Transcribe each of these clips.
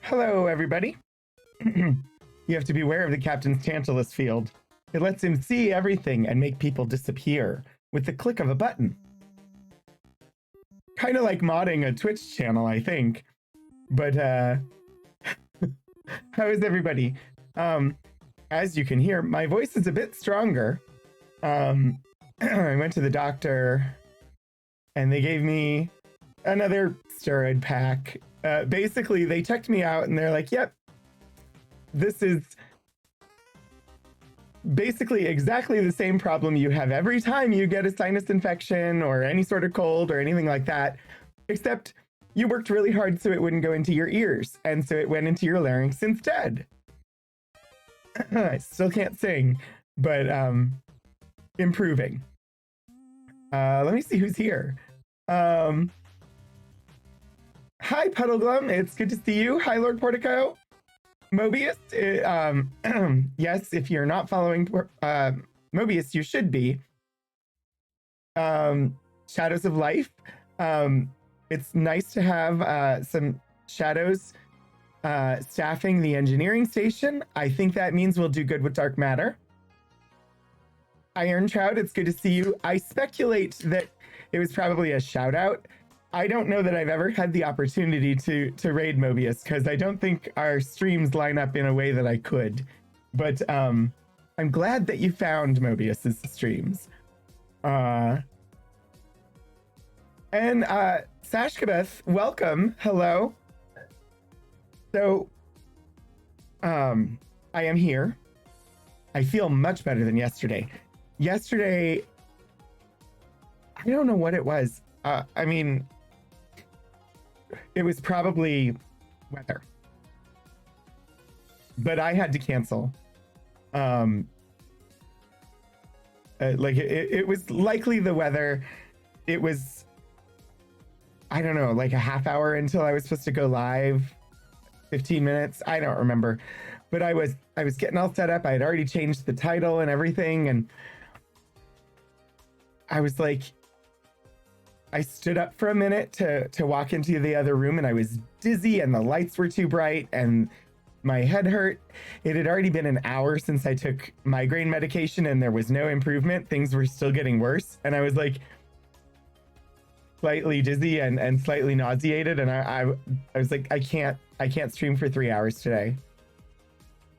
Hello, everybody. You have to beware of the captain's Tantalus field. It lets him see everything and make people disappear with the click of a button. Kind of like modding a Twitch channel, I think. But, how is everybody? As you can hear, my voice is a bit stronger. I went to the doctor and they gave me another steroid pack. Basically, they checked me out and they're like, yep, this is basically exactly the same problem you have every time you get a sinus infection or any sort of cold or anything like that, except you worked really hard so it wouldn't go into your ears, and so it went into your larynx instead. I still can't sing, but improving. Let me see who's here. Hi, Puddleglum. It's good to see you. Hi, Lord Portico. Mobius. Yes, if you're not following Mobius, you should be. Shadows of Life. It's nice to have some shadows staffing the engineering station. I think that means we'll do good with dark matter. Iron Trout, it's good to see you. I speculate that it was probably a shout out. I don't know that I've ever had the opportunity to raid Mobius because I don't think our streams line up in a way that I could. But I'm glad that you found Mobius's streams. And Sashkabeth, welcome. Hello. So I am here. I feel much better than yesterday. Yesterday, I don't know what it was. I mean, it was probably weather, but I had to cancel. Like it was likely the weather. It was, I don't know, like a half hour until I was supposed to go live, 15 minutes. I don't remember, but I was getting all set up. I had already changed the title and everything. And I was like, I stood up for a minute to walk into the other room, and I was dizzy and the lights were too bright and my head hurt. It had already been an hour since I took migraine medication and there was no improvement. Things were still getting worse. And I was like slightly dizzy and slightly nauseated. And I was like, I can't stream for 3 hours today.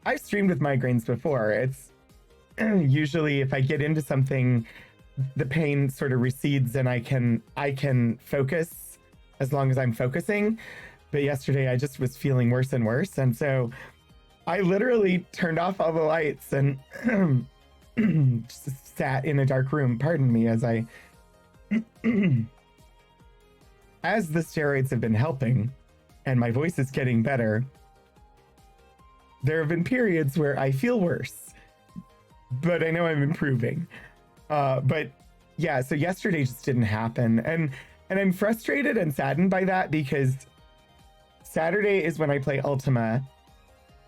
I've streamed with migraines before. It's usually if I get into something, the pain sort of recedes and I can focus as long as I'm focusing. But yesterday I just was feeling worse and worse. And so I literally turned off all the lights and just sat in a dark room, pardon me, as I as the steroids have been helping and my voice is getting better, there have been periods where I feel worse, but I know I'm improving. But yeah, so yesterday just didn't happen. And I'm frustrated and saddened by that because Saturday is when I play Ultima,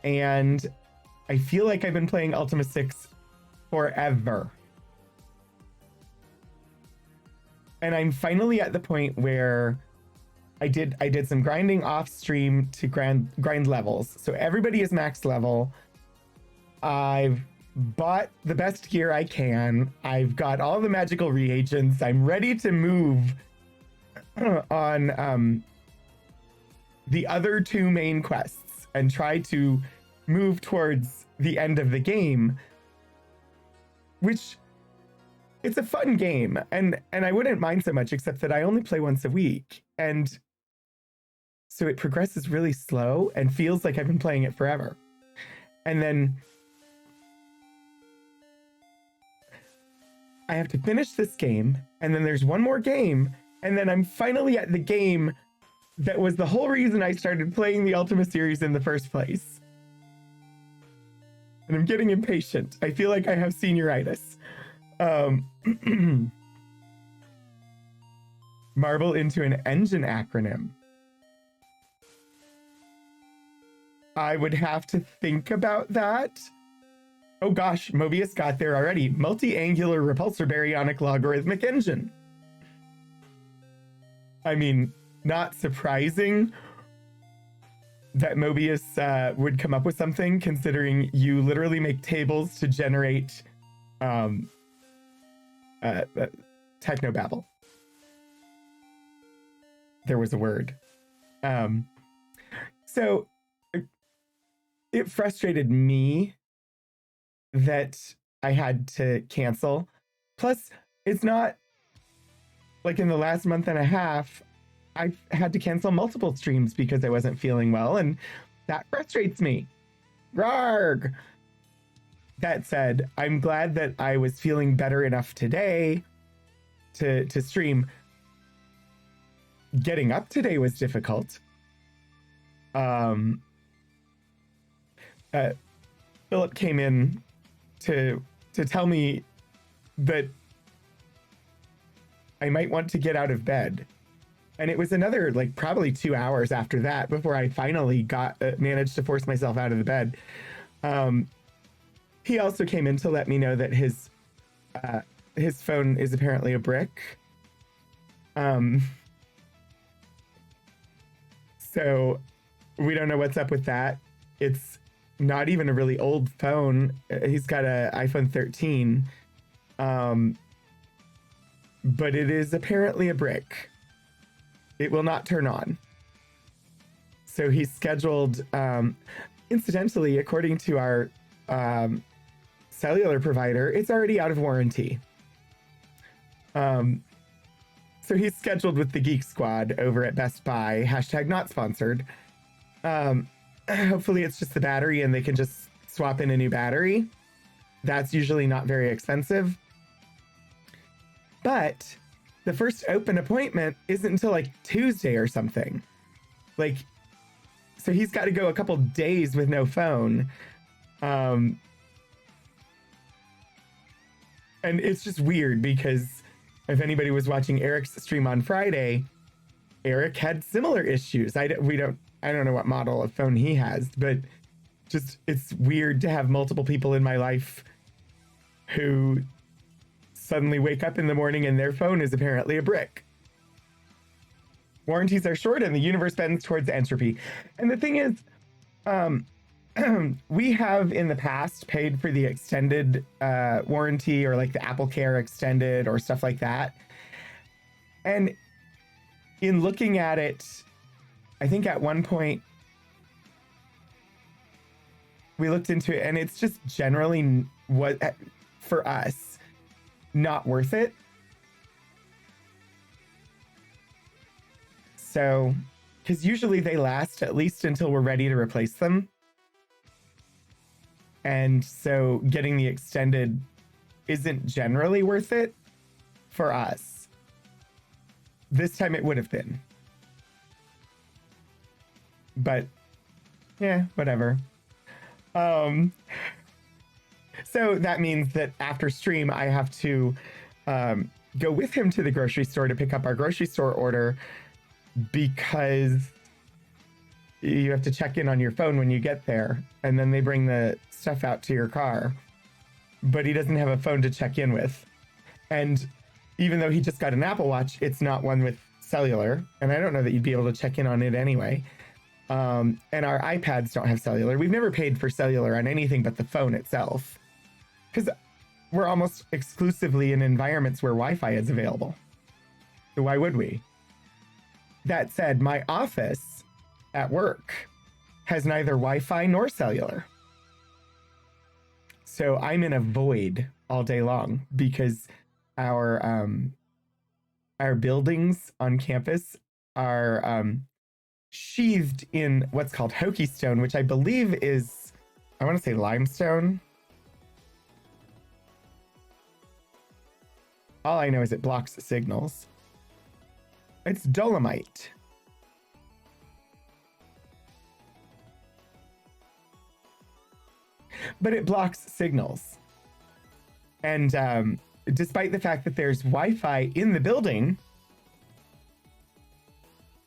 and I feel like I've been playing Ultima 6 forever. And I'm finally at the point where I did some grinding off stream to grind levels. So everybody is max level. I've bought the best gear I can. I've got all the magical reagents. I'm ready to move on the other two main quests and try to move towards the end of the game, which it's a fun game, and I wouldn't mind so much, except that I only play once a week, and so it progresses really slow and feels like I've been playing it forever. And then I have to finish this game, and then there's one more game, and then I'm finally at the game that was the whole reason I started playing the Ultima series in the first place. And I'm getting impatient. I feel like I have senioritis. Marble into an engine acronym. I would have to think about that. Oh gosh, Mobius got there already. Multi-angular repulsor baryonic logarithmic engine. I mean, not surprising that Mobius would come up with something, considering you literally make tables to generate technobabble. There was a word. So it frustrated me that I had to cancel. Plus, it's not like in the last month and a half, I've had to cancel multiple streams because I wasn't feeling well, and that frustrates me. Rarg! That said, I'm glad that I was feeling better enough today to stream. Getting up today was difficult. Philip came in to tell me that I might want to get out of bed. And it was another, like, probably 2 hours after that before I finally managed to force myself out of the bed. He also came in to let me know that his phone is apparently a brick. So we don't know what's up with that. It's not even a really old phone. He's got an iPhone 13. But it is apparently a brick. It will not turn on. So he's scheduled, incidentally, according to our cellular provider, it's already out of warranty. So he's scheduled with the Geek Squad over at Best Buy, hashtag not sponsored. Hopefully it's just the battery and they can just swap in a new battery. That's usually not very expensive. But the first open appointment isn't until like Tuesday or something. Like, so he's got to go a couple days with no phone. And it's just weird because if anybody was watching Eric's stream on Friday, Eric had similar issues. I don't know what model of phone he has, but just it's weird to have multiple people in my life who suddenly wake up in the morning and their phone is apparently a brick. Warranties are short and the universe bends towards entropy. And the thing is, we have in the past paid for the extended warranty, or like the Apple Care extended or stuff like that. And in looking at it, I think at one point we looked into it and it's just generally what for us not worth it. So, because usually they last at least until we're ready to replace them. And so getting the extended isn't generally worth it for us. this time it would have been. But yeah, whatever. So that means that after stream, I have to go with him to the grocery store to pick up our grocery store order, because you have to check in on your phone when you get there, and then they bring the stuff out to your car. But he doesn't have a phone to check in with. And even though he just got an Apple Watch, it's not one with cellular. And I don't know that you'd be able to check in on it anyway. And our iPads don't have cellular. We've never paid for cellular on anything but the phone itself, because we're almost exclusively in environments where Wi-Fi is available. So why would we? That said, my office at work has neither Wi-Fi nor cellular. So I'm in a void all day long, because our buildings on campus are sheathed in what's called Hokie stone, which I believe is, I want to say limestone. All I know is it blocks signals. It's dolomite. But it blocks signals. And despite the fact that there's Wi-Fi in the building,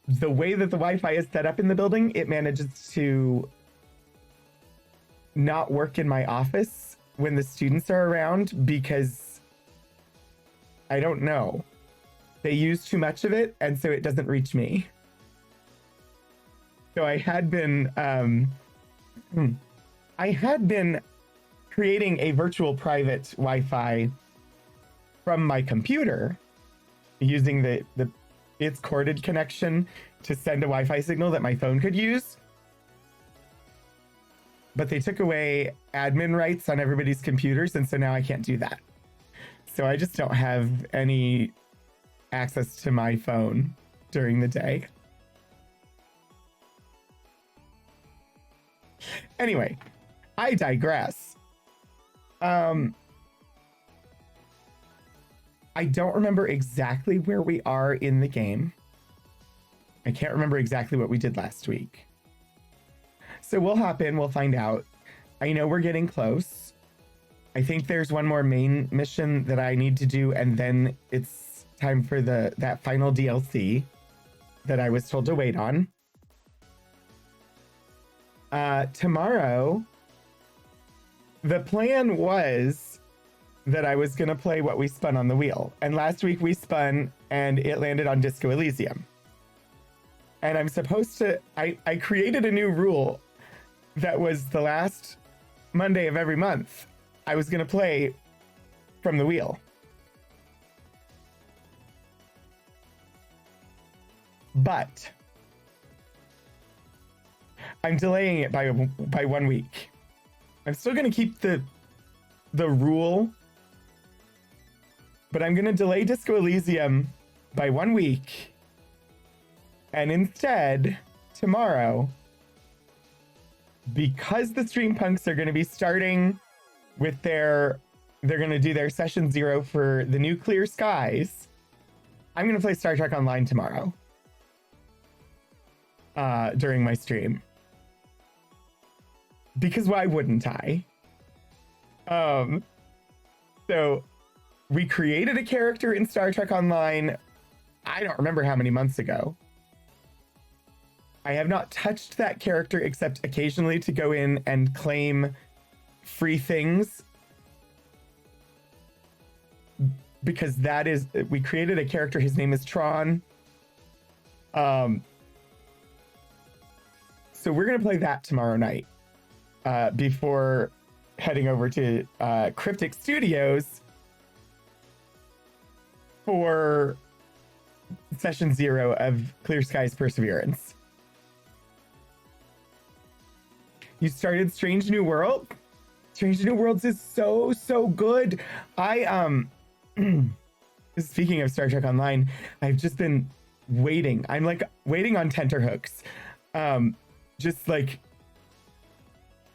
the way that the Wi-Fi is set up in the building, it manages to not work in my office when the students are around, because I don't know. They use too much of it, and so it doesn't reach me. So I had been creating a virtual private Wi-Fi from my computer using its corded connection to send a Wi-Fi signal that my phone could use. But they took away admin rights on everybody's computers, and so now I can't do that. So I just don't have any access to my phone during the day. Anyway, I digress. I don't remember exactly where we are in the game. I can't remember exactly what we did last week. So we'll hop in, we'll find out. I know we're getting close. I think there's one more main mission that I need to do, and then it's time for that final DLC that I was told to wait on. Tomorrow, the plan was that I was going to play What We Spun on the Wheel. And last week we spun and it landed on Disco Elysium. And I'm supposed to, I created a new rule that was the last Monday of every month. I was going to play from the wheel. But I'm delaying it by 1 week. I'm still going to keep the rule, but I'm going to delay Disco Elysium by 1 week. And instead, tomorrow, because the Stream Punks are going to be starting with they're going to do their session 0 for the new Clear Skies, I'm going to play Star Trek Online tomorrow during my stream. Because why wouldn't I? So we created a character in Star Trek Online, I don't remember how many months ago. I have not touched that character except occasionally to go in and claim free things. Because that is, we created a character, his name is Tron. So we're going to play that tomorrow night. Before heading over to Cryptic Studios for session 0 of Clear Skies Perseverance. You started Strange New World? Strange New Worlds is so good. Speaking of Star Trek Online, I've just been waiting. I'm like waiting on tenterhooks. Just like,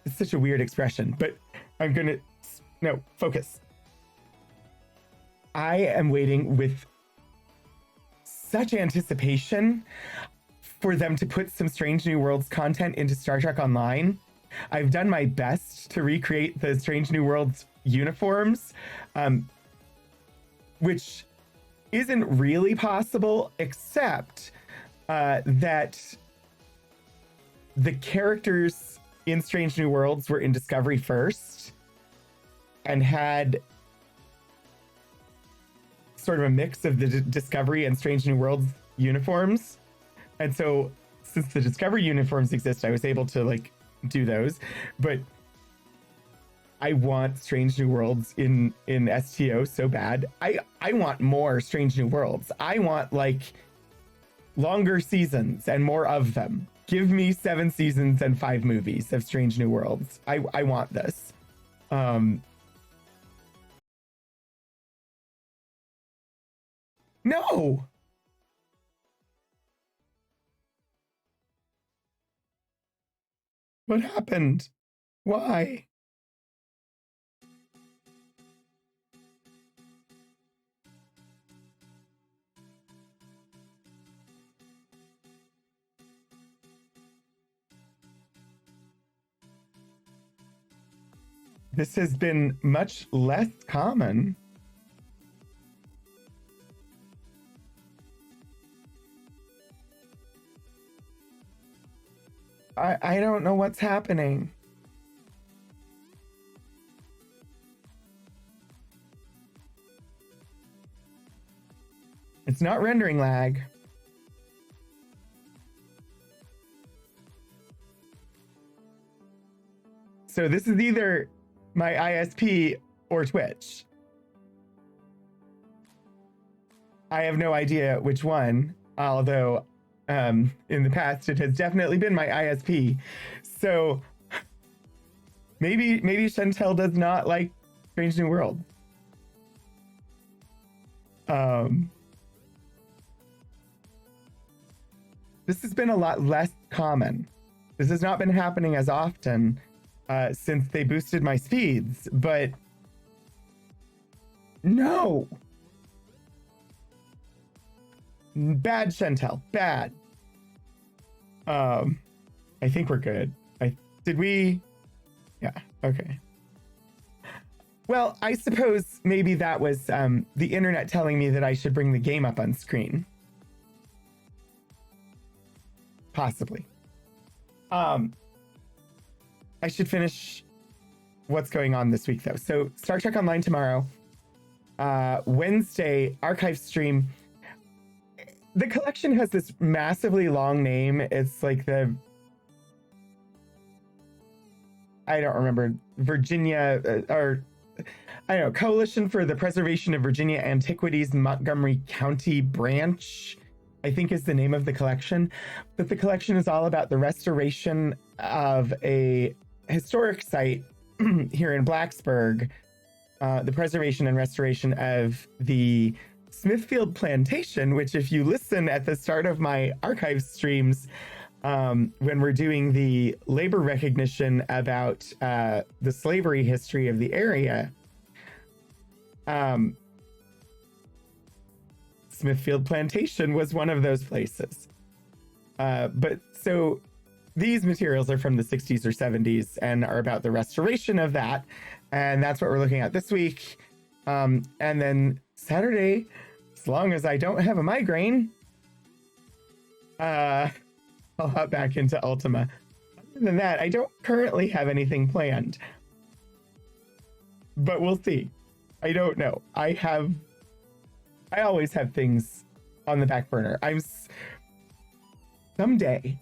it's such a weird expression, but I'm gonna, no, focus. I am waiting with such anticipation for them to put some Strange New Worlds content into Star Trek Online. I've done my best to recreate the Strange New Worlds uniforms, which isn't really possible, except that the characters in Strange New Worlds were in Discovery first and had sort of a mix of the Discovery and Strange New Worlds uniforms. And so since the Discovery uniforms exist, I was able to like do those. But I want Strange New Worlds in STO so bad. I want more Strange New Worlds. I want like longer seasons and more of them. Give me 7 seasons and 5 movies of Strange New Worlds. I want this. No. What happened? Why? This has been much less common. I don't know what's happening. It's not rendering lag. So this is either my ISP or Twitch. I have no idea which one, although in the past it has definitely been my ISP. So maybe Chantel does not like Strange New World. This has been a lot less common. This has not been happening as often since they boosted my speeds, but no. Bad, Chantel, bad. I think we're good. Did we? Yeah, okay. Well, I suppose maybe that was the internet telling me that I should bring the game up on screen. Possibly. I should finish what's going on this week, though. So Star Trek Online tomorrow. Wednesday, archive stream. The collection has this massively long name. It's like the... I don't remember. Virginia, or... I don't know. Coalition for the Preservation of Virginia Antiquities, Montgomery County Branch, I think is the name of the collection. But the collection is all about the restoration of a historic site here in Blacksburg, the preservation and restoration of the Smithfield Plantation, which if you listen at the start of my archive streams, when we're doing the labor recognition about the slavery history of the area, Smithfield Plantation was one of those places. But so these materials are from the 60s or 70s and are about the restoration of that. And that's what we're looking at this week. And then Saturday, as long as I don't have a migraine, I'll hop back into Ultima. Other than that, I don't currently have anything planned. But we'll see. I don't know. I always have things on the back burner. Someday.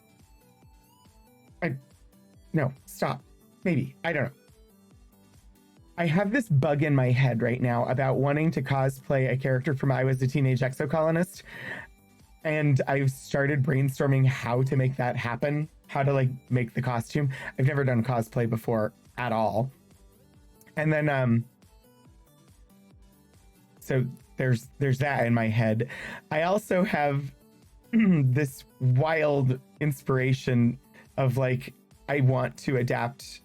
No, stop. Maybe. I don't know. I have this bug in my head right now about wanting to cosplay a character from I Was a Teenage Exocolonist. And I've started brainstorming how to make that happen, how to like make the costume. I've never done cosplay before at all. And then, so there's that in my head. I also have this wild inspiration of like, I want to adapt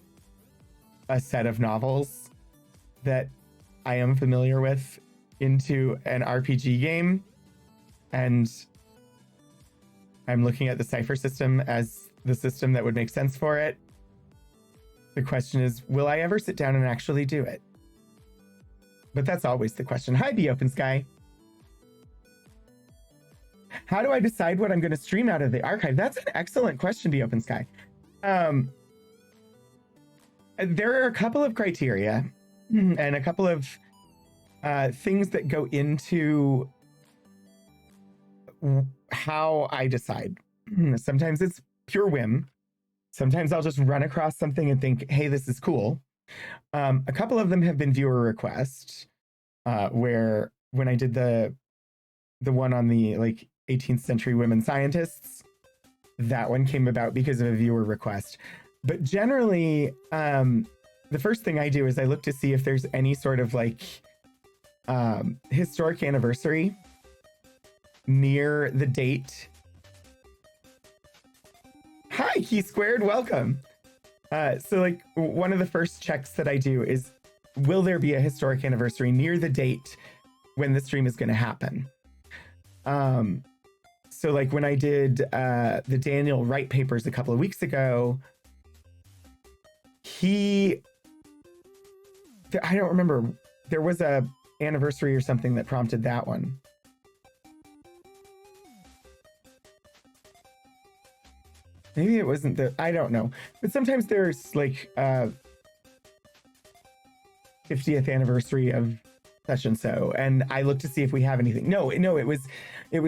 a set of novels that I am familiar with into an RPG game. And I'm looking at the Cypher system as the system that would make sense for it. The question is, will I ever sit down and actually do it? But that's always the question. Hi, Be Open Sky. How do I decide what I'm going to stream out of the archive? That's an excellent question, Be Open Sky. There are a couple of criteria and a couple of things that go into how I decide. Sometimes it's pure whim. Sometimes I'll just run across something and think, hey, this is cool. A couple of them have been viewer requests, where when I did the one on the like 18th century women scientists, that one came about because of a viewer request. But generally, the first thing I do is I look to see if there's any sort of like historic anniversary near the date. Hi, Key Squared, welcome. So like one of the first checks that I do is, will there be a historic anniversary near the date when the stream is going to happen? So like when I did the Daniel Wright papers a couple of weeks ago, I don't remember, there was a anniversary or something that prompted that one. Maybe it wasn't I don't know. But sometimes there's like 50th anniversary of such and so, and I look to see if we have anything. No, it was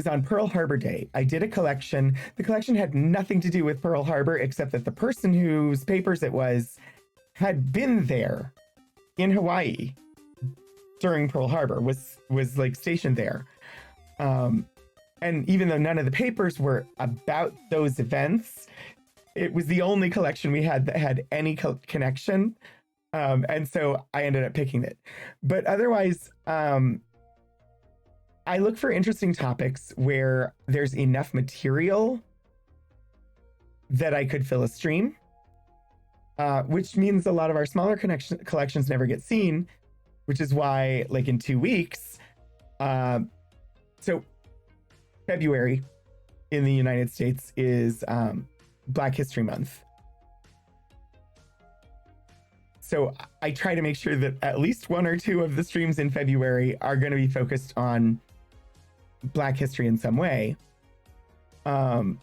on Pearl Harbor Day. I did a collection. The collection had nothing to do with Pearl Harbor, except that the person whose papers it was had been there in Hawaii during Pearl Harbor, was like stationed there. And even though none of the papers were about those events, it was the only collection we had that had any connection. And so I ended up picking it. But otherwise, I look for interesting topics where there's enough material that I could fill a stream, which means a lot of our smaller collections never get seen, which is why, like in 2 weeks, so February in the United States is Black History Month. So I try to make sure that at least 1 or 2 of the streams in February are going to be focused on Black history in some way. I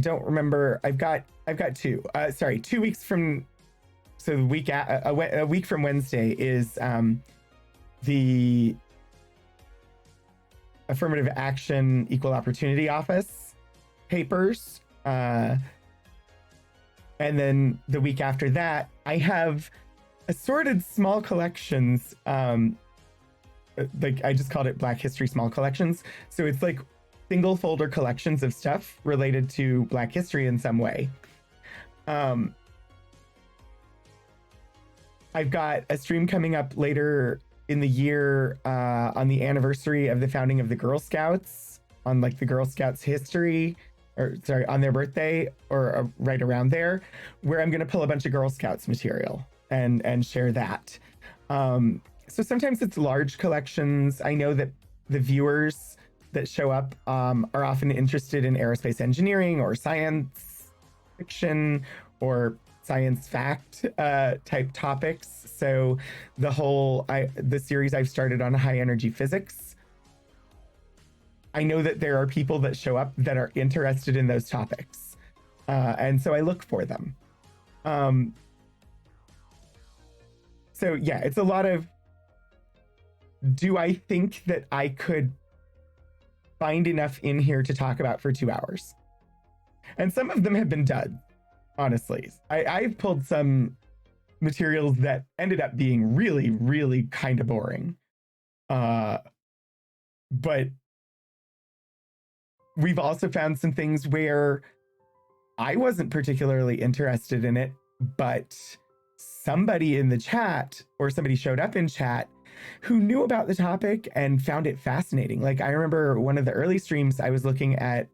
don't remember. I've got 2. 2 weeks from, so the week a week from Wednesday is the Affirmative Action Equal Opportunity Office papers. And then the week after that, I have assorted small collections. Like I just called it Black History Small Collections. So it's like single folder collections of stuff related to Black history in some way. I've got a stream coming up later in the year on the anniversary of the founding of the Girl Scouts, on like the Girl Scouts history, or sorry, on their birthday, or right around there, where I'm going to pull a bunch of Girl Scouts material and share that. So sometimes it's large collections. I know that the viewers that show up are often interested in aerospace engineering or science fiction or science fact type topics. So the series I've started on high energy physics, I know that there are people that show up that are interested in those topics. And so I look for them. So yeah, it's a lot of, do I think that I could find enough in here to talk about for 2 hours? And some of them have been done, honestly. I've pulled some materials that ended up being really, really kind of boring. But we've also found some things where I wasn't particularly interested in it, but somebody in the chat or somebody showed up in chat who knew about the topic and found it fascinating. Like I remember one of the early streams, I was looking at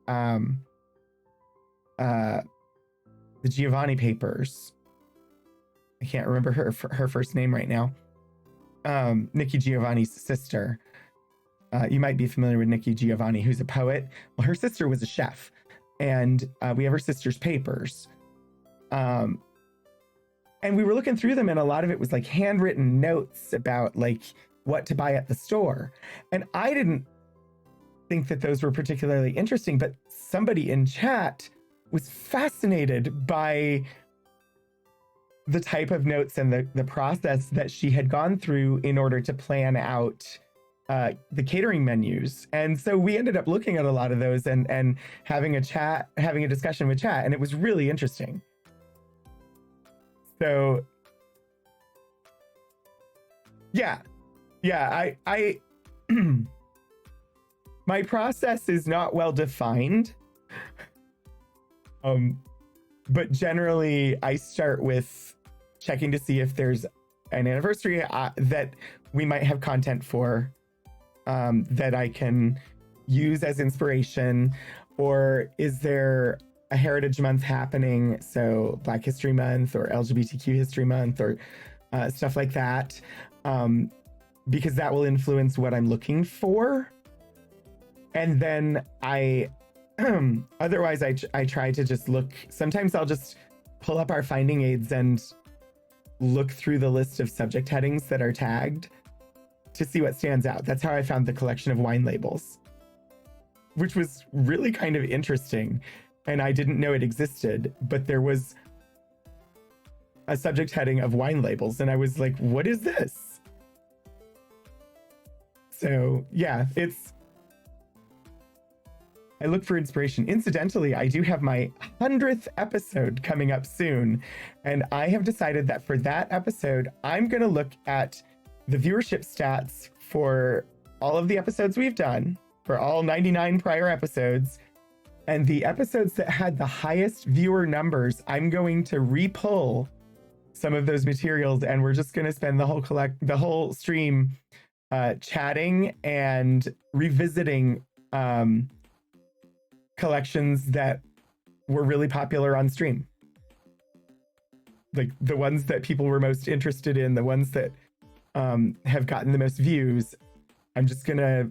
the Giovanni papers. I can't remember her first name right now. Nikki Giovanni's sister. You might be familiar with Nikki Giovanni, who's a poet. Well, her sister was a chef, and we have her sister's papers. And we were looking through them, and a lot of it was like handwritten notes about like what to buy at the store. And I didn't think that those were particularly interesting, but somebody in chat was fascinated by the type of notes and the process that she had gone through in order to plan out the catering menus. And so we ended up looking at a lot of those and having a discussion with chat, and it was really interesting. So yeah, I my process is not well defined. But generally I start with checking to see if there's an anniversary that we might have content for, that I can use as inspiration, or is there a Heritage Month happening? So Black History Month or LGBTQ History Month or stuff like that, because that will influence what I'm looking for. And then otherwise I try to just look. Sometimes I'll just pull up our finding aids and look through the list of subject headings that are tagged to see what stands out. That's how I found the collection of wine labels, which was really kind of interesting. And I didn't know it existed, but there was a subject heading of wine labels. And I was like, what is this? So yeah, I look for inspiration. Incidentally, I do have my 100th episode coming up soon. And I have decided that for that episode, I'm going to look at the viewership stats for all of the episodes we've done, for all 99 prior episodes. And the episodes that had the highest viewer numbers, I'm going to re-pull some of those materials. And we're just going to spend the whole stream chatting and revisiting collections that were really popular on stream, like the ones that people were most interested in, the ones that have gotten the most views. I'm just gonna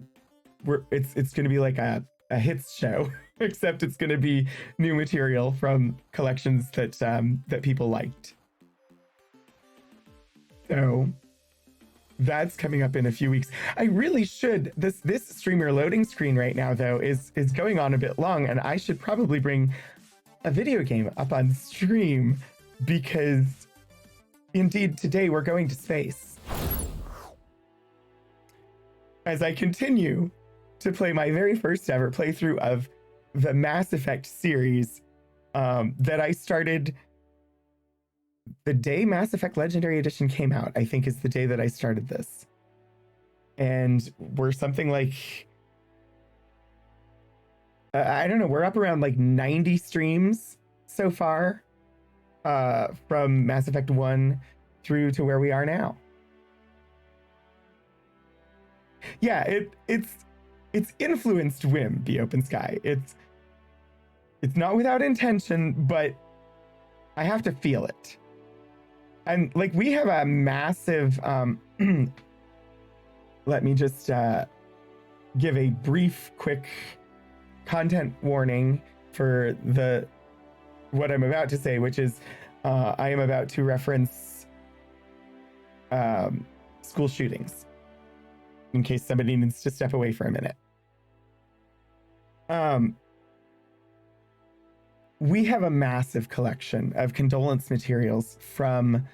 it's gonna be like a hits show, except it's gonna be new material from collections that that people liked. So that's coming up in a few weeks. I really should. This streamer loading screen right now, though, is going on a bit long, and I should probably bring a video game up on stream, because indeed today we're going to space. As I continue to play my very first ever playthrough of the Mass Effect series, that I started the day Mass Effect Legendary Edition came out, I think is the day that I started this. And we're something like, I don't know, we're up around like 90 streams so far, from Mass Effect 1 through to where we are now. Yeah, it's influenced Whim, the Open Sky. It's not without intention, but I have to feel it. And like, we have a massive, let me just give a brief, quick content warning for what I'm about to say, which is I am about to reference school shootings, in case somebody needs to step away for a minute. We have a massive collection of condolence materials from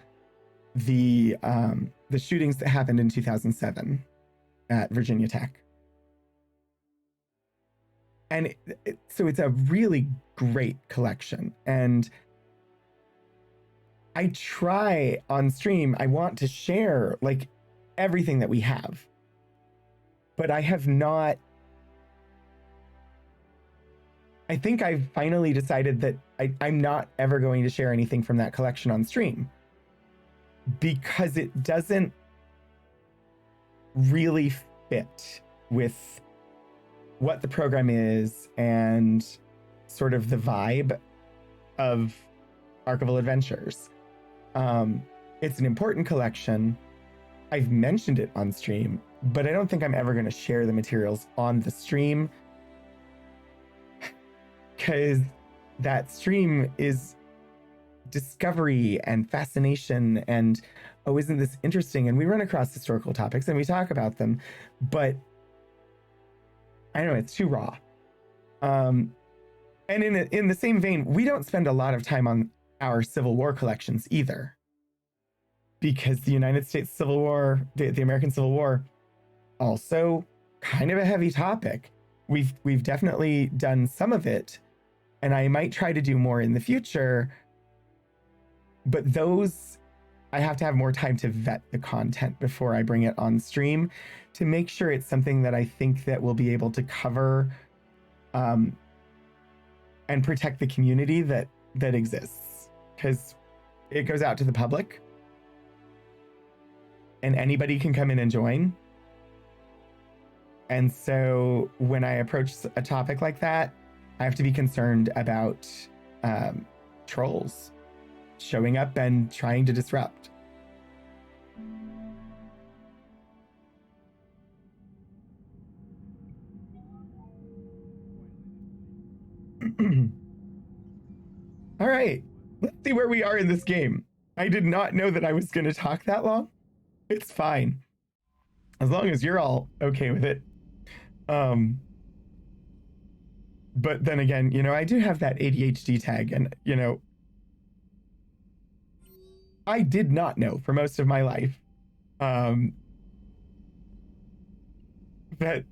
the shootings that happened in 2007 at Virginia Tech. And so it's a really great collection. And I try on stream, I want to share like everything that we have, but I have not. I think I've finally decided that I'm not ever going to share anything from that collection on stream, because it doesn't really fit with what the program is and sort of the vibe of Archival Adventures. It's an important collection. I've mentioned it on stream, but I don't think I'm ever going to share the materials on the stream, because that stream is discovery and fascination and, oh, isn't this interesting? And we run across historical topics and we talk about them, but I know it's too raw. And in the same vein, we don't spend a lot of time on our Civil War collections either, because the United States Civil War, the American Civil War, also kind of a heavy topic. We've definitely done some of it, and I might try to do more in the future, but those, I have to have more time to vet the content before I bring it on stream to make sure it's something that I think that we'll be able to cover and protect the community that exists, because it goes out to the public and anybody can come in and join. And so when I approach a topic like that, I have to be concerned about trolls showing up and trying to disrupt. All right, let's see where we are in this game. I did not know that I was going to talk that long. It's fine, as long as you're all okay with it. But then again, you know, I do have that ADHD tag, and, you know, I did not know for most of my life that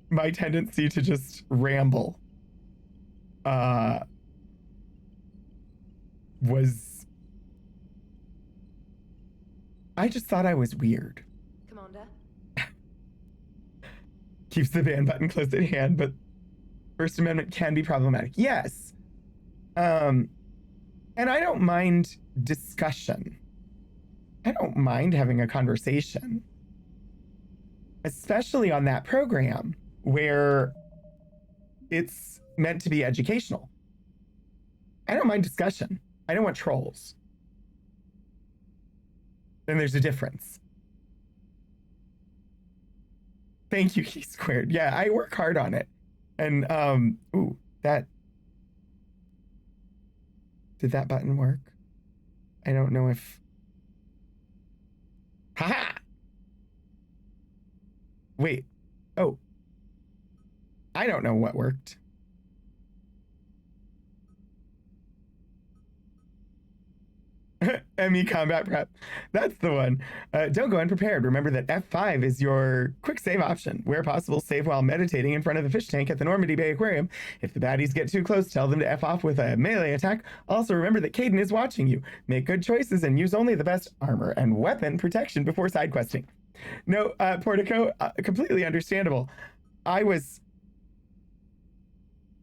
my tendency to just ramble was, I just thought I was weird. Commander? Keeps the ban button close at hand, but First Amendment can be problematic. Yes. And I don't mind discussion. I don't mind having a conversation, especially on that program where it's meant to be educational. I don't mind discussion. I don't want trolls. Then there's a difference. Thank you, Key Squared. Yeah, I work hard on it. And, ooh, that, did that button work? I don't know if, haha! Wait, oh, I don't know what worked. ME combat prep. That's the one. Don't go unprepared. Remember that F5 is your quick save option. Where possible, save while meditating in front of the fish tank at the Normandy Bay Aquarium. If the baddies get too close, tell them to F off with a melee attack. Also, remember that Caden is watching you. Make good choices and use only the best armor and weapon protection before side questing. No, Portico, completely understandable. I was...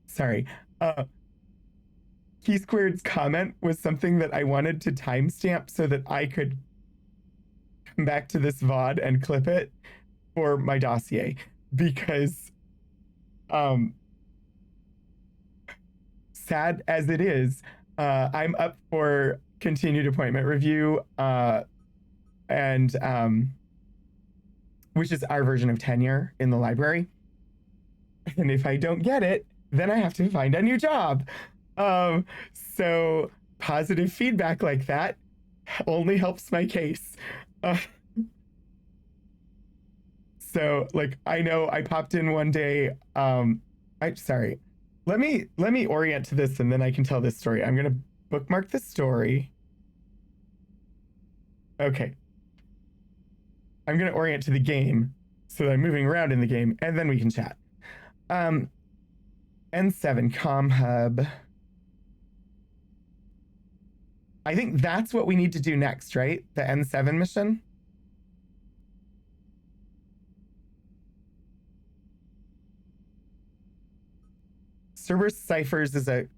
Sorry. Key Squared's comment was something that I wanted to timestamp so that I could come back to this VOD and clip it for my dossier, because sad as it is, I'm up for continued appointment review, and which is our version of tenure in the library. And if I don't get it, then I have to find a new job. So positive feedback like that only helps my case. So like, I know I popped in one day, sorry, let me orient to this and then I can tell this story. I'm going to bookmark the story. Okay. I'm going to orient to the game so that I'm moving around in the game, and then we can chat. N7 Com Hub. I think that's what we need to do next, right? The N7 mission. Cerberus Ciphers is a...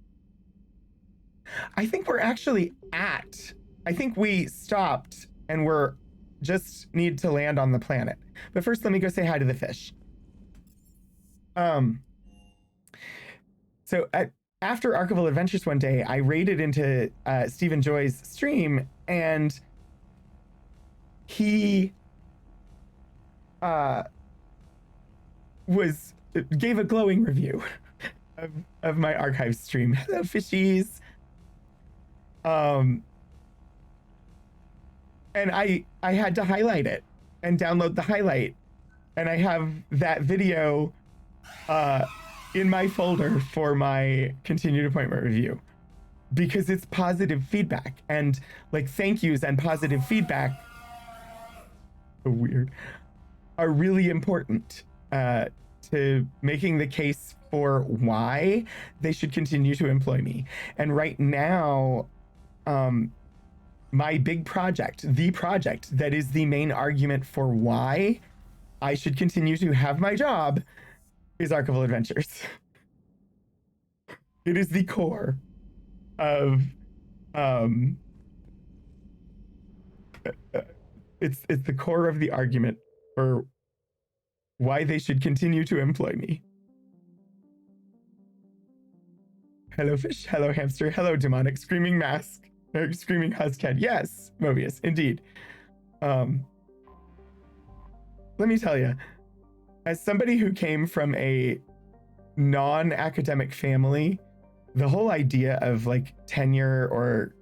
I think we're actually at... I think we stopped and we're just need to land on the planet. But first, let me go say hi to the fish. So after Archival Adventures one day, I raided into Stephen Joy's stream, and he gave a glowing review of my archive stream. Hello, fishies. And I had to highlight it and download the highlight, and I have that video in my folder for my continued appointment review because it's positive feedback, and like thank yous and positive feedback, so weird, are really important to making the case for why they should continue to employ me. And right now, my big project, the project that is the main argument for why I should continue to have my job, is Archival Adventures. It is the core of it's the core of the argument for why they should continue to employ me. Hello fish, hello hamster, hello demonic screaming mask, or screaming huskhead. Yes, Mobius, indeed. Let me tell you, as somebody who came from a non-academic family, the whole idea of like tenure, or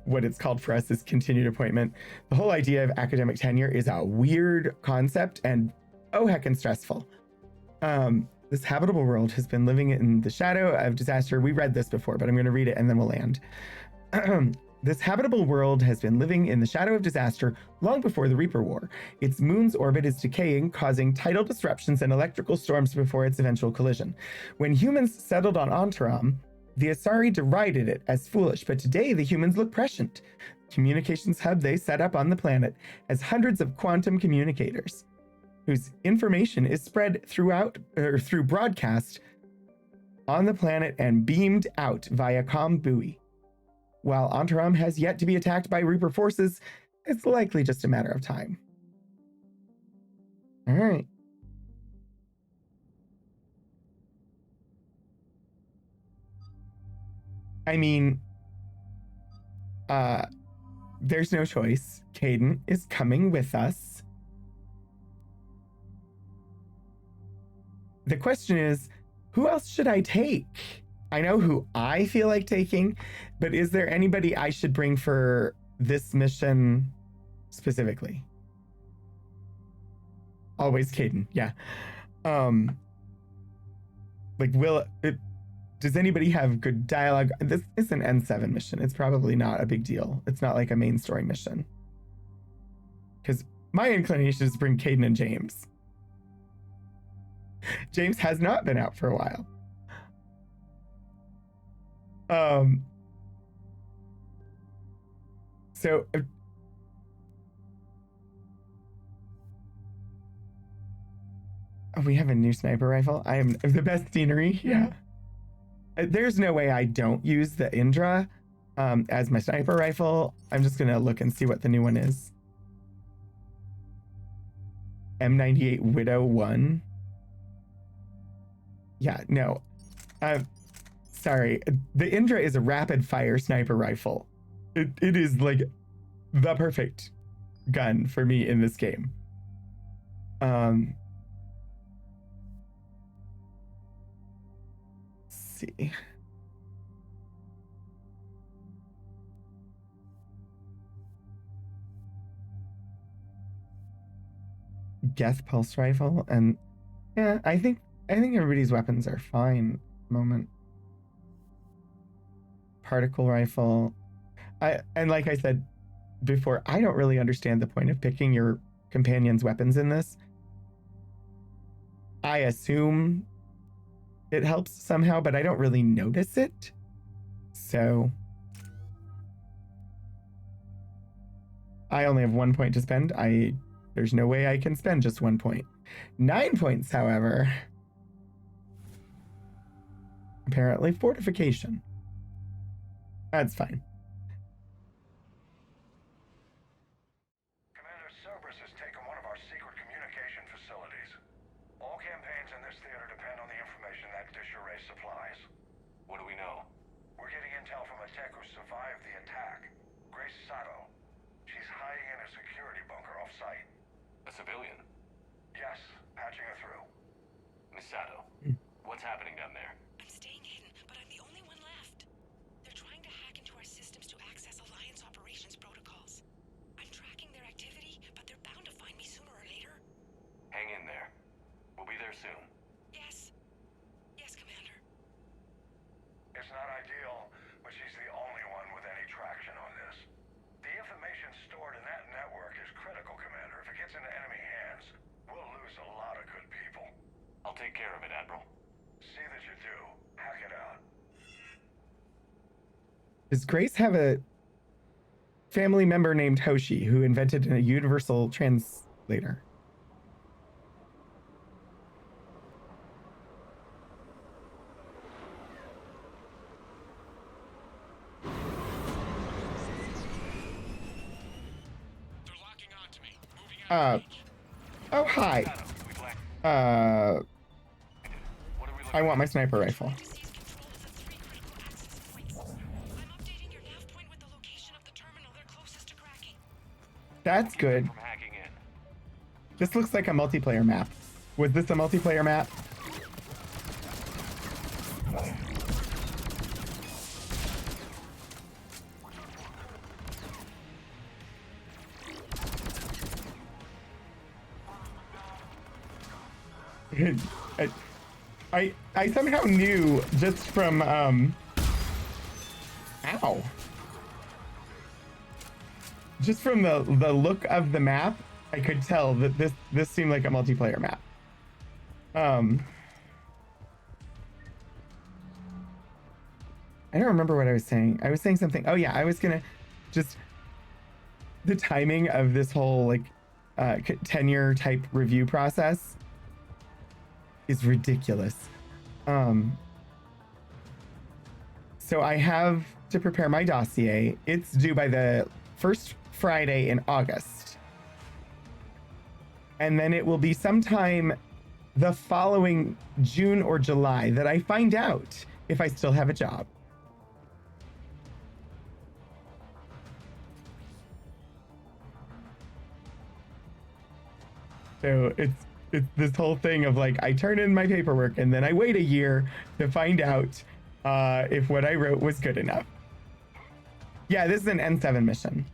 what it's called for us is continued appointment, the whole idea of academic tenure is a weird concept and oh heckin' stressful. This habitable world has been living in the shadow of disaster. We read this before, but I'm going to read it and then we'll land. This habitable world has been living in the shadow of disaster long before the Reaper War. Its moon's orbit is decaying, causing tidal disruptions and electrical storms before its eventual collision. When humans settled on Antaram, the Asari derided it as foolish, but today the humans look prescient. Communications hub they set up on the planet has hundreds of quantum communicators, whose information is spread through broadcast on the planet and beamed out via comm buoy. While Antaram has yet to be attacked by Reaper forces, it's likely just a matter of time. All right. I mean, there's no choice. Caden is coming with us. The question is, who else should I take? I know who I feel like taking, but is there anybody I should bring for this mission specifically? Always Caden, yeah. Does anybody have good dialogue? This is an N7 mission. It's probably not a big deal. It's not like a main story mission. Because my inclination is to bring Caden and James. James has not been out for a while. So we have a new sniper rifle. I am the best scenery. Yeah. There's no way I don't use the Indra as my sniper rifle. I'm just gonna look and see what the new one is. M98 Widow 1. Yeah, no. Sorry. The Indra is a rapid fire sniper rifle. It is like the perfect gun for me in this game. Let's see. Geth pulse rifle, and yeah, I think everybody's weapons are fine at the moment. Particle rifle. And like I said before, I don't really understand the point of picking your companion's weapons in this. I assume it helps somehow, but I don't really notice it. So I only have 1 point to spend. There's no way I can spend just 1 point. 9 points, however. Apparently fortification. That's fine. Commander Cerberus has taken one of our secret communication facilities. All campaigns in this theater depend on the information that Disher Ray supplies. What do we know? We're getting intel from a tech who survived the attack. Grace Sato. She's hiding in a security bunker off-site. A civilian? Yes, patching her through. Does Grace have a family member named Hoshi who invented a universal translator? They're locking onto me. Moving out of reach. Oh, hi. I want my sniper rifle. Disease control is at 3 critical access points. I'm updating your nav point with the location of the terminal they're closest to cracking. That's good. From hacking in. This looks like a multiplayer map. Was this a multiplayer map? I somehow knew just from ow. Just from the look of the map, I could tell that this seemed like a multiplayer map. I don't remember what I was saying. I was saying something. Oh yeah, I was gonna just the timing of this whole like tenure type review process is ridiculous. So I have to prepare my dossier. It's due by the first Friday in August. And then it will be sometime the following June or July that I find out if I still have a job. So it's this whole thing of like, I turn in my paperwork and then I wait a year to find out if what I wrote was good enough. Yeah, this is an N7 mission.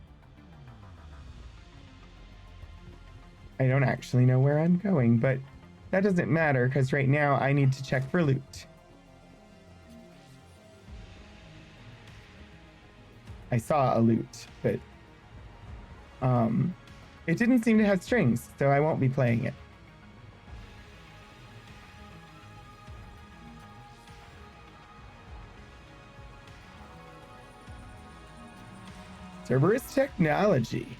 I don't actually know where I'm going, but that doesn't matter because right now I need to check for loot. I saw a loot, but it didn't seem to have strings, so I won't be playing it. Cerberus Technology.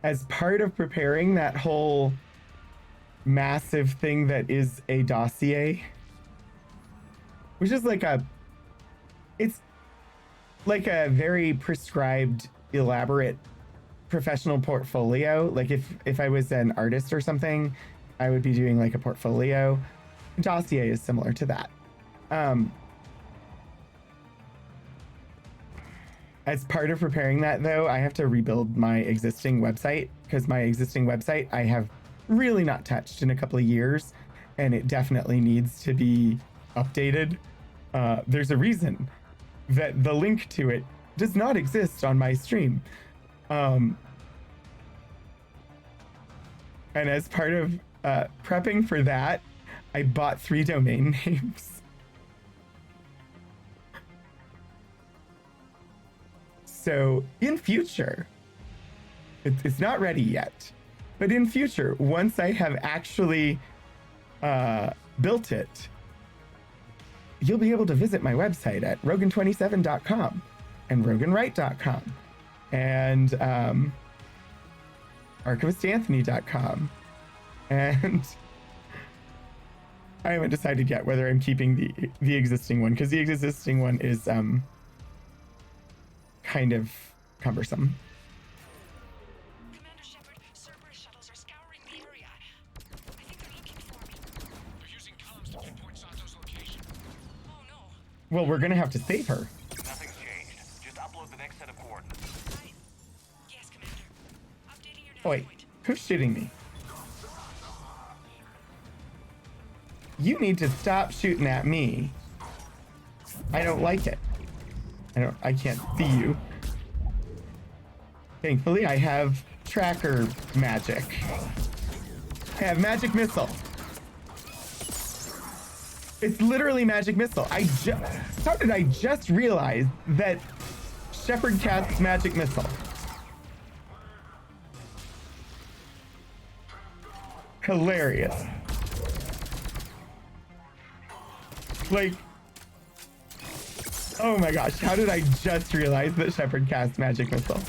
As part of preparing that whole massive thing that is a dossier, which is like it's like a very prescribed, elaborate professional portfolio. Like if I was an artist or something, I would be doing like a portfolio. Dossier is similar to that. As part of preparing that, though, I have to rebuild my existing website because my existing website I have really not touched in a couple of years, and it definitely needs to be updated. There's a reason that the link to it does not exist on my stream. And as part of prepping for that, I bought 3 domain names. So in future, it's not ready yet, but in future, once I have actually built it, you'll be able to visit my website at rogan27.com and roganwright.com and archivistanthony.com. And I haven't decided yet whether I'm keeping the existing one, because the existing one is kind of cumbersome. Commander Shepard, Cerberus shuttles are scouring the area. I think they're looking for me. They're using comms to pinpoint Sato's location. Oh no. Well, we're gonna have to save her. Nothing's changed. Just upload the next set of coordinates. Yes, Commander. Updating your nav Oh wait, point. who's shooting me? You need to stop shooting at me. I don't like it. I can't see you. Thankfully, I have tracker magic. I have magic missile. It's literally magic missile. How did I just realize that Shepard casts magic missile? Hilarious. Like, oh my gosh, how did I just realize that Shepard cast Magic Missile?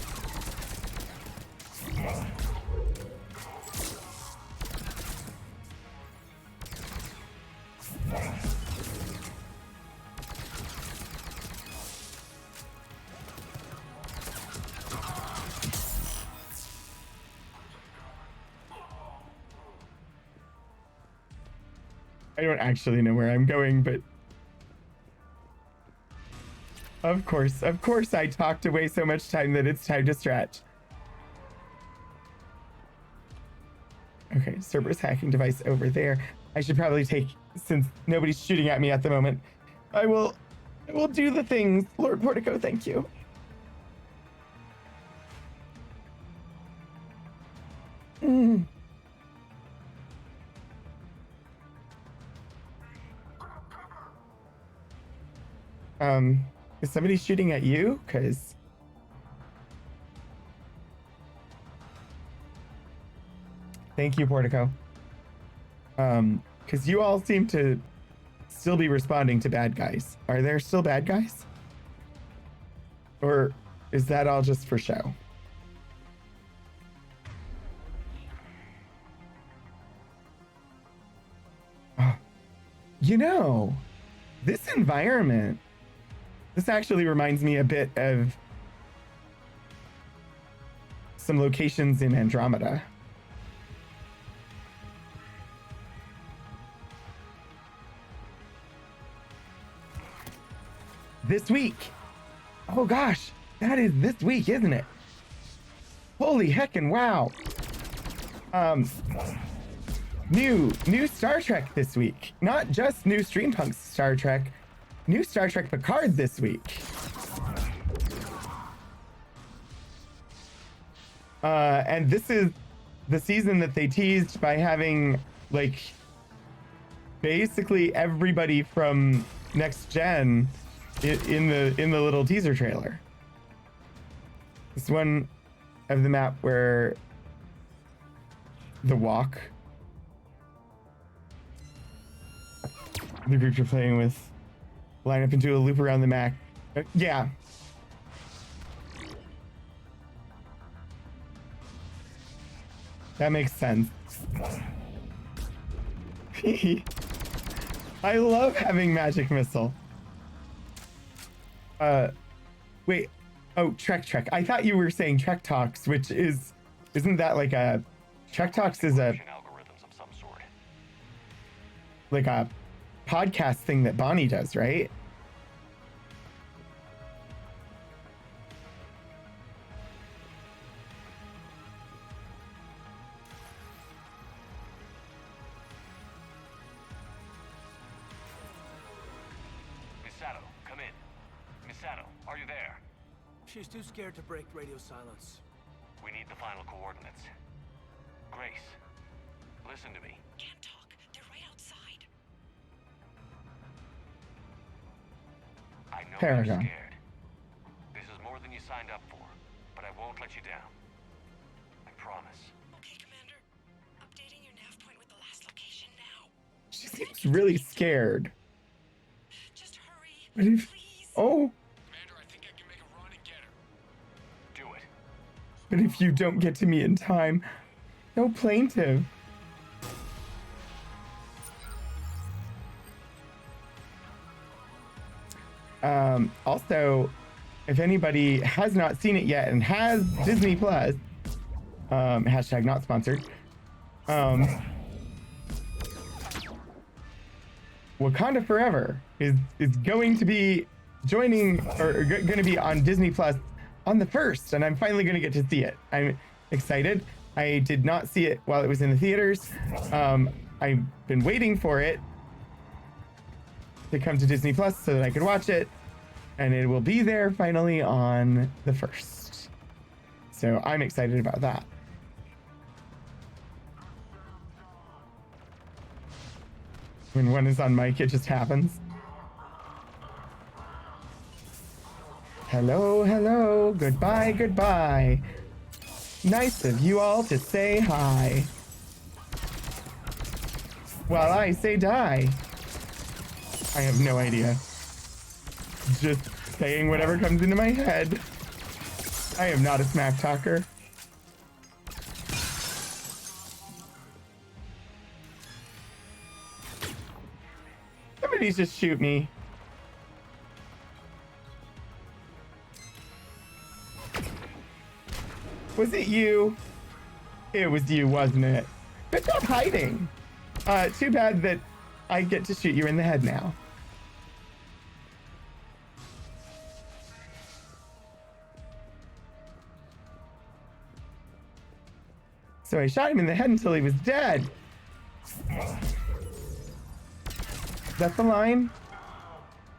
I don't actually know where I'm going, but of course I talked away so much time that it's time to stretch. Okay, Cerberus hacking device over there. I should probably take, since nobody's shooting at me at the moment, I will do the things. Lord Portico, thank you. Is somebody shooting at you? Because thank you, Portico. Because you all seem to still be responding to bad guys. Are there still bad guys? Or is that all just for show? Oh, you know, this environment, this actually reminds me a bit of some locations in Andromeda. This week. Oh gosh, that is this week, isn't it? Holy heckin' wow. New Star Trek this week. Not just new Streampunk's Star Trek, new Star Trek Picard this week. And this is the season that they teased by having like basically everybody from Next Gen in the little teaser trailer. It's one of the map where the walk, the group you're playing with, line up into a loop around the map. Yeah. That makes sense. I love having Magic Missile. Wait. Oh, Trek. I thought you were saying Trek Talks, which isn't that like a... Trek Talks is a... algorithms of some sort. like a podcast thing that Bonnie does, right? Misato, come in. Misato, are you there? She's too scared to break radio silence. We need the final coordinates. Grace, listen to me. Can't talk. They're right outside. I know Paragon. you're scared. This is more than you signed up for, but I won't let you down. I promise. Okay, Commander. Updating your nav point with the last location now. She seems really scared. Just hurry. But if... Please. Oh, Commander, I think I can make a run and get her. Do it. but if you don't get to me in time, no plaintiff. Also, if anybody has not seen it yet and has Disney Plus, hashtag not sponsored, Wakanda Forever is going to be joining or going to be on Disney Plus on the 1st, and I'm finally going to get to see it. I'm excited. I did not see it while it was in the theaters. I've been waiting for it to come to Disney Plus so that I could watch it, and it will be there finally on the 1st. So I'm excited about that. When one is on mic, it just happens. Hello, goodbye. Nice of you all to say hi. While I say die. I have no idea. Just saying whatever comes into my head. I am not a smack talker. Somebody just shoot me. Was it you? It was you, wasn't it? Good job hiding. Too bad that I get to shoot you in the head now. So I shot him in the head until he was dead. Is that the line?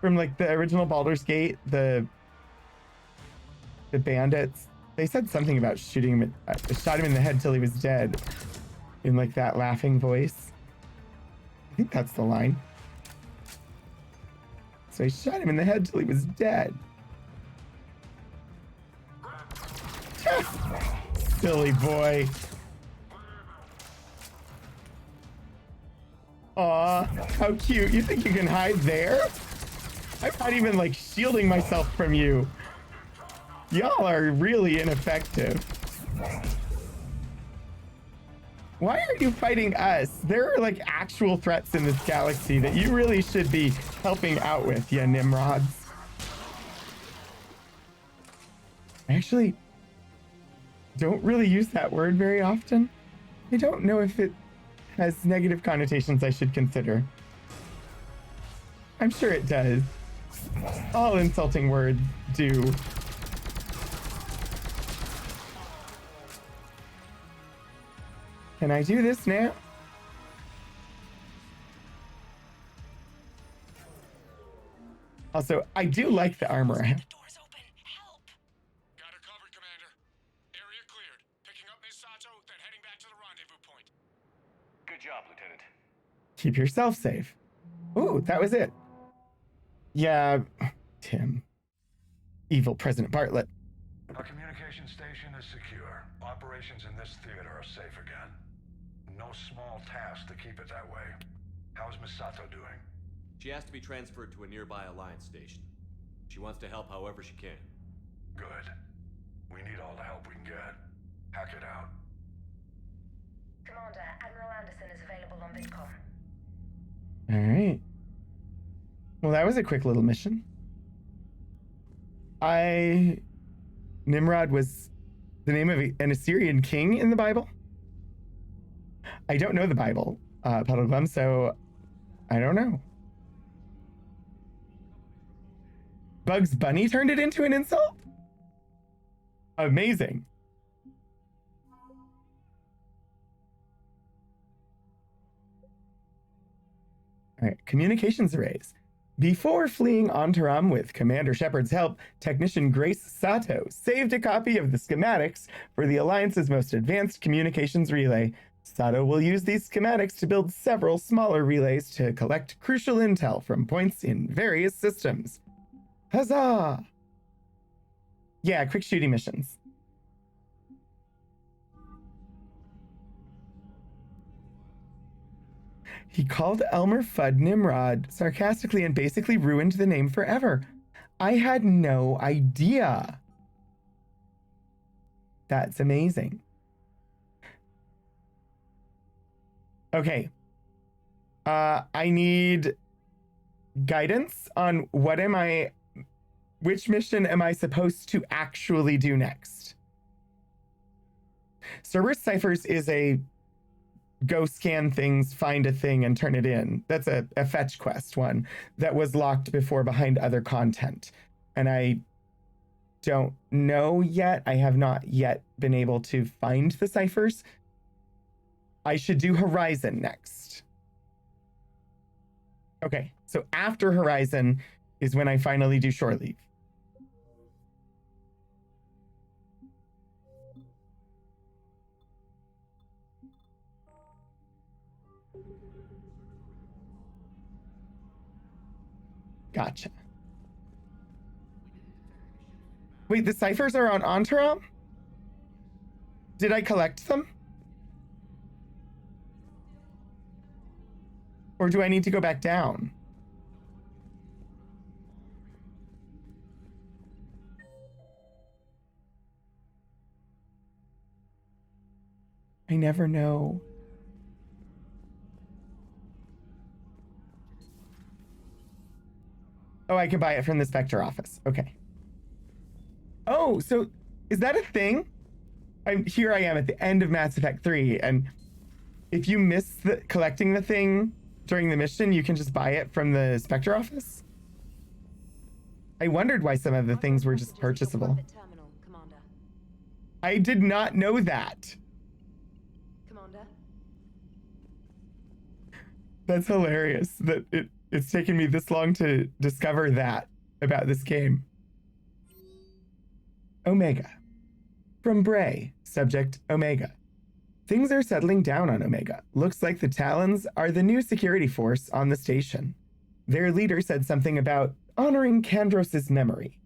From like the original Baldur's Gate, the bandits. They said something about shooting him, shot him in the head till he was dead. In like that laughing voice. I think that's the line. So I shot him in the head till he was dead. Silly boy. Aw, how cute. You think you can hide there? I'm not even like shielding myself from you. Y'all are really ineffective. Why are you fighting us? There are like actual threats in this galaxy that you really should be helping out with, ya Nimrods. I actually don't really use that word very often. I don't know if it has negative connotations I should consider. I'm sure it does. All insulting words do. Can I do this now? Also, I do like the armor I have. The door's open. Help! Got her covered, Commander. Area cleared. Picking up Miss Sato, then heading back to the rendezvous point. Good job, Lieutenant. Keep yourself safe. Ooh, that was it. Yeah, Tim. Evil President Bartlett. Our communication station is secure. Operations in this theater are safe again. No small task to keep it that way. How is Miss Sato doing? She has to be transferred to a nearby Alliance station. She wants to help however she can. Good. We need all the help we can get. Hack it out. Commander, Admiral Anderson is available on VidCom. All right. Well, that was a quick little mission. Nimrod was the name of an Assyrian king in the Bible. I don't know the Bible, Puddleglum, so I don't know. Bugs Bunny turned it into an insult? Amazing. All right, communications arrays. Before fleeing Ontaram with Commander Shepard's help, Technician Grace Sato saved a copy of the schematics for the Alliance's most advanced communications relay. Sato will use these schematics to build several smaller relays to collect crucial intel from points in various systems. Huzzah! Yeah, quick shooting missions. He called Elmer Fudd Nimrod sarcastically and basically ruined the name forever. I had no idea. That's amazing. Okay. I need guidance on which mission am I supposed to actually do next? Cerberus Ciphers is a go scan things, find a thing, and turn it in. That's a fetch quest one that was locked before behind other content. And I don't know yet. I have not yet been able to find the ciphers. I should do Horizon next. Okay, so after Horizon is when I finally do Shore Leave. Gotcha. Wait, the ciphers are on Ontaram? Did I collect them? Or do I need to go back down? I never know. Oh, I can buy it from the Spectre office. Okay. Oh, so is that a thing? Here I am at the end of Mass Effect 3, and if you miss collecting the thing during the mission, you can just buy it from the Spectre office? I wondered why some of the things were just purchasable. Terminal, Commander. I did not know that. Commander? That's hilarious that it's taken me this long to discover that about this game. Omega. From Bray, subject Omega. Things are settling down on Omega. Looks like the Talons are the new security force on the station. Their leader said something about honoring Kandros' memory.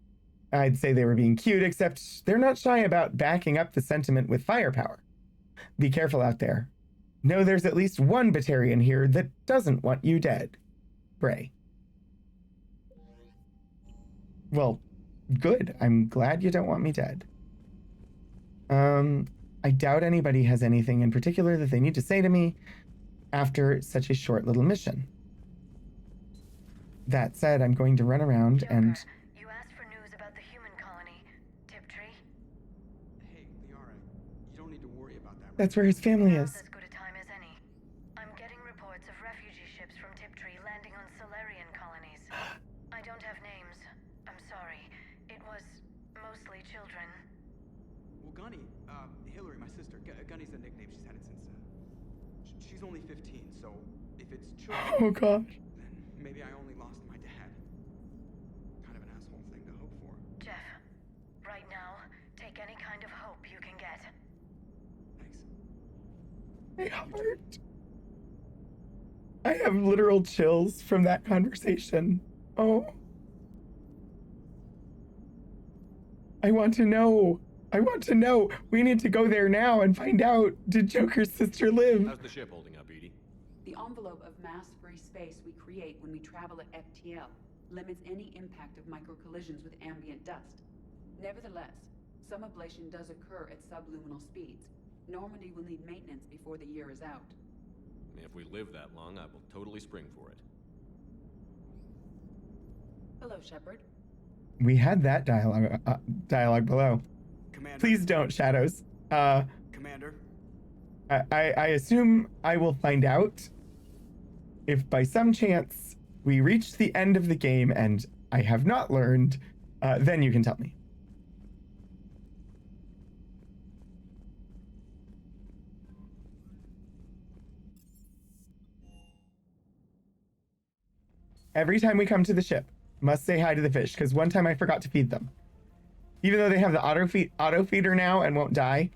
I'd say they were being cute, except they're not shy about backing up the sentiment with firepower. Be careful out there. Know there's at least one Batarian here that doesn't want you dead. Bray. Well, good. I'm glad you don't want me dead. I doubt anybody has anything in particular that they need to say to me after such a short little mission. That said, I'm going to run around Joker, and... you asked for news about the human colony, Tiptree. Hey, Liara, you don't need to worry about that. That's where his family Now's is. as good a time as any. I'm getting reports of refugee ships from Tiptree landing on Solarian colonies. I don't have names. I'm sorry. It was mostly children. Well, Gunny, Hillary, my sister, Gunny's the nickname she's had it since, she's only 15, so if it's children, Oh gosh. then maybe I only lost my dad. Kind of an asshole thing to hope for. Jeff, right now, take any kind of hope you can get. Thanks. My heart. I have literal chills from that conversation. Oh. I want to know. I want to know. We need to go there now and find out. Did Joker's sister live? How's the ship holding up, Edie? The envelope of mass-free space we create when we travel at FTL limits any impact of microcollisions with ambient dust. Nevertheless, some ablation does occur at subluminal speeds. Normandy will need maintenance before the year is out. If we live that long, I will totally spring for it. Hello, Shepard. We had that dialogue below. Commander. Please don't, Shadows. Commander. I assume I will find out if by some chance we reach the end of the game and I have not learned, then you can tell me. Every time we come to the ship, must say hi to the fish, because one time I forgot to feed them. Even though they have the auto feeder now and won't die,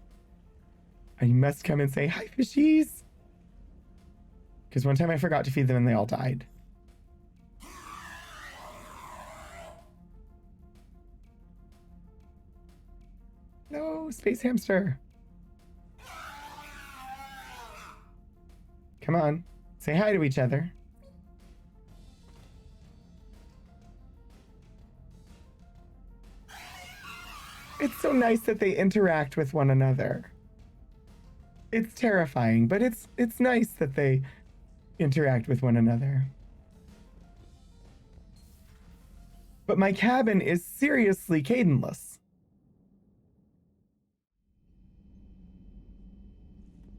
I must come and say, hi, fishies. Because one time I forgot to feed them and they all died. No, space hamster. Come on, say hi to each other. It's so nice that they interact with one another. It's terrifying, but it's nice that they interact with one another. But my cabin is seriously Kaidenless.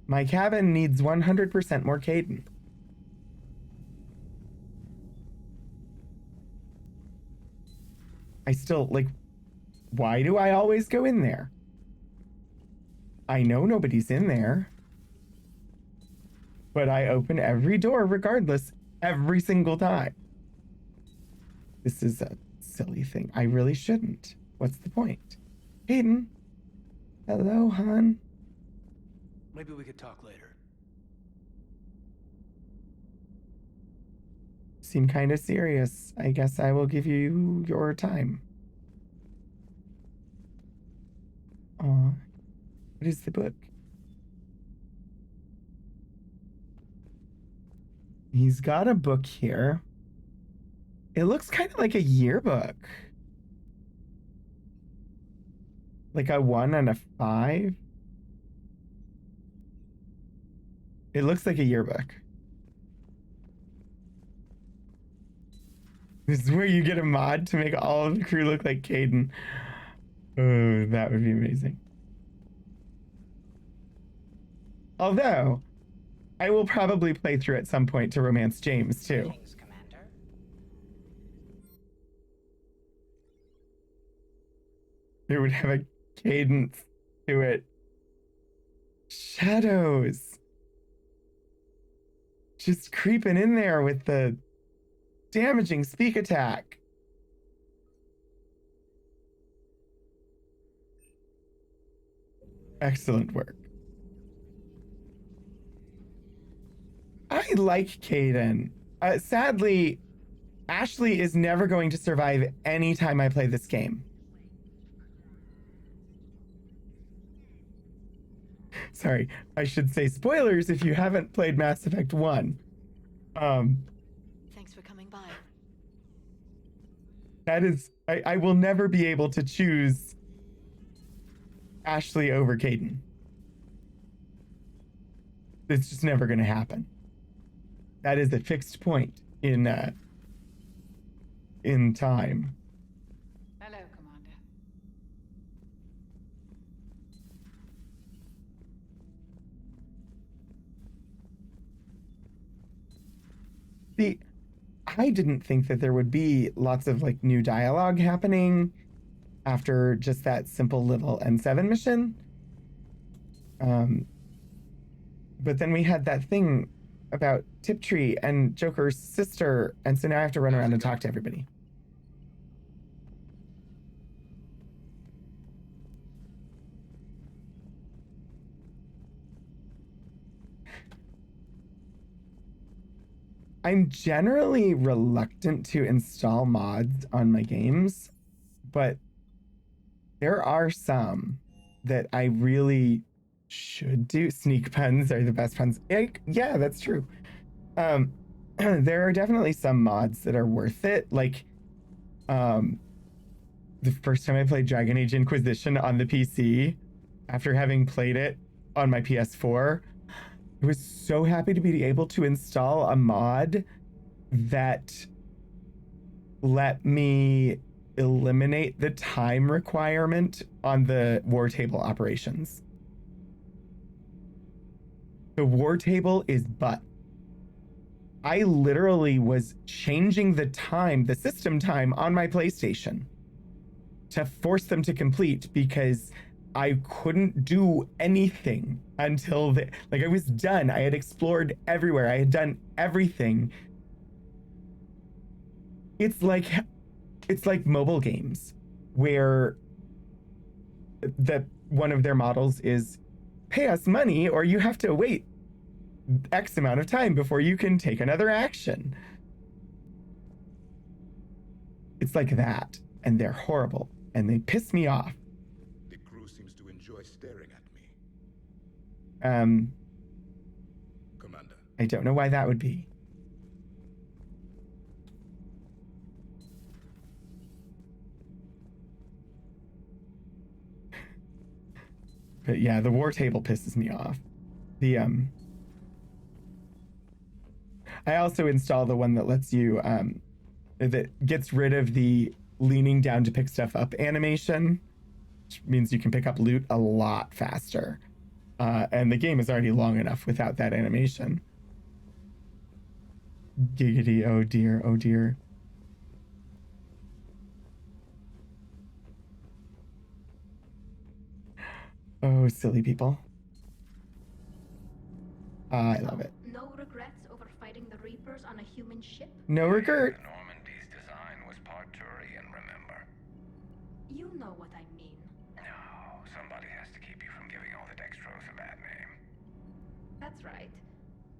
My cabin needs 100% more Kaidan. I still, like, why do I always go in there? I know nobody's in there. But I open every door regardless, every single time. This is a silly thing. I really shouldn't. What's the point? Hayden. Hello, hon. Maybe we could talk later. Seem kind of serious. I guess I will give you your time. Aw. What is the book? He's got a book here. It looks kind of like a yearbook. Like a 1 and a 5. It looks like a yearbook. This is where you get a mod to make all of the crew look like Kaidan. Oh, that would be amazing. Although, I will probably play through at some point to romance James, too. Greetings, Commander. It would have a cadence to it. Shadows. Just creeping in there with the damaging speak attack. Excellent work. I like Kaidan. Sadly, Ashley is never going to survive any time I play this game. Sorry, I should say spoilers if you haven't played Mass Effect 1. Thanks for coming by. That is, I will never be able to choose Ashley over Kaidan. It's just never going to happen. That is a fixed point in time. Hello, Commander. I didn't think that there would be lots of like new dialogue happening after just that simple little N7 mission. But then we had that thing about Tiptree and Joker's sister, and so now I have to run around and talk to everybody. I'm generally reluctant to install mods on my games, but there are some that I really should do. Sneak puns are the best puns. Yeah, that's true. There are definitely some mods that are worth it. Like, the first time I played Dragon Age Inquisition on the PC, after having played it on my PS4, I was so happy to be able to install a mod that let me eliminate the time requirement on the war table operations. The war table is butt. I literally was changing the time, the system time on my PlayStation to force them to complete because I couldn't do anything until I was done. I had explored everywhere. I had done everything. It's like mobile games where one of their models is pay us money or you have to wait X amount of time before you can take another action. It's like that, and they're horrible, and they piss me off. The crew seems to enjoy staring at me. Commander. I don't know why that would be. But yeah, the war table pisses me off. I also install the one that lets you, that gets rid of the leaning down to pick stuff up animation, which means you can pick up loot a lot faster. And the game is already long enough without that animation. Giggity, oh dear, oh dear. Oh, silly people. I love it. No regrets over fighting the Reapers on a human ship? No regret. Normandy's design was part Turian, remember? You know what I mean. No, somebody has to keep you from giving all the Dextros a bad name. That's right.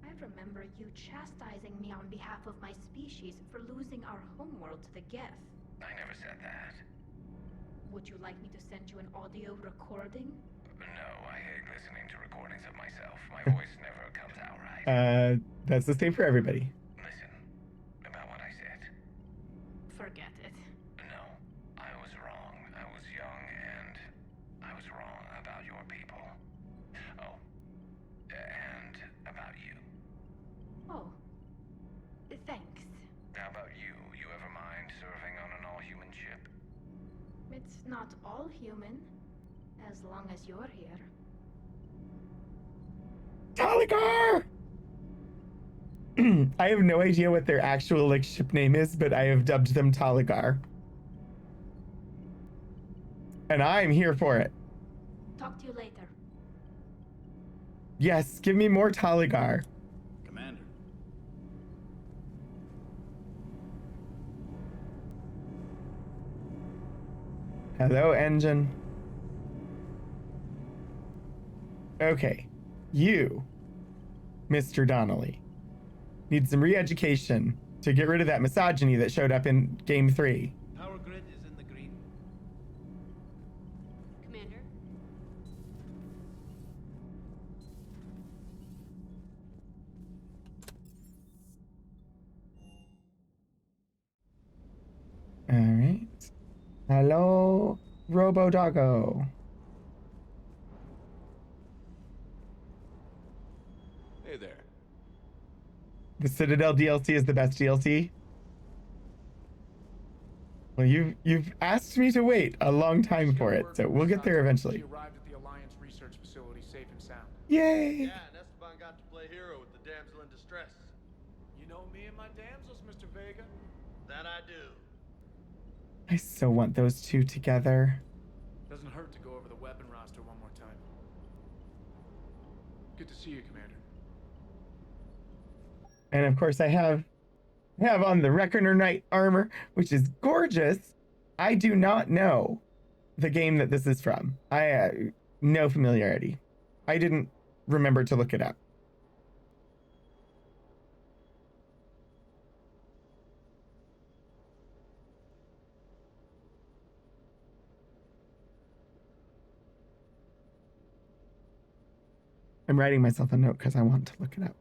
I remember you chastising me on behalf of my species for losing our homeworld to the Geth. I never said that. Would you like me to send you an audio recording? No, I hate listening to recordings of myself. My voice never comes out right. That's the same for everybody. Listen, about what I said. Forget it. No, I was wrong. I was young and I was wrong about your people. Oh, and about you. not all human, as long as you're here. Taligar! I have no idea what their actual like ship name is, but I have dubbed them Taligar. And I'm here for it. Talk to you later. Yes, give me more Taligar. Commander. Hello, engine. Okay, you, Mr. Donnelly, need some re-education to get rid of that misogyny that showed up in Game 3. Power grid is in the green. Commander? All right. Hello, Robo Doggo. Hey there. The Citadel DLC is the best DLC. Well, you've asked me to wait a long time for it, so we'll get there eventually. She arrived at the Alliance research facility safe and sound. Yay! Yeah, and Esteban got to play hero with the damsel in distress. You know me and my damsels, Mr. Vega. That I do. I so want those two together. Doesn't hurt to go over the weapon roster one more time. Good to see you, Commander. And of course, I have on the Reckoner Knight armor, which is gorgeous. I do not know the game that this is from. I no familiarity. I didn't remember to look it up. I'm writing myself a note because I want to look it up.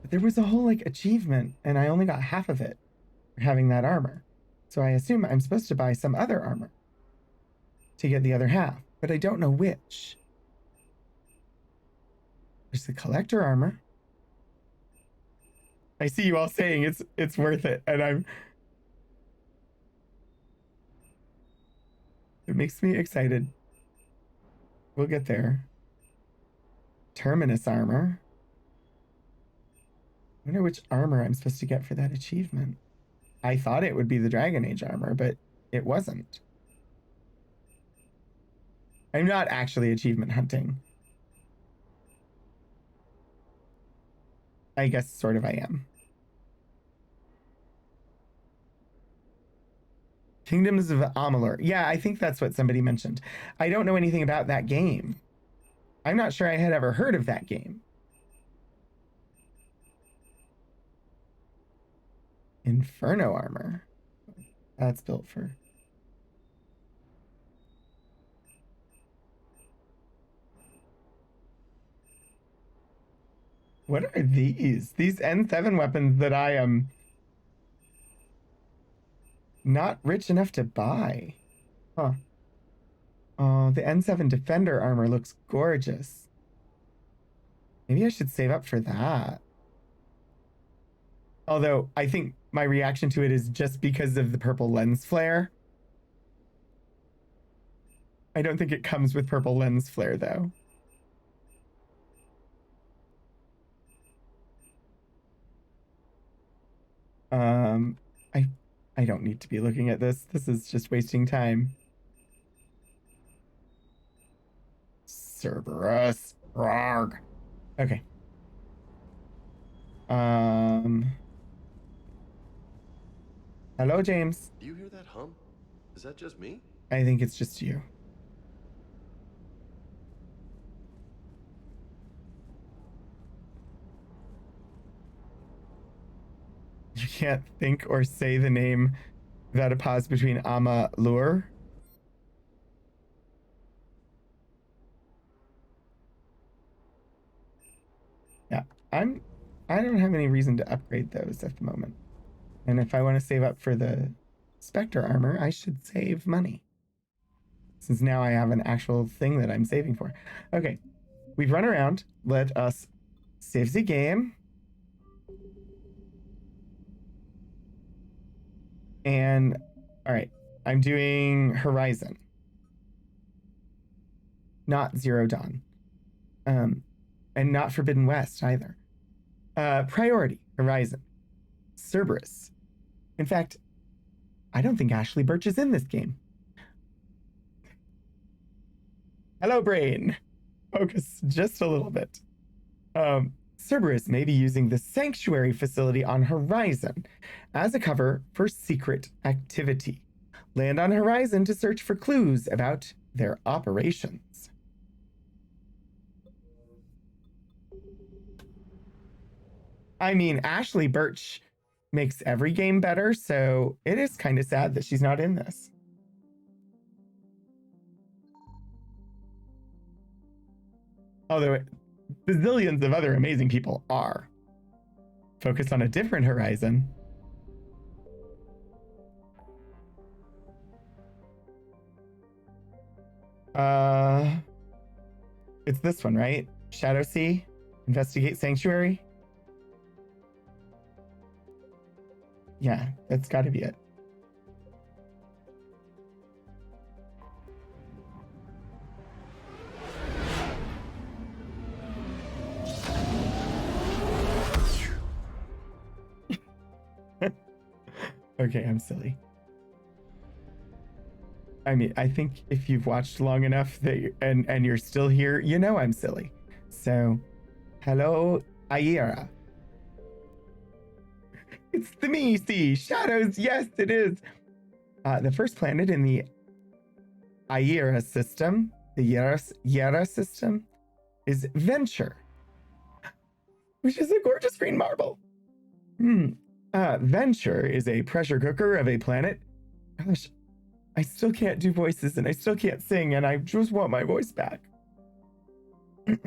But there was a whole like achievement, and I only got half of it for having that armor. So I assume I'm supposed to buy some other armor to get the other half, but I don't know which. There's the collector armor. I see you all saying it's worth it, and it makes me excited. We'll get there. Terminus armor. I wonder which armor I'm supposed to get for that achievement. I thought it would be the Dragon Age armor, but it wasn't. I'm not actually achievement hunting. I guess sort of I am. Kingdoms of Amalur. Yeah, I think that's what somebody mentioned. I don't know anything about that game. I'm not sure I had ever heard of that game. Inferno armor. That's built for... What are these? These N7 weapons that I am not rich enough to buy. Huh. Oh, the N7 Defender armor looks gorgeous. Maybe I should save up for that. Although, I think my reaction to it is just because of the purple lens flare. I don't think it comes with purple lens flare, though. I don't need to be looking at this. This is just wasting time. Cerberus. Rarg. Okay. Hello, James. Do you hear that hum? Is that just me? I think it's just you. You can't think or say the name without a pause between Amalur. Yeah, I don't have any reason to upgrade those at the moment. And if I want to save up for the Spectre armor, I should save money. Since now I have an actual thing that I'm saving for. Okay, we've run around. Let us save the game. And all right, I'm doing Horizon, not Zero Dawn, and not Forbidden West either. Priority, Horizon, Cerberus. In fact, I don't think Ashley Birch is in this game. Hello, brain. Focus just a little bit. Cerberus may be using the Sanctuary facility on Horizon as a cover for secret activity. Land on Horizon to search for clues about their operations. I mean, Ashley Birch makes every game better, so it is kind of sad that she's not in this. Although bazillions of other amazing people are. Focus on a different Horizon. It's this one, right? Shadow Sea? Investigate Sanctuary? Yeah, that's gotta be it. Okay, I'm silly. I mean, I think if you've watched long enough that and you're still here, you know I'm silly. So, hello, Aira. It's the me, see, Shadows, yes, it is. The first planet in the Aira system, the Yera system, is Venture, which is a gorgeous green marble. Venture is a pressure cooker of a planet. Gosh, I still can't do voices and I still can't sing, and I just want my voice back. Let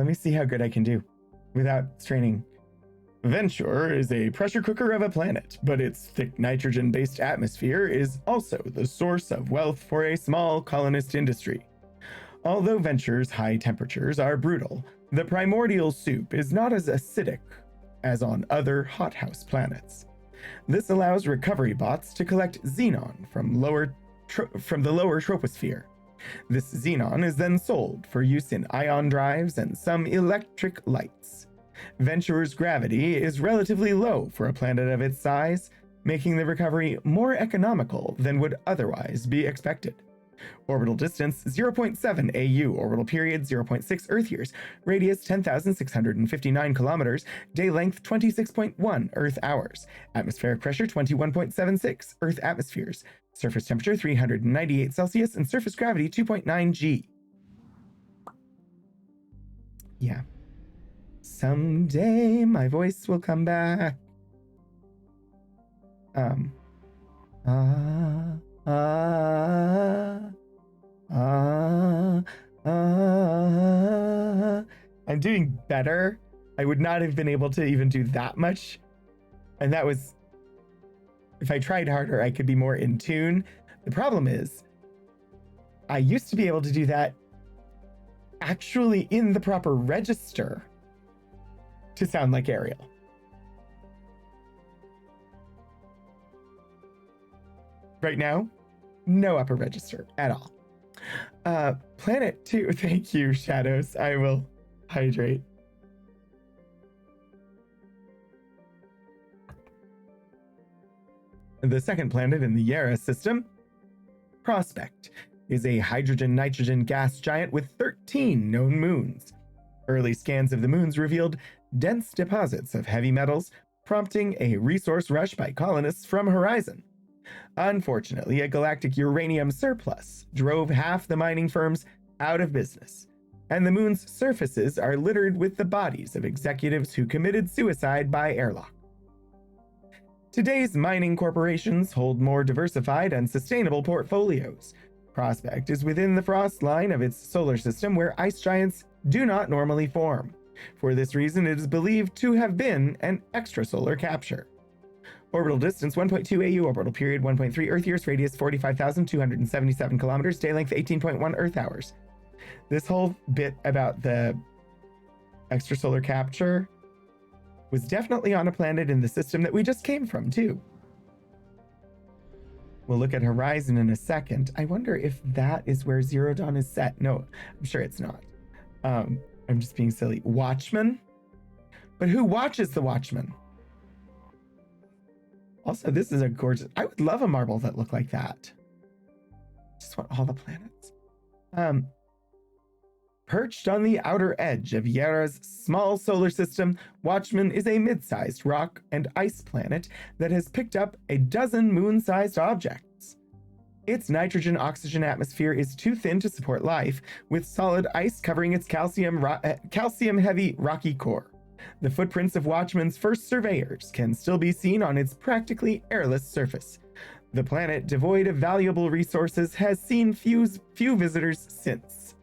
me see how good I can do without straining. Venture is a pressure cooker of a planet, but its thick nitrogen-based atmosphere is also the source of wealth for a small colonist industry. Although Venture's high temperatures are brutal, the primordial soup is not as acidic as on other hothouse planets. This allows recovery bots to collect xenon from the lower troposphere. This xenon is then sold for use in ion drives and some electric lights. Venture's gravity is relatively low for a planet of its size, making the recovery more economical than would otherwise be expected. Orbital distance 0.7 AU, orbital period 0.6 Earth years, radius 10,659 kilometers, day length 26.1 Earth hours, atmospheric pressure 21.76 Earth atmospheres, surface temperature 398 Celsius, and surface gravity 2.9 G. Yeah. Someday my voice will come back. I'm doing better. I would not have been able to even do that much. And that was, if I tried harder, I could be more in tune. The problem is, I used to be able to do that actually in the proper register to sound like Ariel. Right now, no upper register at all. Planet 2, thank you, Shadows. I will hydrate. The second planet in the Yera system, Prospect, is a hydrogen-nitrogen gas giant with 13 known moons. Early scans of the moons revealed dense deposits of heavy metals, prompting a resource rush by colonists from Horizon. Unfortunately, a galactic uranium surplus drove half the mining firms out of business, and the moon's surfaces are littered with the bodies of executives who committed suicide by airlock. Today's mining corporations hold more diversified and sustainable portfolios. Prospect is within the frost line of its solar system, where ice giants do not normally form. For this reason, it is believed to have been an extrasolar capture. Orbital distance 1.2 AU, orbital period 1.3 Earth years, radius 45,277 kilometers, day length 18.1 Earth hours. This whole bit about the extrasolar capture was definitely on a planet in the system that we just came from, too. We'll look at Horizon in a second. I wonder if that is where Zero Dawn is set. No, I'm sure it's not. I'm just being silly. Watchmen? But who watches the Watchmen? Also, this is a gorgeous... I would love a marble that looked like that. Just want all the planets. Perched on the outer edge of Yera's small solar system, Watchmen is a mid-sized rock and ice planet that has picked up a dozen moon-sized objects. Its nitrogen-oxygen atmosphere is too thin to support life, with solid ice covering its calcium-heavy rocky core. The footprints of Watchmen's first surveyors can still be seen on its practically airless surface. The planet, devoid of valuable resources, has seen few visitors since.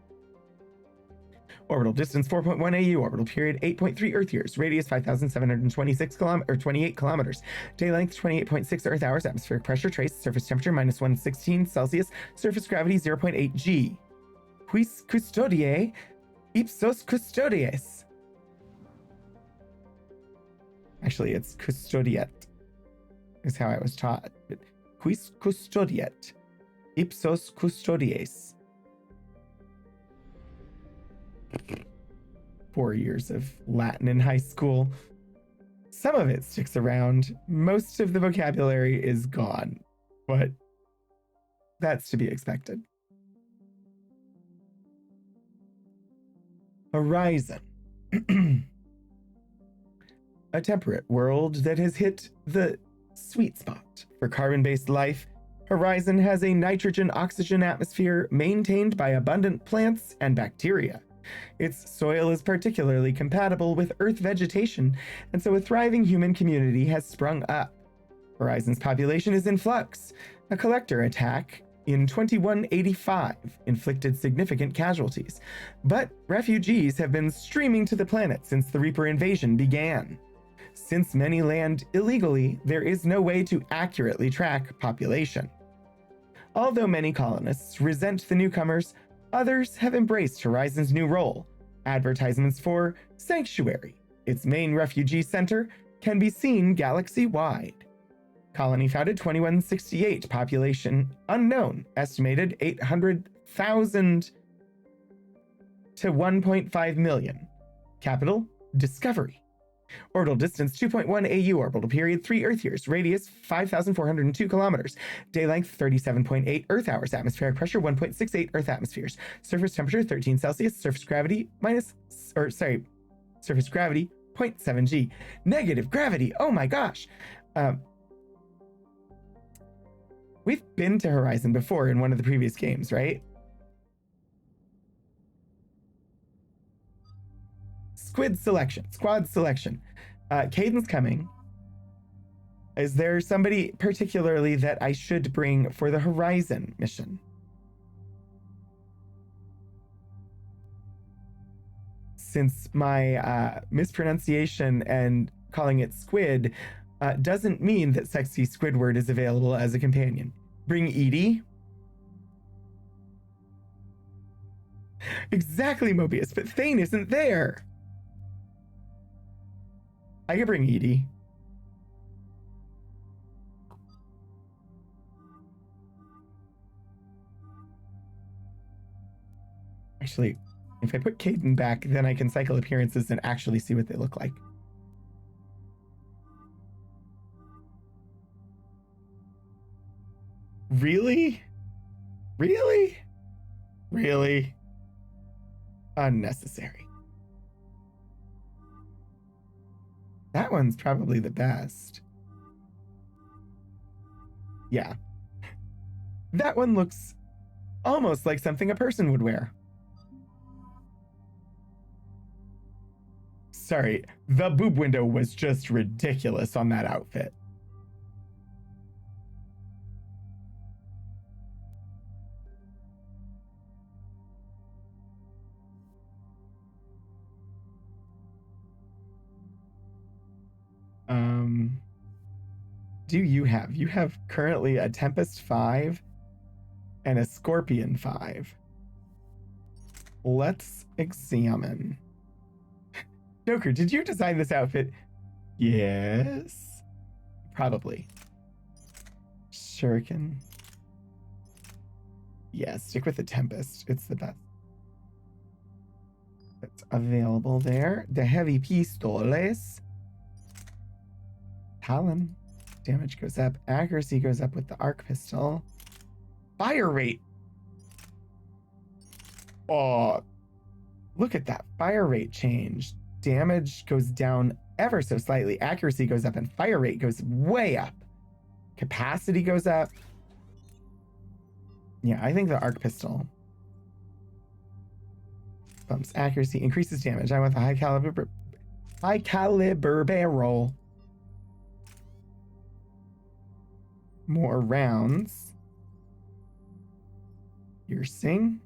Orbital distance 4.1 AU, orbital period 8.3 Earth years, radius 5,728 kilometers, day length 28.6 Earth hours, atmospheric pressure trace, surface temperature minus 116 Celsius, surface gravity 0.8 G. Quis custodiae ipsos custodies. Actually, it's custodiet, is how I was taught. Quis custodiet ipsos custodies. 4 years of Latin in high school. Some of it sticks around. Most of the vocabulary is gone, but that's to be expected. Horizon. A temperate world that has hit the sweet spot for carbon-based life. Horizon has a nitrogen-oxygen atmosphere maintained by abundant plants and bacteria. Its soil is particularly compatible with Earth vegetation, and so a thriving human community has sprung up. Horizon's population is in flux. A collector attack in 2185 inflicted significant casualties, but refugees have been streaming to the planet since the Reaper invasion began. Since many land illegally, there is no way to accurately track population. Although many colonists resent the newcomers, others have embraced Horizon's new role. Advertisements for Sanctuary, its main refugee center, can be seen galaxy-wide. Colony founded 2168, population unknown, estimated 800,000 to 1.5 million. Capital, Discovery. Orbital distance 2.1 AU, orbital period 3 Earth years, radius 5,402 kilometers, day length 37.8 Earth hours, atmospheric pressure 1.68 Earth atmospheres, surface temperature 13 Celsius, surface gravity surface gravity 0.7 G. Negative gravity, oh my gosh! We've been to Horizon before in one of the previous games, right? Squad selection. Caden's coming. Is there somebody particularly that I should bring for the Horizon mission? Since my mispronunciation and calling it squid doesn't mean that sexy Squidward is available as a companion. Bring Edie. Exactly, Mobius, but Thane isn't there. I could bring Edie. Actually, if I put Caden back, then I can cycle appearances and actually see what they look like. Really? Really? Really? Unnecessary. That one's probably the best. Yeah. That one looks almost like something a person would wear. Sorry, the boob window was just ridiculous on that outfit. Do you have currently a Tempest 5 and a Scorpion 5. Let's examine. Joker, did you design this outfit? Yes. Probably. Shuriken. Yeah, stick with the Tempest. It's the best. That's available there. The heavy pistoles. Talon. Damage goes up. Accuracy goes up with the arc pistol. Fire rate. Oh, look at that fire rate change. Damage goes down ever so slightly. Accuracy goes up and fire rate goes way up. Capacity goes up. Yeah, I think the arc pistol bumps accuracy, increases damage. I want the high caliber barrel. More rounds. Piercing.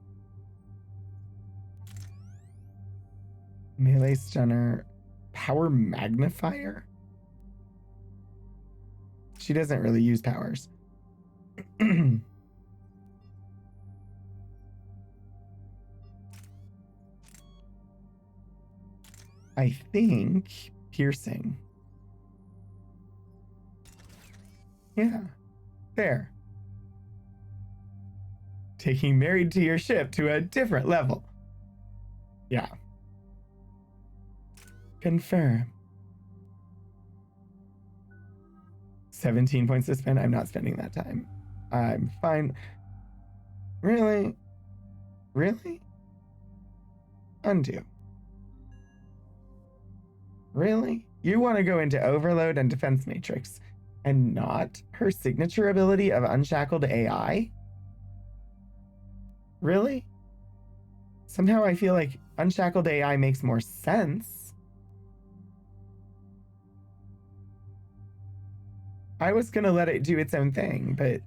Melee stunner. Power magnifier. She doesn't really use powers. I think piercing. Yeah. There. Taking Married to Your Ship to a different level. Yeah. Confirm. 17 points to spend. I'm not spending that time. I'm fine. Really? Really? Undo. Really? You want to go into Overload and Defense Matrix and not her signature ability of Unshackled AI? Really? Somehow I feel like Unshackled AI makes more sense. I was gonna let it do its own thing, but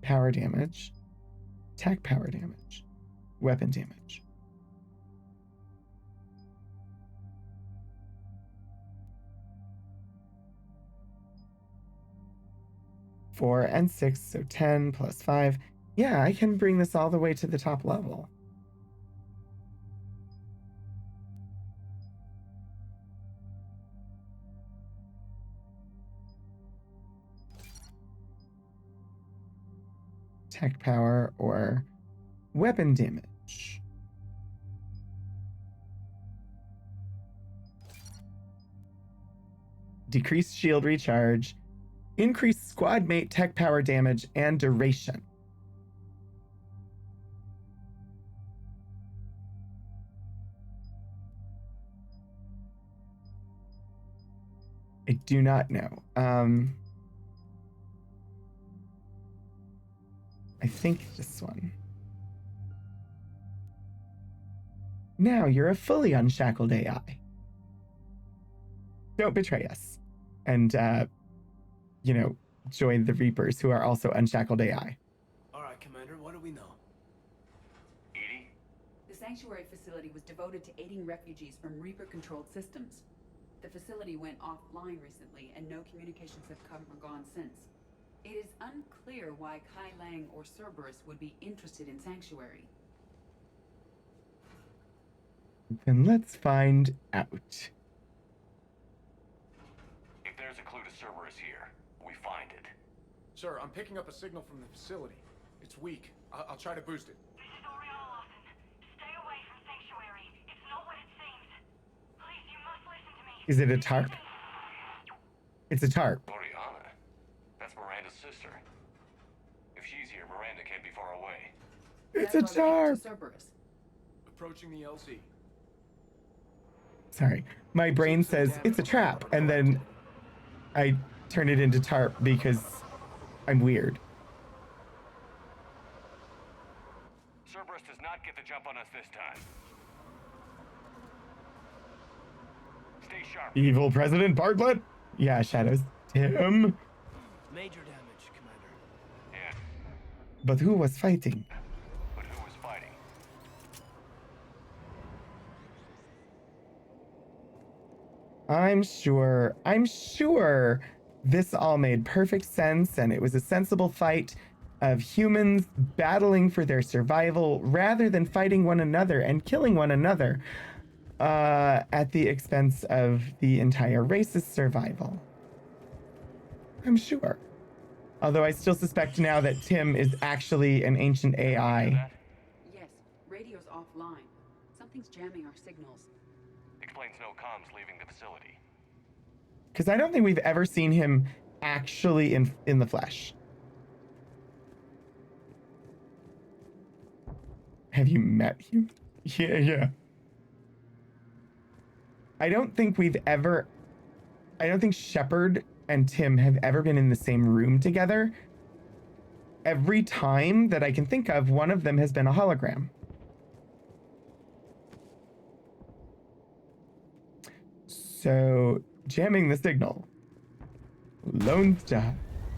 power damage, attack power damage, weapon damage. Four and 6, so 10 plus 5. Yeah, I can bring this all the way to the top level. Attack power or weapon damage. Decreased shield recharge. Increased squad mate tech power damage and duration. I do not know. I think this one. Now you're a fully unshackled AI. Don't betray us. And, join the Reapers, who are also unshackled AI. All right, Commander, what do we know? EDI? The Sanctuary facility was devoted to aiding refugees from Reaper-controlled systems. The facility went offline recently, and no communications have come or gone since. It is unclear why Kai Lang or Cerberus would be interested in Sanctuary. Then let's find out. If there's a clue to Cerberus here, we find it. Sir, I'm picking up a signal from the facility. It's weak. I'll try to boost it. This is Oriana Lawson. Stay away from Sanctuary. It's not what it seems. Please, you must listen to me. Is it a tarp? It's a tarp. Oriana? That's Miranda's sister. If she's here, Miranda can't be far away. It's a tarp. Cerberus. Approaching the LZ. Sorry. My brain says it's a trap, and then I turn it into tarp because I'm weird. Cerberus does not get the jump on us this time. Stay sharp. Evil President Bartlett? Yeah, Shadows. Tim? Major damage, Commander. Yeah, But who was fighting? but who was fighting? I'm sure this all made perfect sense, and it was a sensible fight of humans battling for their survival rather than fighting one another and killing one another. at the expense of the entire race's survival. I'm sure. Although I still suspect now that Tim is actually an ancient AI. Yes, radio's offline. Something's jamming our signals. Explains no comms leaving the facility. Because I don't think we've ever seen him actually in the flesh. Have you met him? Yeah. I don't think Shepard and Tim have ever been in the same room together. Every time that I can think of, one of them has been a hologram. So, jamming the signal. Lone Star.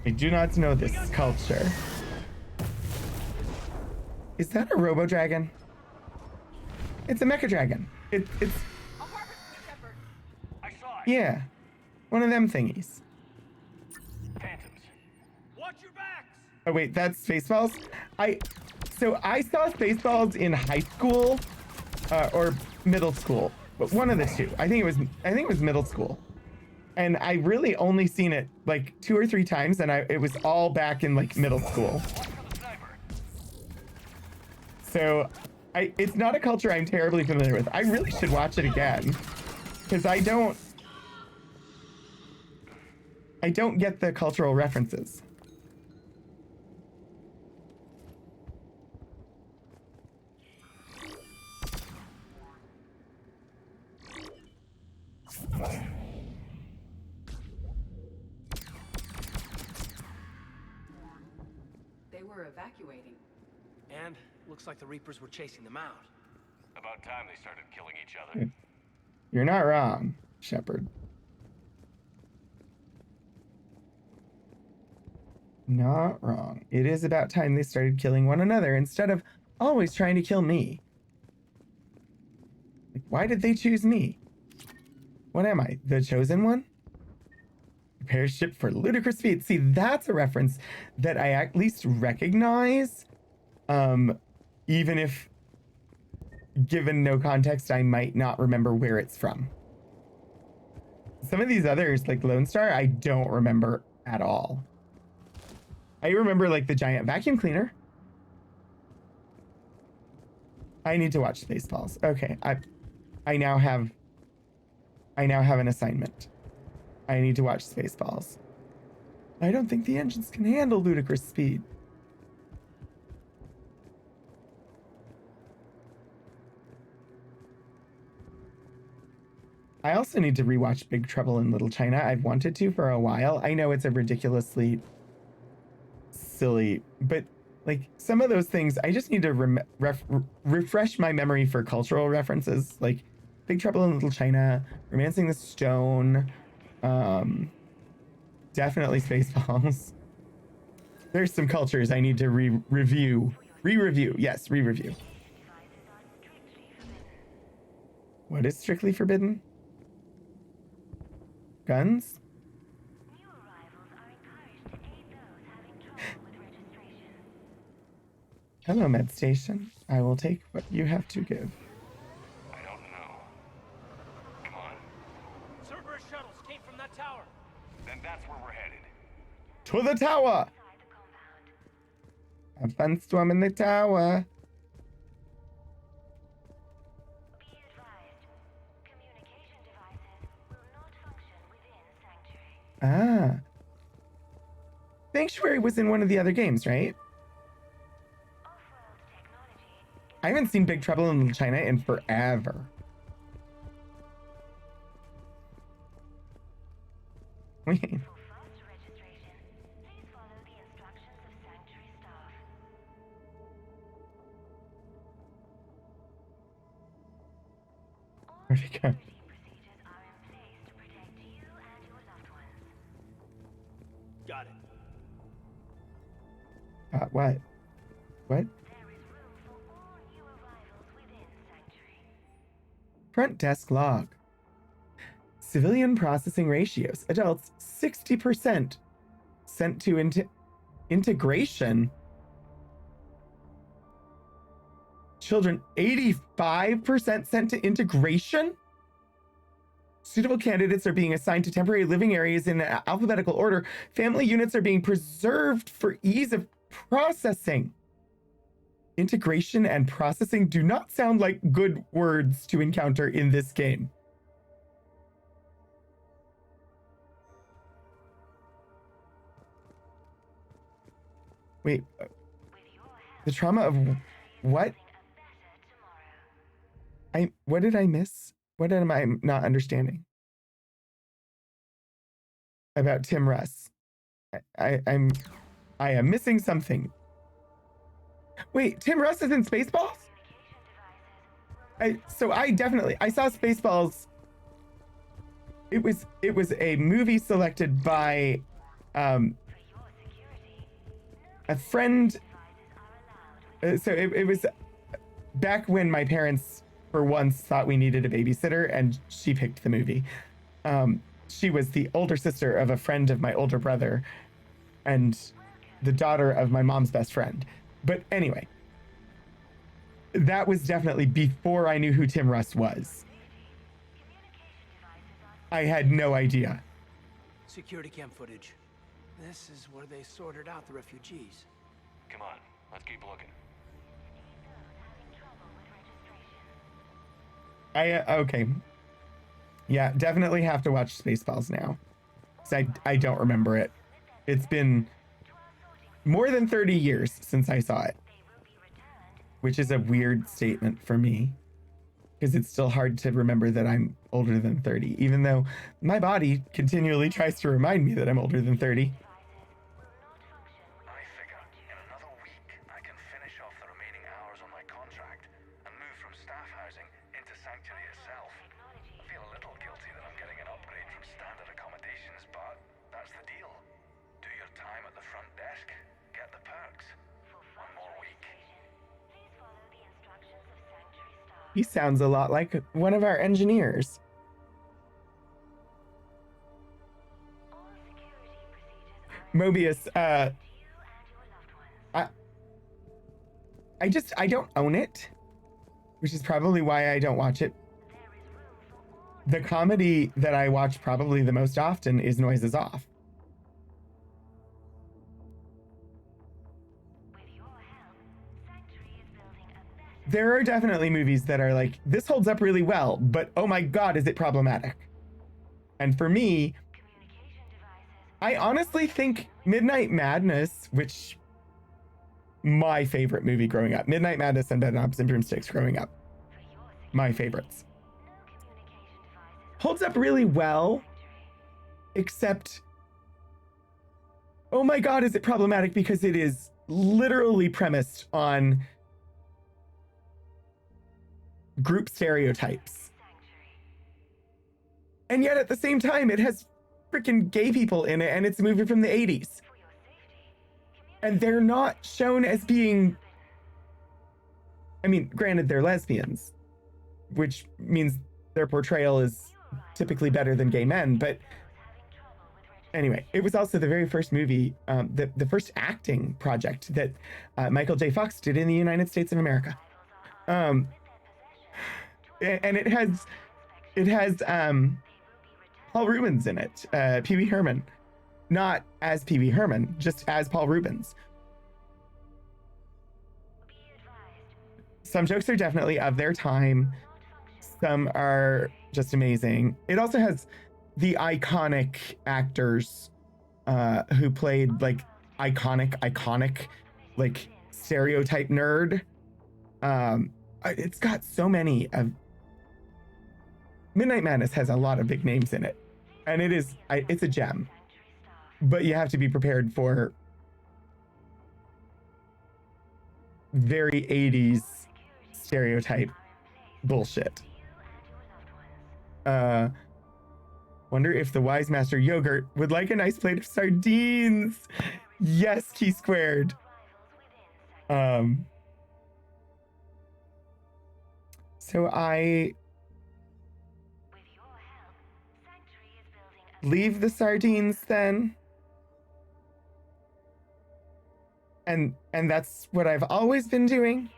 I do not know this culture. Is that a Robo Dragon? It's a Mecha Dragon. It's. I saw it. Yeah. One of them thingies. Phantoms. Watch your backs. Oh wait, that's Spaceballs? So I saw Spaceballs in high school, or middle school, but one of the two. I think it was middle school, and I really only seen it like 2 or 3 times, and it was all back in like middle school. So it's not a culture I'm terribly familiar with. I really should watch it again, because I don't get the cultural references. They were evacuating. And looks like the Reapers were chasing them out. About time they started killing each other. You're not wrong, Shepard. Not wrong. It is about time they started killing one another instead of always trying to kill me. Like, why did they choose me? What am I? The chosen one? Prepare ship for ludicrous feet. See, that's a reference that I at least recognize. Even if, given no context, I might not remember where it's from. Some of these others, like Lone Star, I don't remember at all. I remember like the giant vacuum cleaner. I need to watch Spaceballs. Okay, I now have an assignment. I need to watch Spaceballs. I don't think the engines can handle ludicrous speed. I also need to rewatch Big Trouble in Little China. I've wanted to for a while. I know it's a ridiculously silly, but like some of those things, I just need to refresh my memory for cultural references, like Big Trouble in Little China, Romancing the Stone, definitely Spaceballs. There's some cultures I need to re-review. Yes, re-review. What is strictly forbidden? Guns? Hello, Med Station. I will take what you have to give. I don't know. Come on. Cerberus shuttles came from that tower. Then that's where we're headed. To the tower! Have fun storming the tower. Ah. Sanctuary was in one of the other games, right? I haven't seen Big Trouble in Little China in forever. Wait. Where'd he go? Got it. What? What? Front desk log. Civilian processing ratios. Adults 60% sent to integration. children, 85% sent to integration. Suitable candidates are being assigned to temporary living areas in alphabetical order. Family units are being preserved for ease of processing. Integration and processing do not sound like good words to encounter in this game. Wait, the trauma of what? What did I miss? What am I not understanding about Tim Russ? I am missing something. Wait, Tim Russ is in Spaceballs? I saw Spaceballs. It was a movie selected by a friend. So it was back when my parents for once thought we needed a babysitter, and she picked the movie. She was the older sister of a friend of my older brother and the daughter of my mom's best friend. But anyway, that was definitely before I knew who Tim Russ was. I had no idea. Security cam footage. This is where they sorted out the refugees. Come on, let's keep looking. Okay. Yeah, definitely have to watch Spaceballs now. 'Cause I don't remember it. It's been more than 30 years since I saw it. Which is a weird statement for me. Because it's still hard to remember that I'm older than 30, even though my body continually tries to remind me that I'm older than 30. I figure in another week I can finish off the remaining hours on my contract and move from staff housing into Sanctuary itself. I feel a little guilty that I'm getting an upgrade from standard accommodations, but that's the deal. Do your time at the front desk, get the perks. One more week. He sounds a lot like one of our engineers. Mobius, I don't own it, which is probably why I don't watch it. The comedy that I watch probably the most often is Noises Off. There are definitely movies that are like, this holds up really well, but oh my God, is it problematic? And for me, I honestly think Midnight Madness, which my favorite movie growing up, Midnight Madness and Bedknobs and Broomsticks growing up, my favorites, holds up really well, except, oh my God, is it problematic because it is literally premised on group stereotypes. And yet at the same time, it has freaking gay people in it, and it's a movie from the 80s. And they're not shown as being, I mean, granted, they're lesbians, which means their portrayal is typically better than gay men, but anyway, it was also the very first movie, the first acting project that Michael J. Fox did in the United States of America. And it has Paul Rubens in it, Pee Wee Herman, not as Pee Wee Herman, just as Paul Rubens. Some jokes are definitely of their time. Some are just amazing. It also has the iconic actors who played like iconic, like stereotype nerd. It's got so many of Midnight Madness has a lot of big names in it, and it's a gem, but you have to be prepared for very 80s stereotype bullshit. Wonder if the Wise Master Yogurt would like a nice plate of sardines. Yes, Key Squared. So I leave the sardines then. And that's what I've always been doing.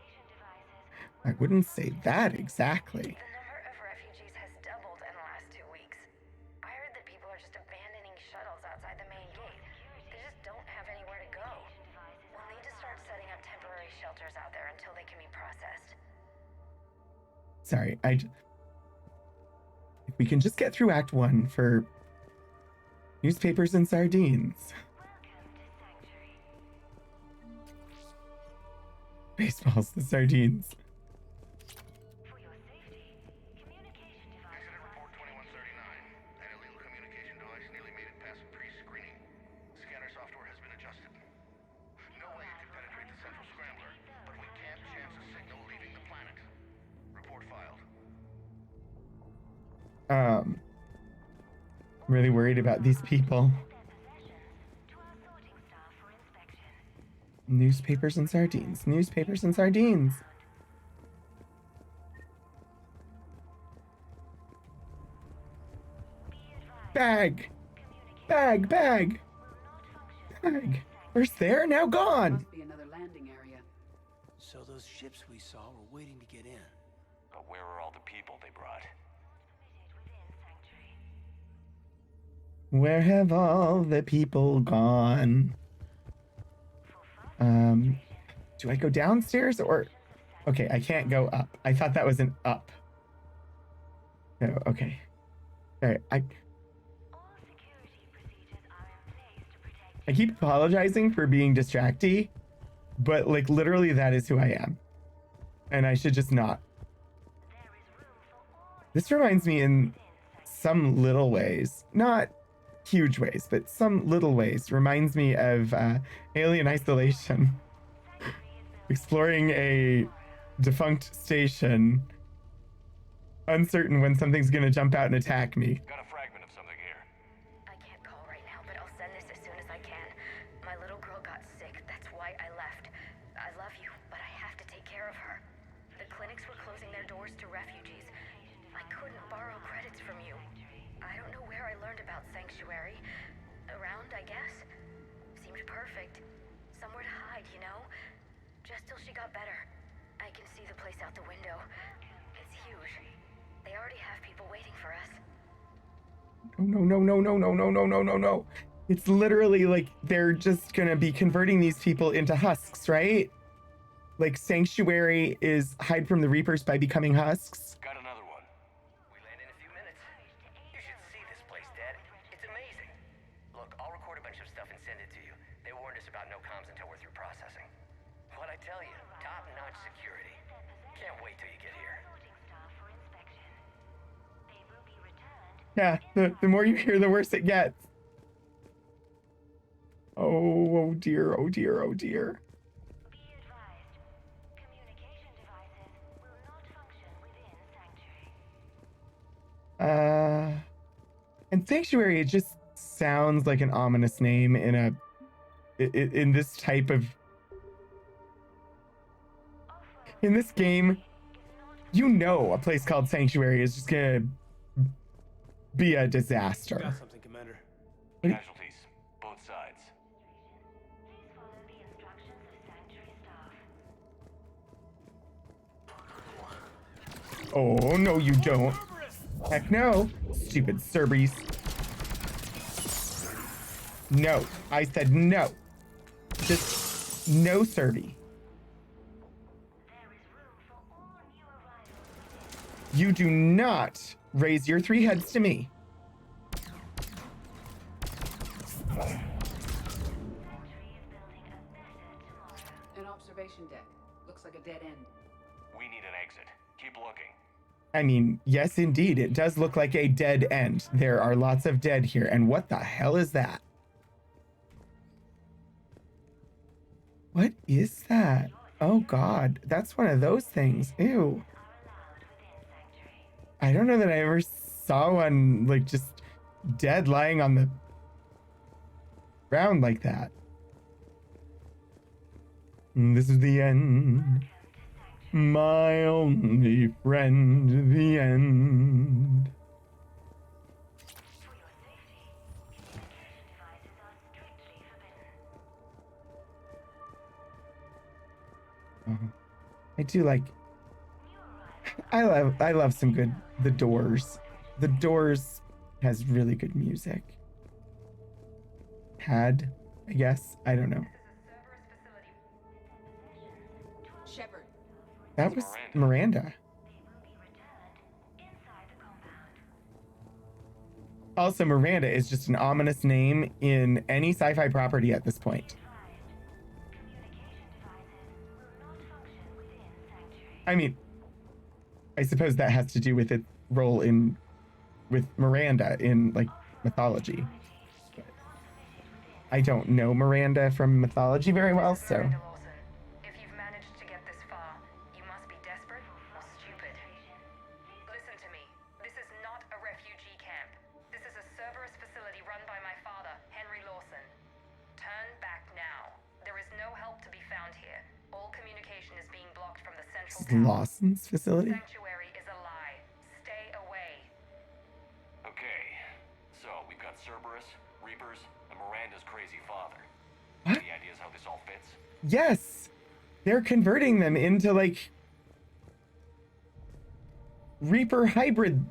I wouldn't say that exactly. The number of refugees has doubled in the last 2 weeks. I heard that people are just abandoning shuttles outside the main gate. They just don't have anywhere to go. We'll need to start setting up temporary shelters out there until they can be processed. Sorry, if we can just get through Act 1 for newspapers and sardines. Baseballs, the sardines. Incident report 2139. An illegal communication device nearly made it past pre-screening. Scanner software has been adjusted. No way it could penetrate the central scrambler, but we can't chance a signal leaving the planet. Report filed. I'm really worried about these people. Newspapers and sardines. Newspapers and sardines. Bag. Bag, bag. Bag. First there, now gone. Must be another landing area. So those ships we saw were waiting to get in. But where are all the people they brought? Where have all the people gone? Do I go downstairs or... Okay, I can't go up. I thought that was an up. No, okay. Alright, I keep apologizing for being distracty, but like literally that is who I am. And I should just not. This reminds me in some little ways, not huge ways, but some little ways, reminds me of Alien Isolation. Exploring a defunct station, uncertain when something's gonna jump out and attack me. Got a fragment of something here. I can't call right now, but I'll send this as soon as I can. My little girl got sick, that's why I left. I love you, but I have to take care of her. The clinics were closing their doors to refugees. I couldn't borrow credits from you. I don't know where I learned about Sanctuary. Around, I guess. Seemed perfect. Somewhere to hide, you know? Just till she got better. I can see the place out the window. It's huge. They already have people waiting for us. No. It's literally like they're just gonna be converting these people into husks, right? Like Sanctuary is hide from the Reapers by becoming husks. Got another one. We land in a few minutes. You should see this place, Dad. It's amazing. Look, I'll record a bunch of stuff and send it to you. They warned us about no comms until we're through processing. What'd I tell you? Top-notch security. Can't wait till you get here. Yeah, the more you hear, the worse it gets. Oh dear. And Sanctuary, it just sounds like an ominous name in this type of... In this game, you know a place called Sanctuary is just gonna be a disaster. Got something, Commander. Casualties. Both sides. Oh, no you don't. Heck no, stupid Cerberus. No, I said no. Just no Cerby. You do not raise your 3 heads to me. An observation deck. Looks like a dead end. We need an exit. Keep looking. I mean, yes, indeed, it does look like a dead end. There are lots of dead here, and what the hell is that? What is that? Oh god, that's one of those things. Ew. I don't know that I ever saw one, like, just dead lying on the ground like that. This is the end. My only friend, the end. I do like I love some good The Doors. The Doors has really good music. Had, I guess. I don't know. Shepard. That was Miranda. Also, Miranda is just an ominous name in any sci-fi property at this point. I mean, I suppose that has to do with its role with Miranda in, like, mythology. But I don't know Miranda from mythology very well, so... If you've managed to get this far, you must be desperate or stupid. Listen to me. This is not a refugee camp. This is a Cerberus facility run by my father, Henry Lawson. Turn back now. There is no help to be found here. All communication is being blocked from the central This is Lawson's facility? Sanctuary is a lie. Stay away. Okay, so we've got Cerberus, Reapers, and Miranda's crazy father. What? Any ideas how this all fits? Yes! They're converting them into, like, Reaper hybrid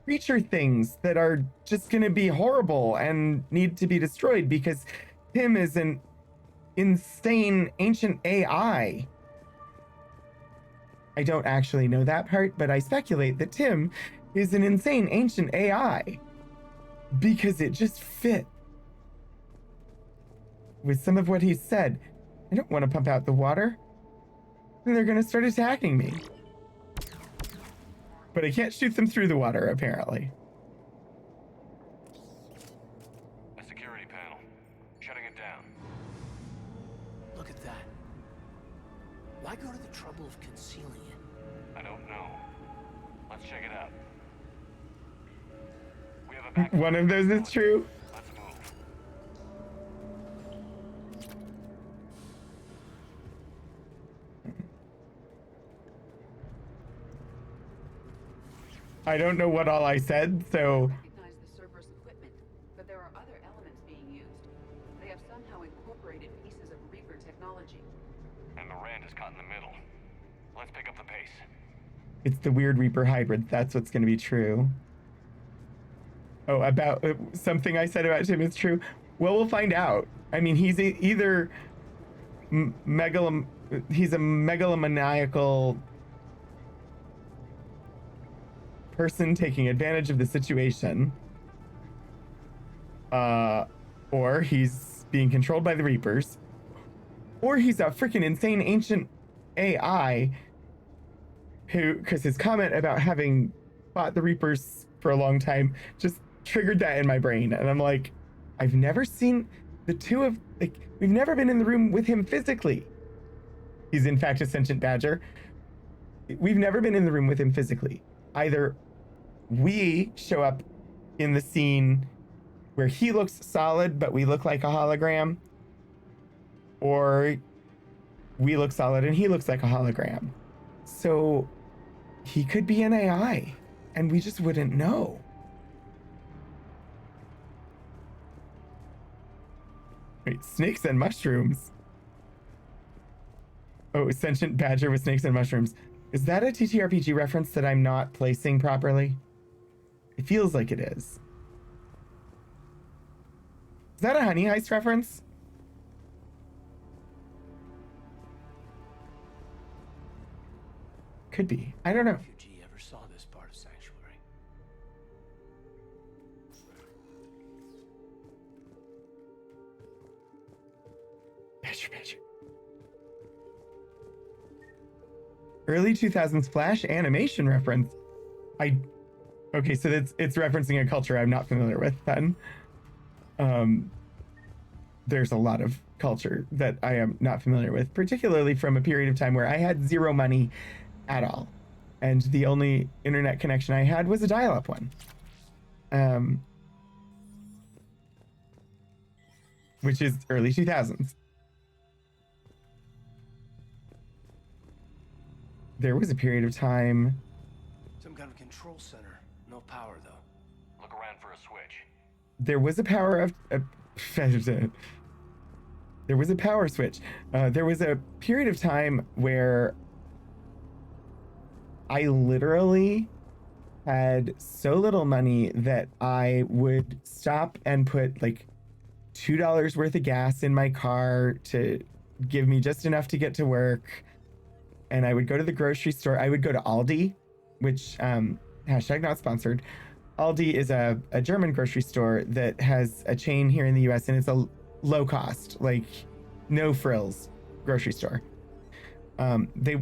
creature things that are just gonna be horrible and need to be destroyed because Tim is an insane ancient AI. I don't actually know that part, but I speculate that Tim is an insane ancient AI because it just fit with some of what he said. I don't want to pump out the water. Then they're going to start attacking me. But I can't shoot them through the water, apparently. A security panel. Shutting it down. Look at that. Why go to the trouble of concealing it? I don't know. Let's check it out. We have a back. One of those is true. Let's move. I don't know what all I said, so... Recognize the Cerberus equipment, but there are other elements being used. They have somehow incorporated pieces of Reaper technology. And Miranda's caught in the middle. Let's pick up the pace. It's the weird Reaper hybrid. That's what's going to be true. Oh, about something I said about Tim is true. Well, we'll find out. I mean, he's either he's a megalomaniacal person taking advantage of the situation, or he's being controlled by the Reapers, or he's a freaking insane ancient AI who, because his comment about having fought the Reapers for a long time just triggered that in my brain. And I'm like, I've never seen the two of, like, we've never been in the room with him physically. He's in fact a sentient badger. We've never been in the room with him physically. Either we show up in the scene where he looks solid, but we look like a hologram, or we look solid and he looks like a hologram. So he could be an AI and we just wouldn't know. Wait, snakes and mushrooms. Oh, sentient badger with snakes and mushrooms. Is that a TTRPG reference that I'm not placing properly? It feels like it is. Is that a Honey Heist reference? Could be. I don't know. Refugee ever saw this part of Sanctuary? Badger. Early 2000s Flash animation reference. Okay, so it's referencing a culture I'm not familiar with then. There's a lot of culture that I am not familiar with, particularly from a period of time where I had zero money at all. And the only internet connection I had was a dial-up one. Which is early 2000s. There was a period of time. Some kind of control center. No power, though. Look around for a switch. There was a power of there was a power switch. There was a period of time where I literally had so little money that I would stop and put like $2 worth of gas in my car to give me just enough to get to work. And I would go to the grocery store. I would go to Aldi, which hashtag not sponsored. Aldi is a German grocery store that has a chain here in the US, and it's a low cost, like no frills grocery store. They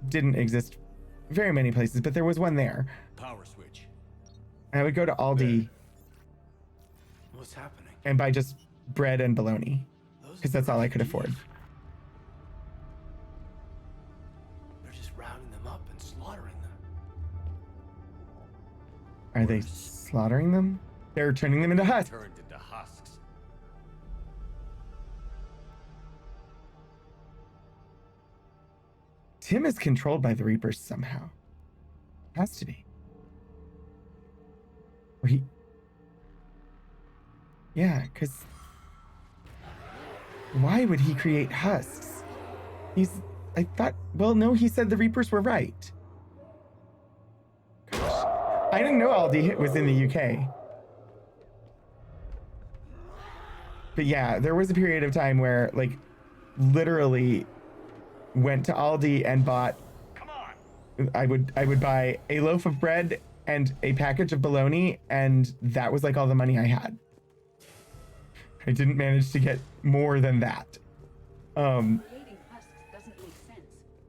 didn't exist very many places, but there was one there. Power switch. And I would go to Aldi What's happening? and buy just bread and bologna because that's all I could afford. They're just rounding them up and slaughtering them. Are they slaughtering them? They're turning them into husks. Turned into husks. Tim is controlled by the Reapers somehow. Has to be. Or he... Yeah, because... Why would he create husks? I thought... Well, no, he said the Reapers were right. Gosh. I didn't know Aldi was in the UK. But yeah, there was a period of time where, like, literally went to Aldi and bought... Come on. I would buy a loaf of bread and a package of bologna, and that was like all the money I had. I didn't manage to get more than that. Creating husks doesn't make sense.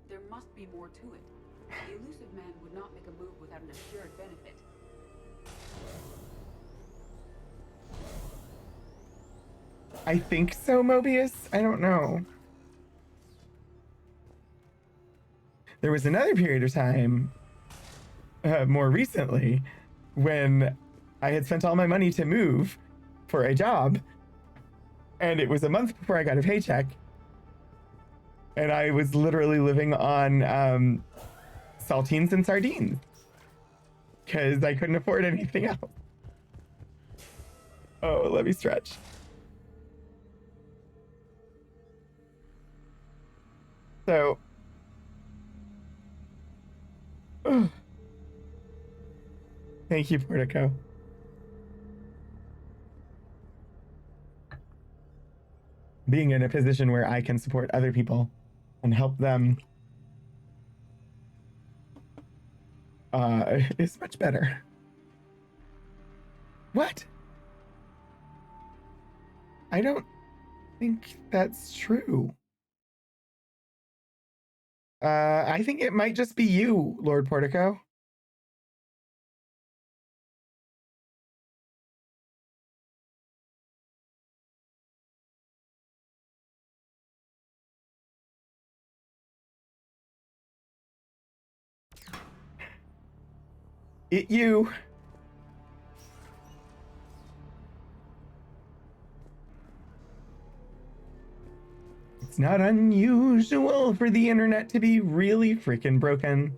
There must be more to it. The elusive man would not make a move without an assured benefit. I think so, Mobius. I don't know. There was another period of time, more recently, when I had spent all my money to move for a job, and it was a month before I got a paycheck, and I was literally living on saltines and sardines because I couldn't afford anything else. Oh, let me stretch. So, thank you, Portico. Being in a position where I can support other people and help them is much better. What? I don't think that's true. I think it might just be you, Lord Portico. You. It's not unusual for the internet to be really freaking broken.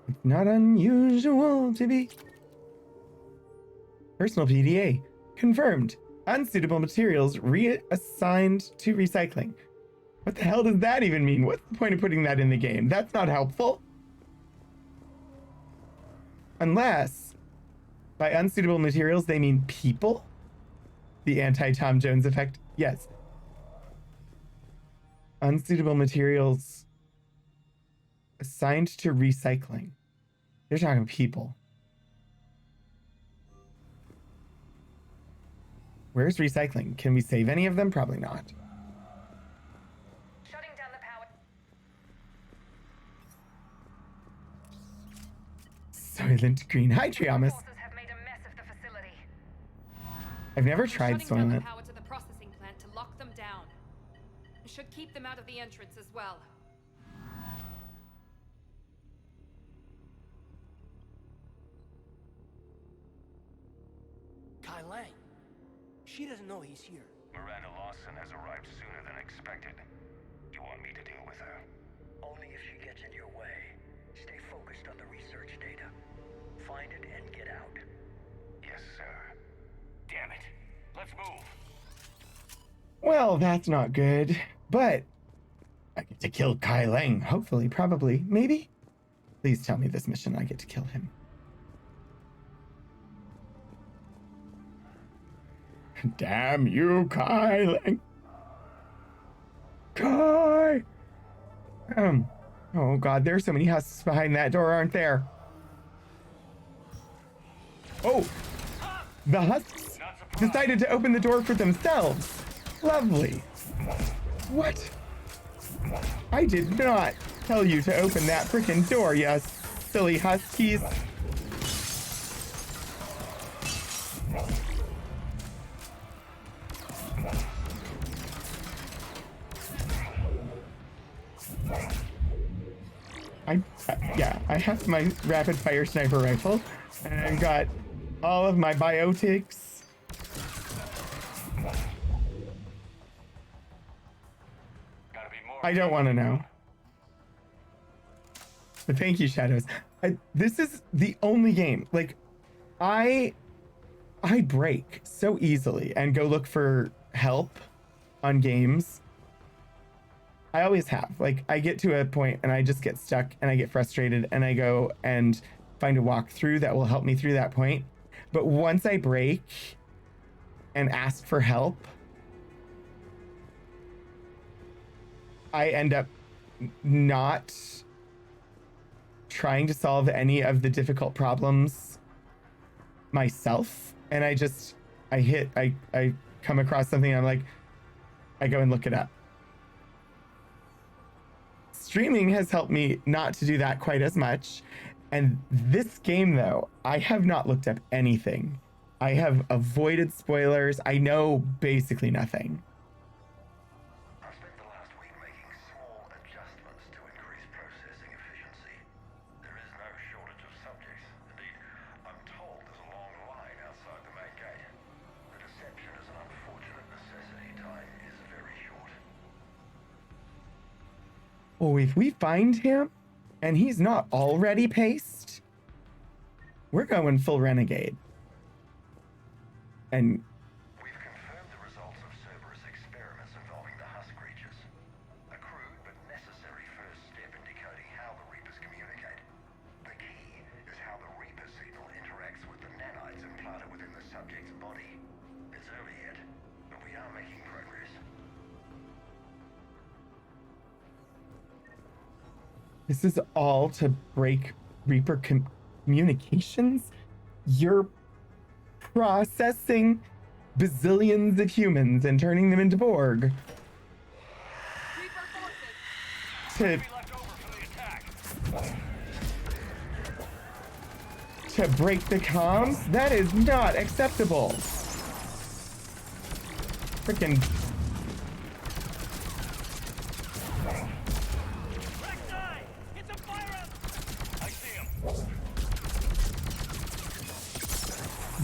It's not unusual to be... Personal PDA. Confirmed. Unsuitable materials reassigned to recycling. What the hell does that even mean? What's the point of putting that in the game? That's not helpful. Unless, by unsuitable materials, they mean people? The anti-Tom Jones effect? Yes. Unsuitable materials assigned to recycling. They're talking people. Where's recycling? Can we save any of them? Probably not. Shutting down the power. Soylent Green. Hi, Triamus. Forces have made a mess of the facility. I've never tried Shutting down the Soylent. power to the processing plant to lock them down. Should keep them out of the entrance as well. Kai Lang. She doesn't know he's here. Miranda Lawson has arrived sooner than expected. You want me to deal with her? Only if she gets in your way. Stay focused on the research data. Find it and get out. Yes, sir. Damn it. Let's move. Well, that's not good. But I get to kill Kai Lang. Hopefully, probably, maybe. Please tell me this mission I get to kill him. Damn you, Kai. Kai! Oh god, there's so many husks behind that door, aren't there? Oh! The husks decided to open the door for themselves. Lovely. What? I did not tell you to open that frickin' door, you silly huskies. Yeah, I have my rapid fire sniper rifle, and I've got all of my biotics. I don't want to know. But thank you, Shadows. This is the only game. Like, I break so easily and go look for help on games. I always have. Like, I get to a point and I just get stuck and I get frustrated and I go and find a walkthrough that will help me through that point. But once I break and ask for help, I end up not trying to solve any of the difficult problems myself. And I come across something and I'm like, I go and look it up. Streaming has helped me not to do that quite as much. And this game, though, I have not looked up anything. I have avoided spoilers. I know basically nothing. I spent the last week making small adjustments to increase processing efficiency. There is no shortage of subjects. Indeed, I'm told there's a long line outside the main gate. The deception is an unfortunate necessity. Time is very short. Oh, if we find him and he's not already paced, we're going full renegade. And we've confirmed the results of Cerberus experiments involving the husk creatures. A crude but necessary first step in decoding how the Reapers communicate. The key is how the Reaper signal interacts with the nanites implanted within the subject's body. It's early yet, but we are making progress. this is all to break Reaper communications? You're processing bazillions of humans and turning them into Borg. To break the comms? That is not acceptable. Frickin'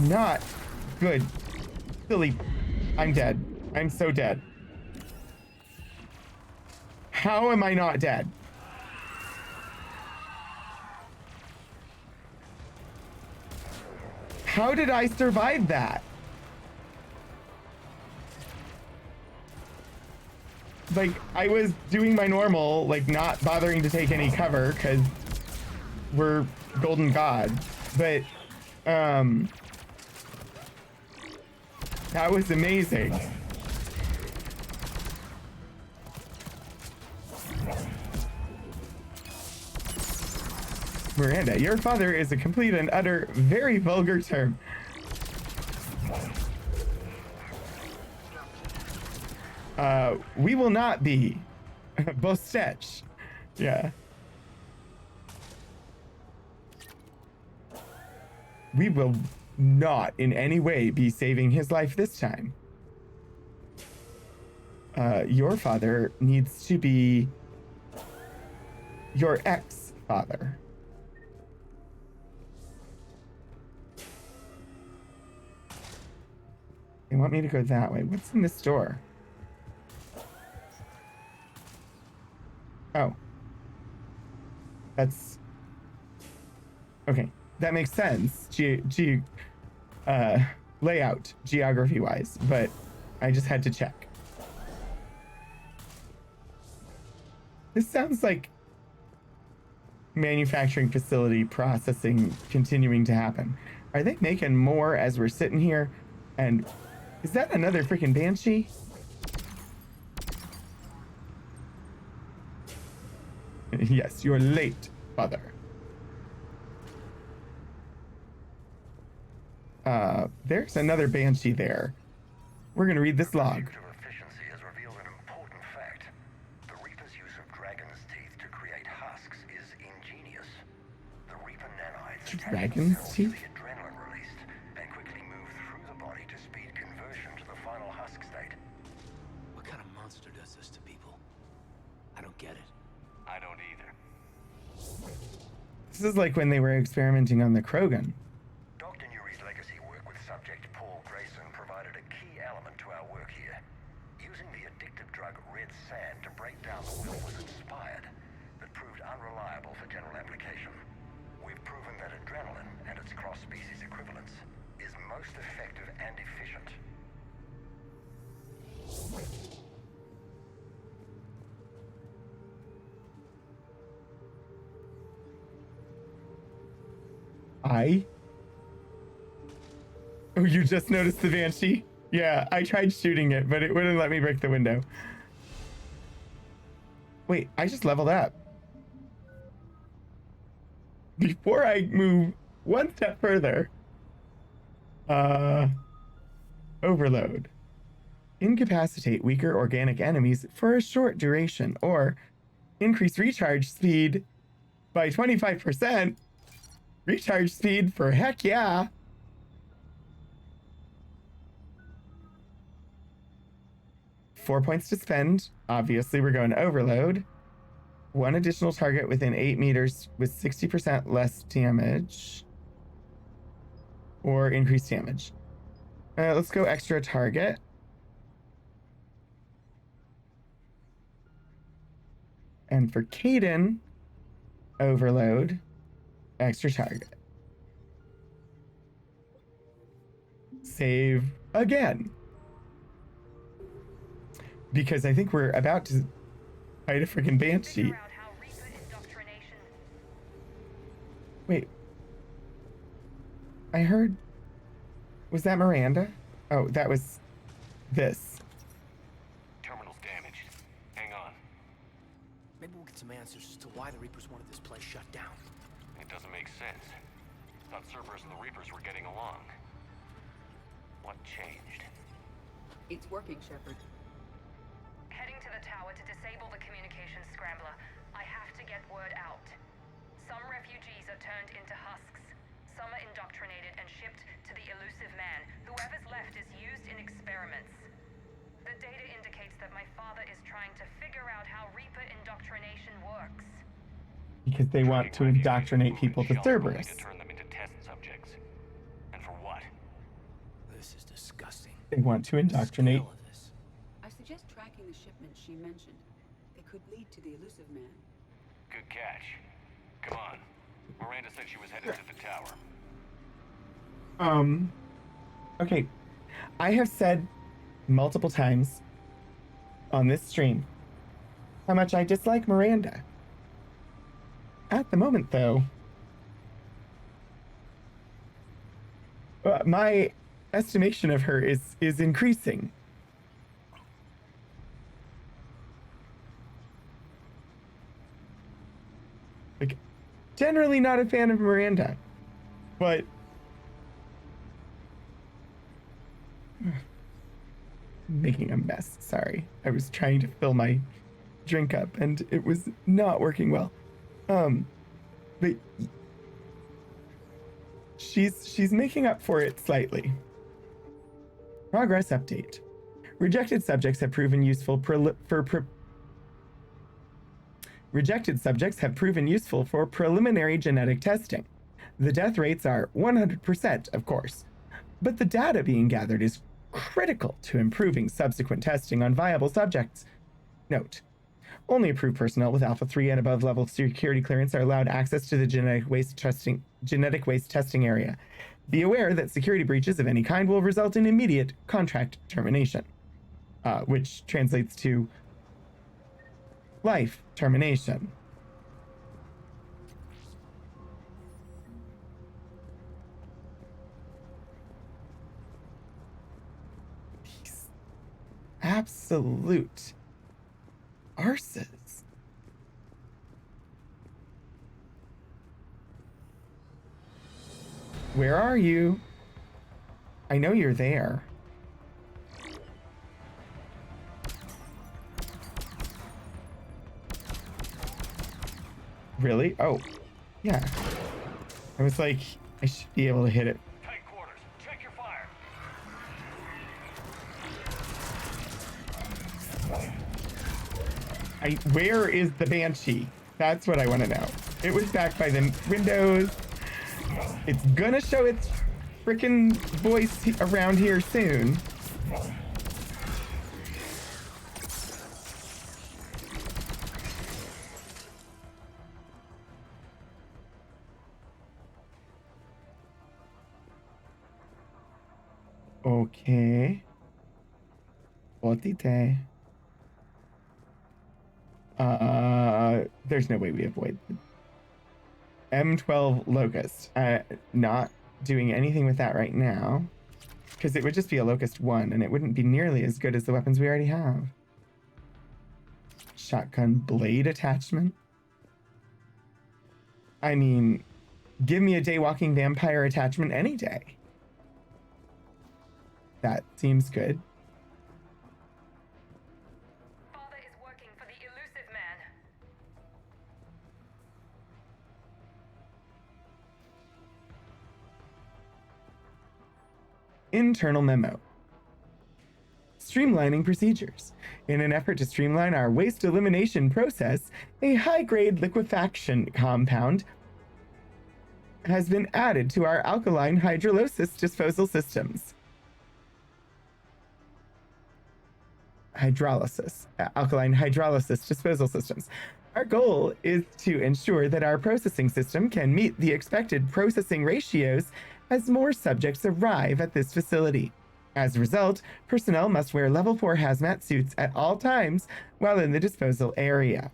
not good. Silly. I'm dead. I'm so dead. How am I not dead? How did I survive that? Like, I was doing my normal, like, not bothering to take any cover because we're golden god. But, that was amazing. Miranda, your father is a complete and utter, very vulgar term. We will not be. Bostech. Yeah. We will not in any way be saving his life this time. Your father needs to be your ex-father. They want me to go that way. What's in this door? Oh. That's... Okay. That makes sense. Layout, geography-wise, but I just had to check. This sounds like manufacturing facility processing continuing to happen. Are they making more as we're sitting here? And is that another freaking banshee? Yes, you're late, father. There's another banshee there. We're gonna read this log. Efficiency has revealed an important fact. The Reaper's use of dragon's teeth to create husks is ingenious. The Reaper nanites Dragon's teeth? the adrenaline released and quickly move through the body to speed conversion to the final husk state. What kind of monster does this to people? I don't get it. I don't either. This is like when they were experimenting on the Krogan. Dr. Nuri's legacy work with subject Paul Grayson provided a key element to our work here. Using the addictive drug red sand to break down the will was inspired, but proved unreliable for general application. We've proven that adrenaline and its cross-species equivalents is most effective and efficient. Oh, you just noticed the banshee? Yeah, I tried shooting it, but it wouldn't let me break the window. Wait, I just leveled up. Before I move one step further, overload. Incapacitate weaker organic enemies for a short duration, or increase recharge speed by 25%. Recharge speed for heck yeah. Four points to spend. Obviously, we're going to overload. One additional target within 8 meters with 60% less damage. Or increased damage. Let's go extra target. And for Caden, overload, extra target. Save again. Because I think we're about to fight a freaking banshee. Wait. I heard... Was that Miranda? Oh, that was this. Terminal's damaged. Hang on. Maybe we'll get some answers as to why the Reapers wanted this place shut down. It doesn't make sense. Thought Cerberus and the Reapers were getting along. What changed? It's working, Shepard. Heading to the tower to disable the communications scrambler. I have to get word out. Some refugees are turned into husks. Some are indoctrinated and shipped to the elusive man. Whoever's left is used in experiments. The data indicates that my father is trying to figure out how Reaper indoctrination works. Because they want to indoctrinate people to Cerberus. To turn them into test subjects. And for what? This is disgusting. They want to indoctrinate. I suggest tracking the shipments she mentioned. They could lead to the elusive man. Good catch. Come on. Miranda said she was headed to the tower. Okay. I have said multiple times on this stream how much I dislike Miranda. At the moment, though, my estimation of her is increasing. Like, generally not a fan of Miranda, but making a mess. Sorry, I was trying to fill my drink up and it was not working well. But she's making up for it slightly. Progress update. Rejected subjects have proven useful for preliminary genetic testing. The death rates are 100%, of course, but the data being gathered is critical to improving subsequent testing on viable subjects. Note: only approved personnel with Alpha 3 and above level security clearance are allowed access to the genetic waste testing area. Be aware that security breaches of any kind will result in immediate contract termination, which translates to life termination. absolute arses. Where are you? I know you're there. Really? Oh, yeah. I was like, I should be able to hit it. Tight quarters. Check your fire. Where is the Banshee? That's what I want to know. It was back by the windows. It's gonna show its freaking voice around here soon. Okay. Otite. There's no way we avoid M12 Locust. Not doing anything with that right now, because it would just be a Locust 1, and it wouldn't be nearly as good as the weapons we already have. Shotgun blade attachment. I mean, give me a daywalking vampire attachment any day. That seems good. Father is working for the Elusive Man. Internal memo. Streamlining procedures. In an effort to streamline our waste elimination process, a high-grade liquefaction compound has been added to our alkaline hydrolysis disposal systems. Alkaline hydrolysis disposal systems. Our goal is to ensure that our processing system can meet the expected processing ratios as more subjects arrive at this facility. As a result, personnel must wear level 4 hazmat suits at all times while in the disposal area.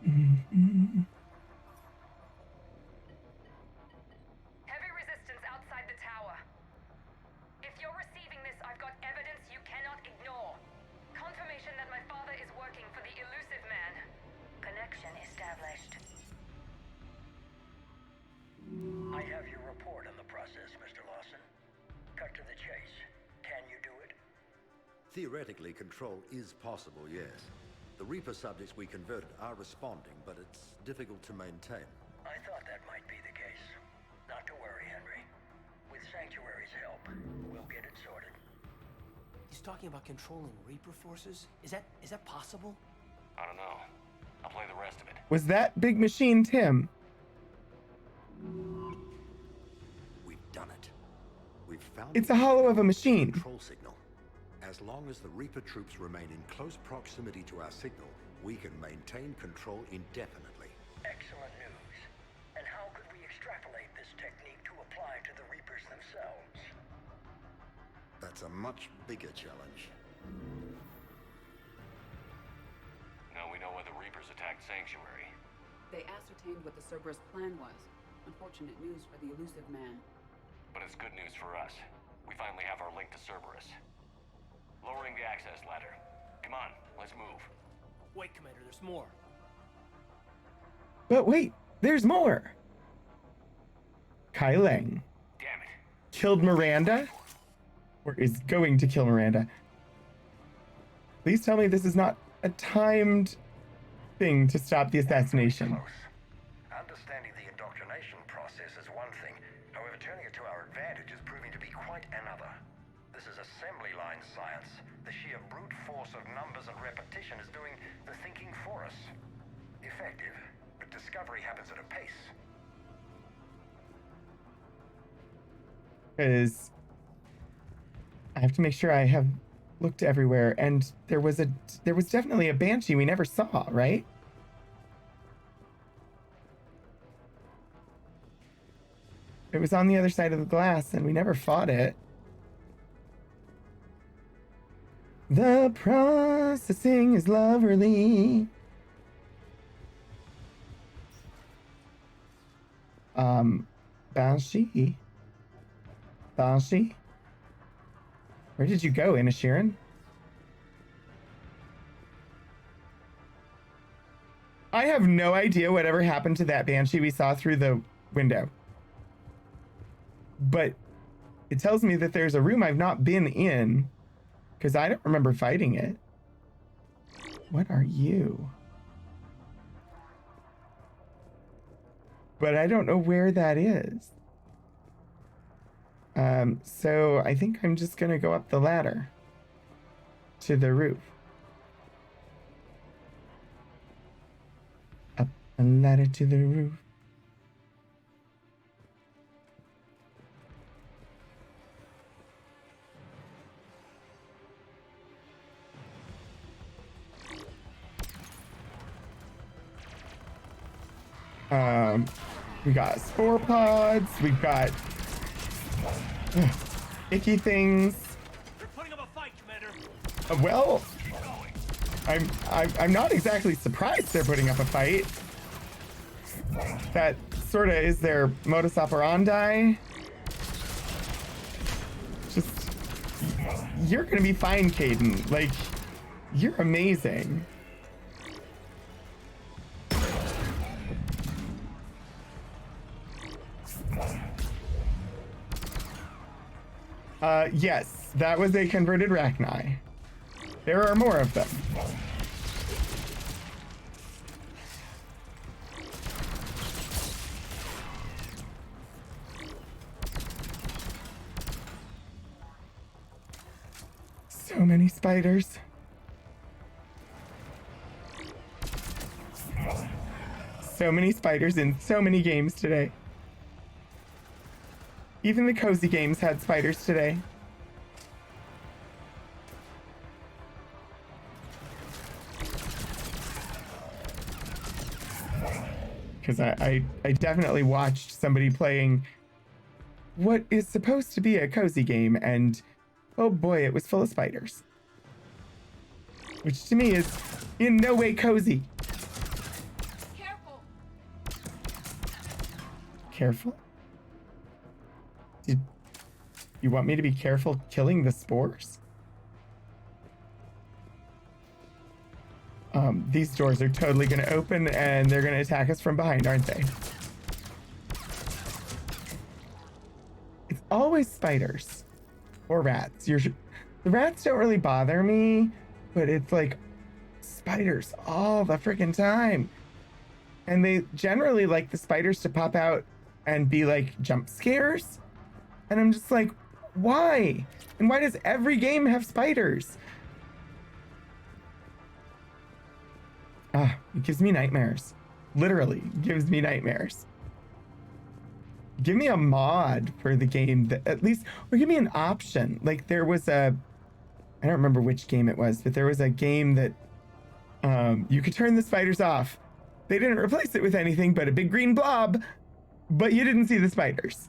Heavy resistance outside the tower. If you're receiving this, I've got evidence you cannot ignore. Confirmation that my father is working for the Elusive Man. Connection established. I have your report on the process, Mr. Lawson. Cut to the chase. Can you do it? Theoretically, control is possible, yes. The Reaper subjects we converted are responding, but it's difficult to maintain. I thought that might be the case. Not to worry, Henry. With Sanctuary's help, we'll get it sorted. He's talking about controlling Reaper forces? Is that possible? I don't know. I'll play the rest of it. Was that big machine Tim? We've done it. We've found It's a hollow of a machine. Control signal. As long as the Reaper troops remain in close proximity to our signal, we can maintain control indefinitely. Excellent news. And how could we extrapolate this technique to apply to the Reapers themselves? That's a much bigger challenge. Now we know why the Reapers attacked Sanctuary. They ascertained what the Cerberus plan was. Unfortunate news for the Elusive Man. But it's good news for us. We finally have our link to Cerberus. Lowering the access ladder. Come on, let's move. Wait, Commander, there's more. But wait, there's more. Kai Lang. Damn it. Killed Miranda? Or is going to kill Miranda. Please tell me this is not a timed thing to stop the assassination. Understanding the indoctrination process is one thing. However, turning it to our advantage is proving to be quite another. This is assembly line science. The sheer brute force of numbers and repetition is doing the thinking for us. Effective, but discovery happens at a pace. Because I have to make sure I have looked everywhere, and there was definitely a Banshee we never saw, right? It was on the other side of the glass, and we never fought it. The processing is lovely. Banshee. Banshee? Where did you go, Inishirin? I have no idea whatever happened to that Banshee we saw through the window. But it tells me that there's a room I've not been in, because I don't remember fighting it. What are you? But I don't know where that is. So I think I'm just gonna go up the ladder to the roof. Up a ladder to the roof. We got spore pods. We've got icky things. They're putting up a fight, Commander. Well, I'm not exactly surprised they're putting up a fight. That sort of is their modus operandi. Just, you're gonna be fine, Caden. Like, you're amazing. Yes, that was a converted Rachni. There are more of them. So many spiders. So many spiders in so many games today. Even the cozy games had spiders today. Because I definitely watched somebody playing what is supposed to be a cozy game, and oh boy, it was full of spiders. Which to me is in no way cozy. Careful. Careful? Did you want me to be careful killing the spores? These doors are totally gonna open and they're gonna attack us from behind, aren't they? It's always spiders or rats. The rats don't really bother me, but it's like spiders all the freaking time. And they generally like the spiders to pop out and be like jump scares. And I'm just like, why? And why does every game have spiders? It gives me nightmares. Literally gives me nightmares. Give me a mod for the game that at least, or give me an option. Like there was I don't remember which game it was, but there was a game that you could turn the spiders off. They didn't replace it with anything but a big green blob, but you didn't see the spiders.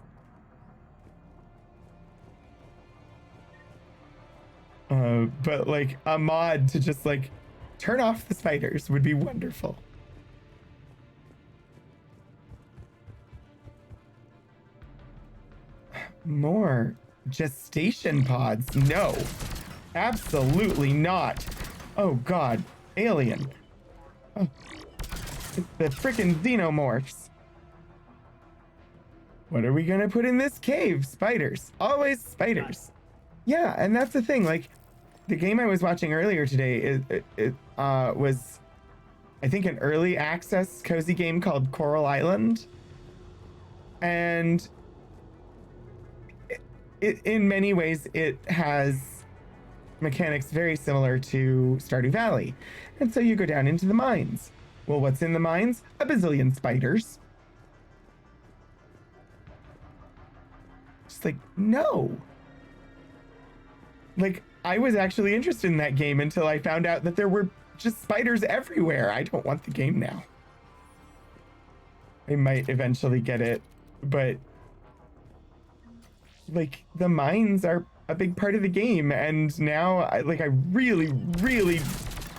But like a mod to just like turn off the spiders would be wonderful. More gestation pods. No, absolutely not. Oh God, alien. Oh, it's the frickin' xenomorphs. What are we gonna put in this cave? Spiders, always spiders. Yeah, and that's the thing, like, the game I was watching earlier today, it was, I think, an early access cozy game called Coral Island. And it in many ways, it has mechanics very similar to Stardew Valley. And so you go down into the mines. Well, what's in the mines? A bazillion spiders. Just like, no. Like, I was actually interested in that game until I found out that there were just spiders everywhere. I don't want the game now. I might eventually get it, but like the mines are a big part of the game, and now I really, really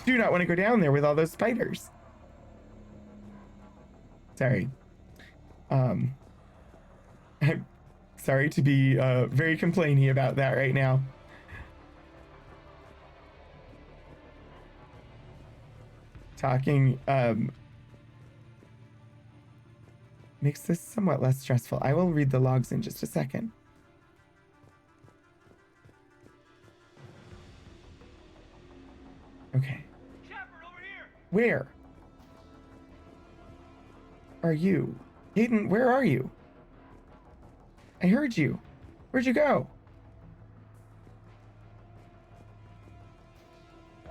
do not want to go down there with all those spiders. Sorry. Sorry to be very complainy about that right now. Talking makes this somewhat less stressful. I will read the logs in just a second. Okay. Where are you? Hayden, where are you? I heard you. Where'd you go?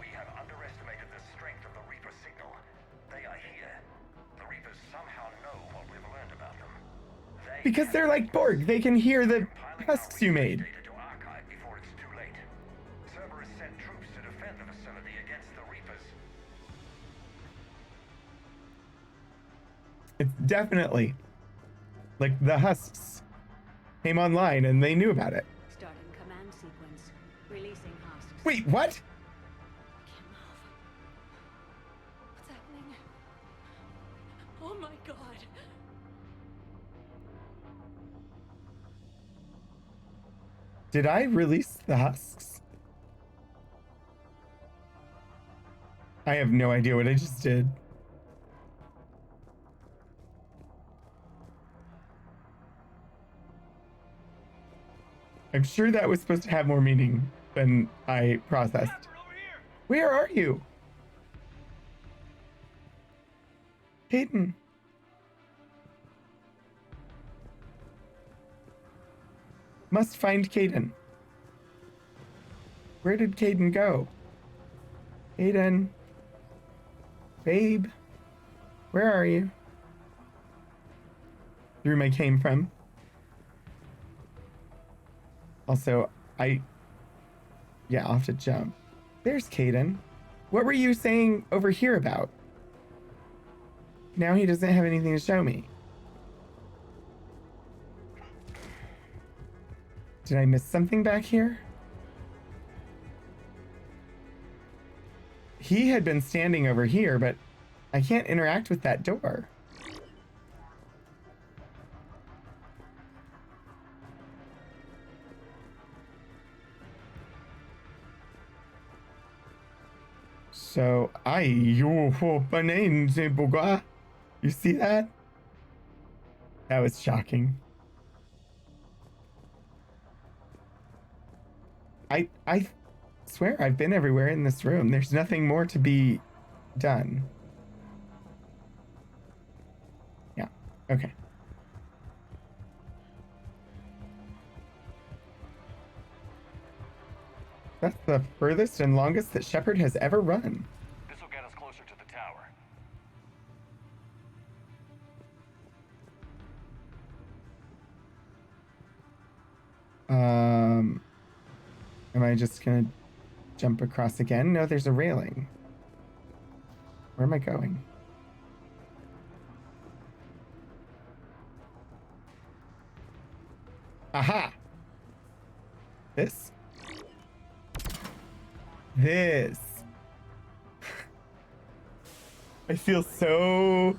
We have underestimated the strength of the Reaper signal. They are here. The Reapers somehow know what we've learned about them. Because they're like Borg. They can hear the husks you made. To archive before it's too late. Cerberus sent troops to defend the facility against the Reapers. It's definitely like the husks came online and they knew about it. Starting command sequence. Releasing husks. Wait, what? What's happening? Oh my god. Did I release the husks? I have no idea what I just did. I'm sure that was supposed to have more meaning than I processed. Where are you? Hayden. Must find Caden. Where did Caden go? Caden. Babe. Where are you? The room I came from. Also, I'll have to jump. There's Caden. What were you saying over here about? Now he doesn't have anything to show me. Did I miss something back here? He had been standing over here, but I can't interact with that door. So, you see that? That was shocking. I swear I've been everywhere in this room. There's nothing more to be done. Yeah, okay. That's the furthest and longest that Shepard has ever run. This will get us closer to the tower. Am I just gonna jump across again? No, there's a railing. Where am I going? Aha! This? This. I feel so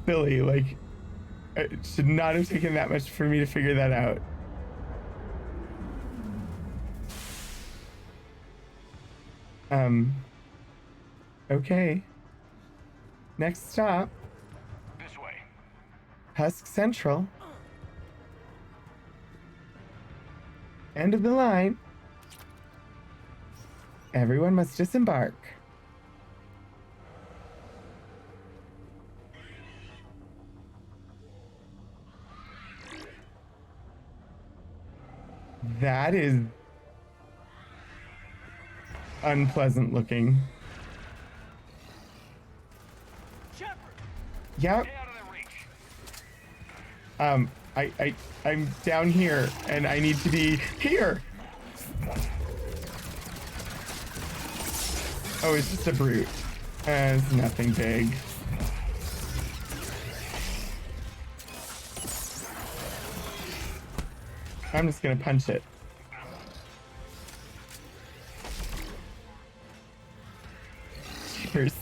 silly, like it should not have taken that much for me to figure that out. Okay. Next stop. This way. Husk Central. End of the line. Everyone must disembark. That is unpleasant looking. Yep. I'm down here and I need to be here. Oh, it's just a brute. It's nothing big. I'm just gonna punch it. Jeepers.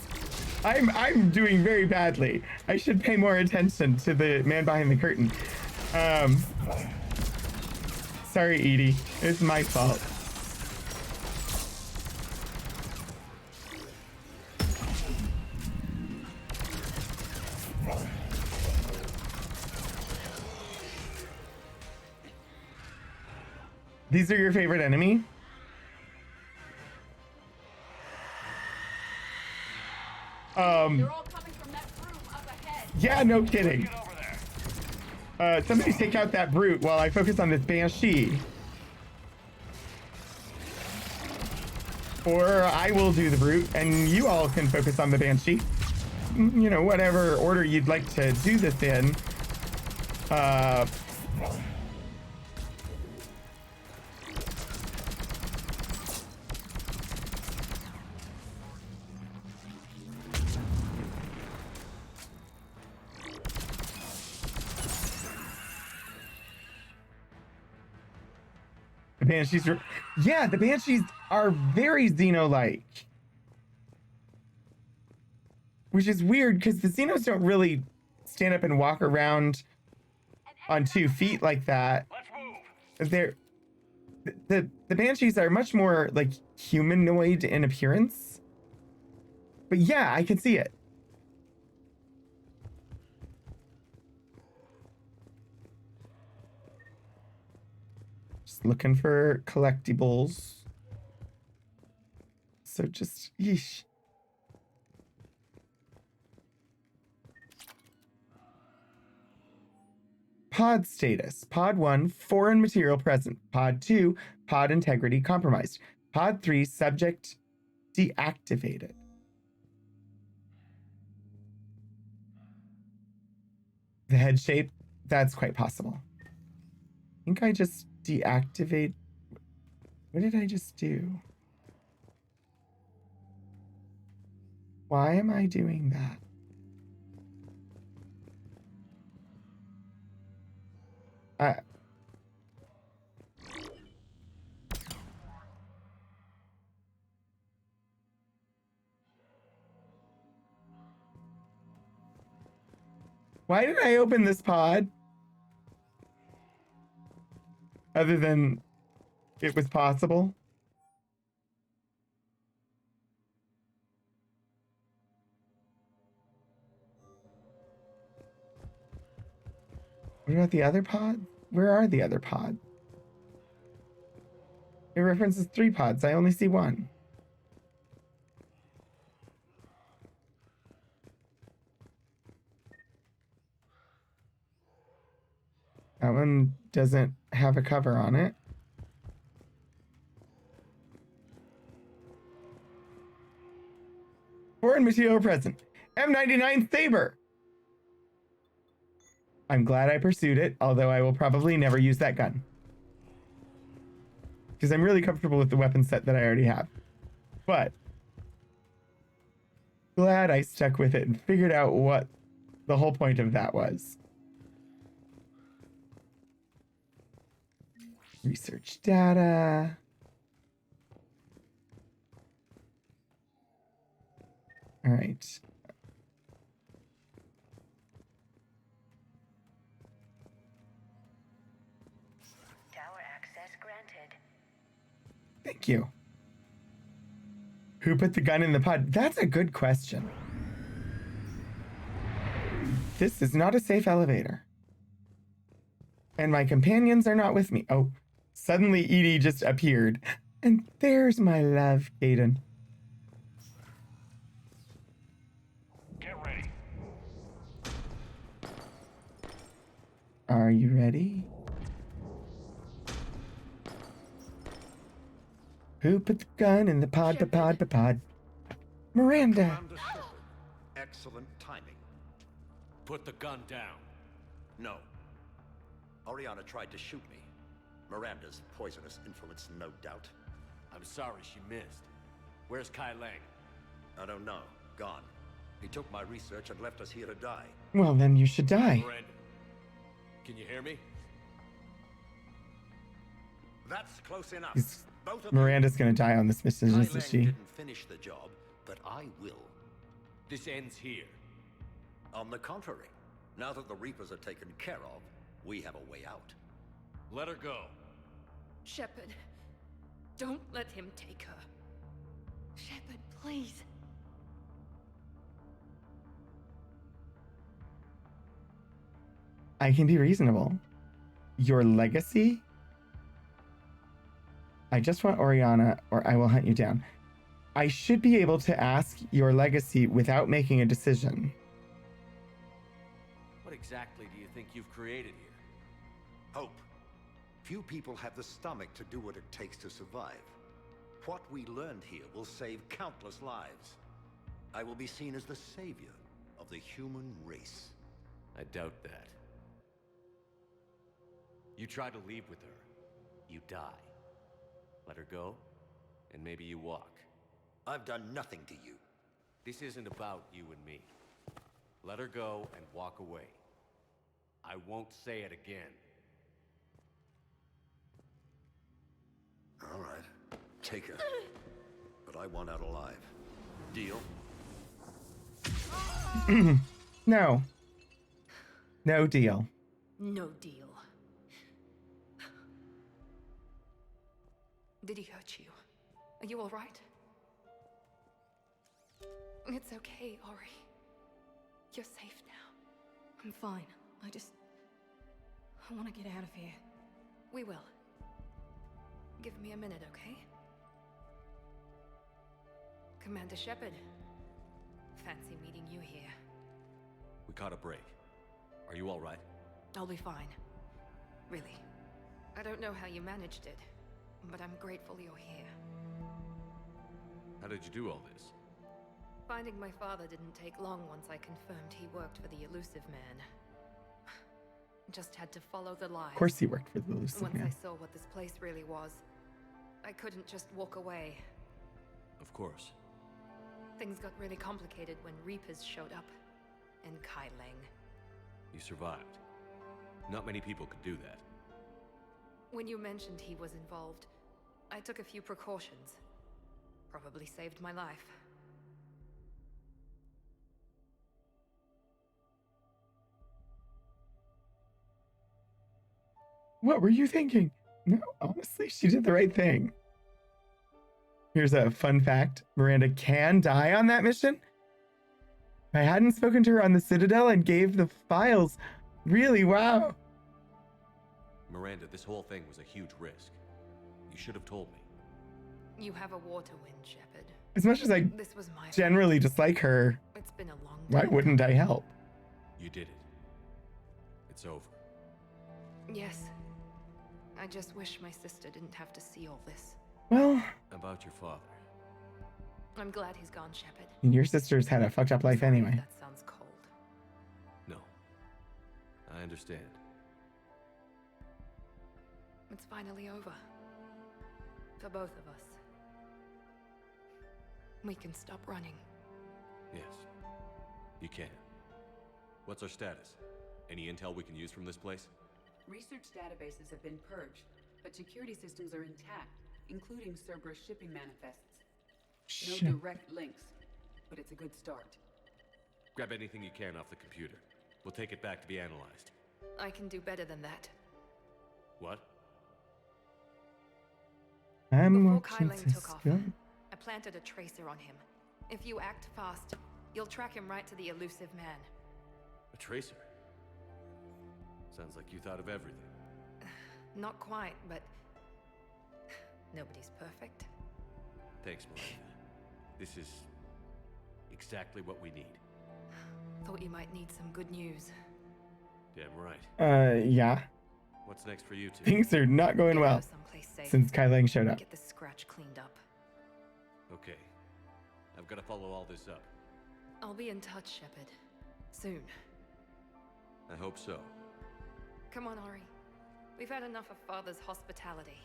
I'm doing very badly. I should pay more attention to the man behind the curtain. Sorry, Edie. It's my fault. These are your favorite enemy? They're all coming from that room up ahead. Yeah, no kidding. Somebody take out that brute while I focus on this banshee. Or I will do the brute and you all can focus on the banshee. You know, whatever order you'd like to do this in. The Banshees are... Yeah, the Banshees are very Xeno-like. Which is weird, because the Xenos don't really stand up and walk around on 2 feet like that. They're... The Banshees are much more, like, humanoid in appearance. But yeah, I can see it. Looking for collectibles. So just, yeesh. Pod status. Pod 1, foreign material present. Pod 2, pod integrity compromised. Pod 3, subject deactivated. The head shape, that's quite possible. I think I just deactivate. What did I just do? Why am I doing that? Why did I open this pod? Other than it was possible. What about the other pod? Where are the other pods? It references 3 pods. I only see 1. That one doesn't have a cover on it. Foreign material present. M99 Saber. I'm glad I pursued it, although I will probably never use that gun. Because I'm really comfortable with the weapon set that I already have. But glad I stuck with it and figured out what the whole point of that was. Research data. All right. Tower access granted. Thank you. Who put the gun in the pod? That's a good question. This is not a safe elevator. And my companions are not with me. Oh, suddenly Edie just appeared. And there's my love, Aiden. Get ready. Are you ready? Who put the gun in the pod, pod? Miranda. Excellent timing. Put the gun down. No. Oriana tried to shoot me. Miranda's poisonous influence, no doubt. I'm sorry she missed. Where's Kai Lang? I don't know. Gone. He took my research and left us here to die. Well, then you should die. Miranda, can you hear me? That's close enough. Both of Miranda's gonna die on this mission, Kai isn't Lang she? didn't finish the job, but I will. This ends here. On the contrary, now that the Reapers are taken care of, we have a way out. Let her go. Shepard, don't let him take her. Shepard, please. I can be reasonable. Your legacy? I just want Oriana, or I will hunt you down. I should be able to ask your legacy without making a decision. What exactly do you think you've created here? Hope. Few people have the stomach to do what it takes to survive. What we learned here will save countless lives. I will be seen as the savior of the human race. I doubt that. You try to leave with her, you die. Let her go, and maybe you walk. I've done nothing to you. This isn't about you and me. Let her go and walk away. I won't say it again. All right, take her. But I want out alive. Deal? No. No deal. No deal. Did he hurt you? Are you all right? It's okay, Ori. You're safe now. I'm fine. I want to get out of here. We will. Give me a minute, okay? Commander Shepard. Fancy meeting you here. We caught a break. Are you all right? I'll be fine. Really. I don't know how you managed it, but I'm grateful you're here. How did you do all this? Finding my father didn't take long once I confirmed he worked for the Elusive Man. Just had to follow the lies. Of course he worked for the Elusive Once Man. I saw what this place really was, I couldn't just walk away. Of course. Things got really complicated when Reapers showed up. And Kai Leng. You survived. Not many people could do that. When you mentioned he was involved, I took a few precautions. Probably saved my life. What were you thinking? No, honestly, she did the right thing. Here's a fun fact. Miranda can die on that mission. I hadn't spoken to her on the Citadel and gave the files. Really, wow. Miranda, this whole thing was a huge risk. You should have told me. You have a war to win, Shepard. As much as I This was my generally dislike her, It's been a long why time. wouldn't I help? You did it. It's over. Yes. I just wish my sister didn't have to see all this. Well, About your father. I'm glad he's gone, Shepard. your sister's had a fucked up life anyway. That sounds cold. No. I understand. It's finally over. For both of us. We can stop running. Yes. You can. What's our status? Any intel we can use from this place? Research databases have been purged, but security systems are intact, including Cerberus shipping manifests. No Shit. direct links, but it's a good start. Grab anything you can off the computer. We'll take it back to be analyzed. I can do better than that. What? I'm Before watching Kai Leng this took off, film. I planted a tracer on him. If you act fast, you'll track him right to the Elusive Man. A tracer? Sounds like you thought of everything. Not quite, but nobody's perfect. Thanks, Miranda. This is exactly what we need. Thought you might need some good news. Damn right. Yeah. What's next for you two? Things are not going Get well her someplace safe. since Kai Leng showed up. Get the scratch cleaned up. Okay. I've got to follow all this up. I'll be in touch, Shepard. Soon. I hope so. Come on, Ori. We've had enough of Father's hospitality.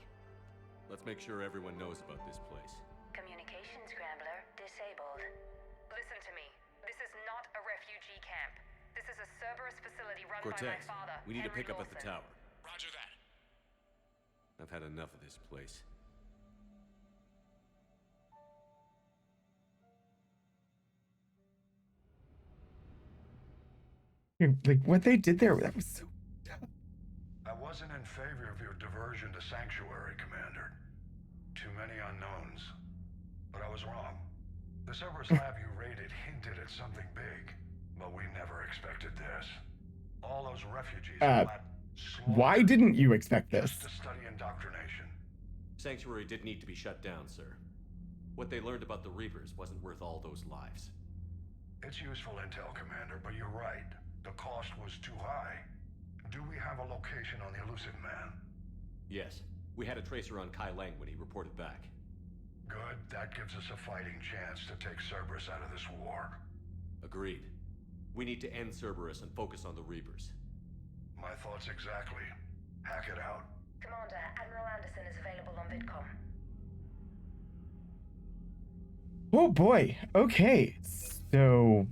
Let's make sure everyone knows about this place. Communication scrambler disabled. Listen to me. This is not a refugee camp. This is a Cerberus facility run by Cortez, my father, we need to Henry pick up at the Lawson. tower. Roger that. I've had enough of this place. Like what they did there, that was so tough. wasn't in favor of your diversion to Sanctuary, Commander. Too many unknowns. But I was wrong. The Cerberus lab you raided hinted at something big, but we never expected this. All those refugees why didn't you expect this? to study indoctrination. Sanctuary did need to be shut down, sir. What they learned about the Reapers wasn't worth all those lives. It's useful intel, Commander, but you're right. The cost was too high. Do we have a location on the Elusive Man? Yes. We had a tracer on Kai Lang when he reported back. Good. That gives us a fighting chance to take Cerberus out of this war. Agreed. We need to end Cerberus and focus on the Reapers. My thoughts exactly. Hack it out. Commander, Admiral Anderson is available on VidCom. Oh boy. Okay. So,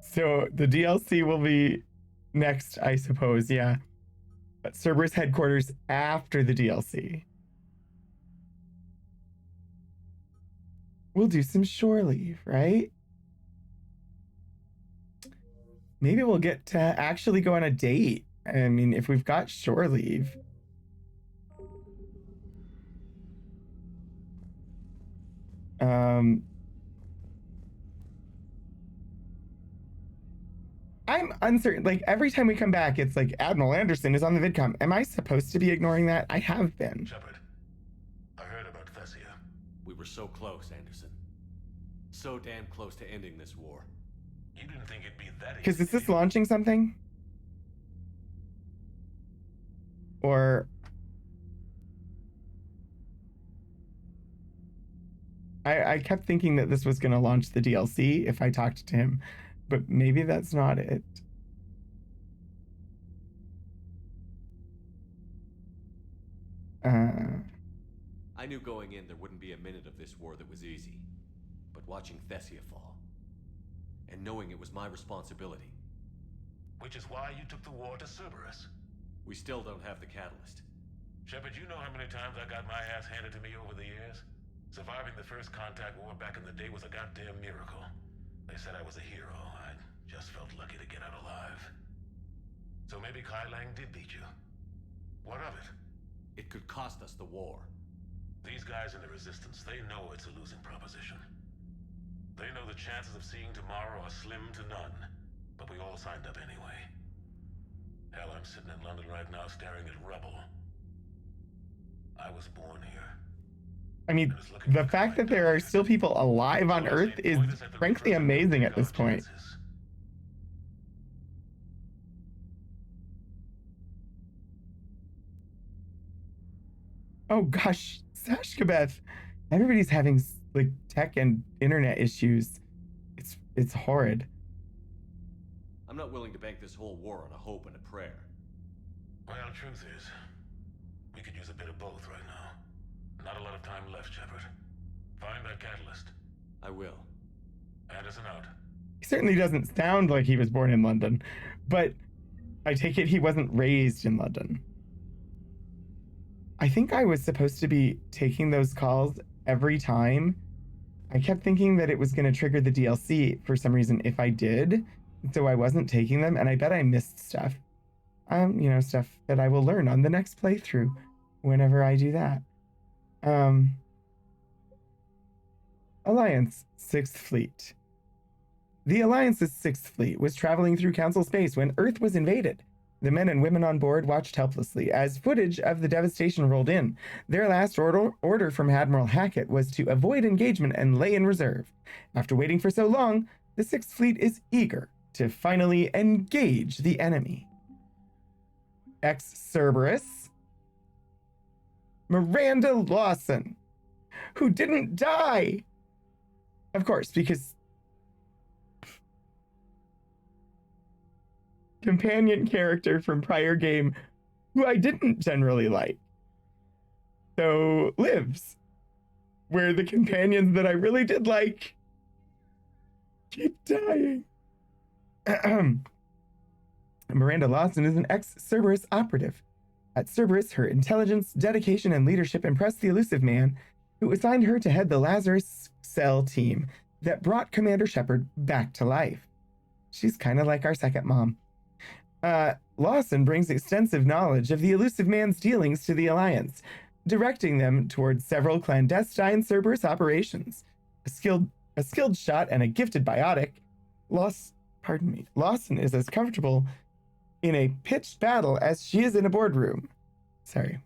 so the DLC will be next, I suppose. Yeah. But Cerberus headquarters after the DLC. We'll do some shore leave, right? Maybe we'll get to actually go on a date. I mean, if we've got shore leave. I'm uncertain. Like, every time we come back, it's like, Admiral Anderson is on the VidCom. Am I supposed to be ignoring that? I have been. Shepard, I heard about Thessia. We were so close, Anderson. So damn close to ending this war. You didn't think it'd be that easy. Because is this launching something? Or... I kept thinking that this was going to launch the DLC if I talked to him, but maybe that's not it. I knew going in there wouldn't be a minute of this war that was easy, but watching Thessia fall, and knowing it was my responsibility. Which is why you took the war to Cerberus. We still don't have the catalyst. Shepard, you know how many times I got my ass handed to me over the years? Surviving the first contact war back in the day was a goddamn miracle. They said I was a hero. I just felt lucky to get out alive. So maybe Kai Lang did beat you. What of it? It could cost us the war. These guys in the Resistance, they know it's a losing proposition. They know the chances of seeing tomorrow are slim to none. But we all signed up anyway. Hell, I'm sitting in London right now staring at rubble. I was born here. I mean, the fact that there are still people alive on Earth is frankly amazing at this point. Oh gosh, Sashkabeth. Everybody's having like tech and internet issues. It's horrid. I'm not willing to bank this whole war on a hope and a prayer. Well, truth is, we could use a bit of both right now. Not a lot of time left, Shepard. Find that catalyst. I will. Anderson out. He certainly doesn't sound like he was born in London, but I take it he wasn't raised in London. I think I was supposed to be taking those calls every time. I kept thinking that it was going to trigger the DLC for some reason if I did, so I wasn't taking them, and I bet I missed stuff. Stuff that I will learn on the next playthrough whenever I do that. Alliance 6th Fleet. The Alliance's 6th Fleet was traveling through Council space when Earth was invaded. The men and women on board watched helplessly as footage of the devastation rolled in. Their last order from Admiral Hackett was to avoid engagement and lay in reserve. After waiting for so long, the 6th Fleet is eager to finally engage the enemy. Ex-Cerberus, Miranda Lawson, who didn't die. Of course, because companion character from prior game who I didn't generally like. So lives, where the companions that I really did like keep dying. Miranda Lawson is an ex-Cerberus operative. At Cerberus, her intelligence, dedication, and leadership impressed the Elusive Man, who assigned her to head the Lazarus Cell team that brought Commander Shepard back to life. She's kind of like our second mom. Lawson brings extensive knowledge of the elusive man's dealings to the Alliance, directing them towards several clandestine Cerberus operations. A skilled shot and a gifted biotic, Lawson is as comfortable in a pitched battle as she is in a boardroom. Sorry.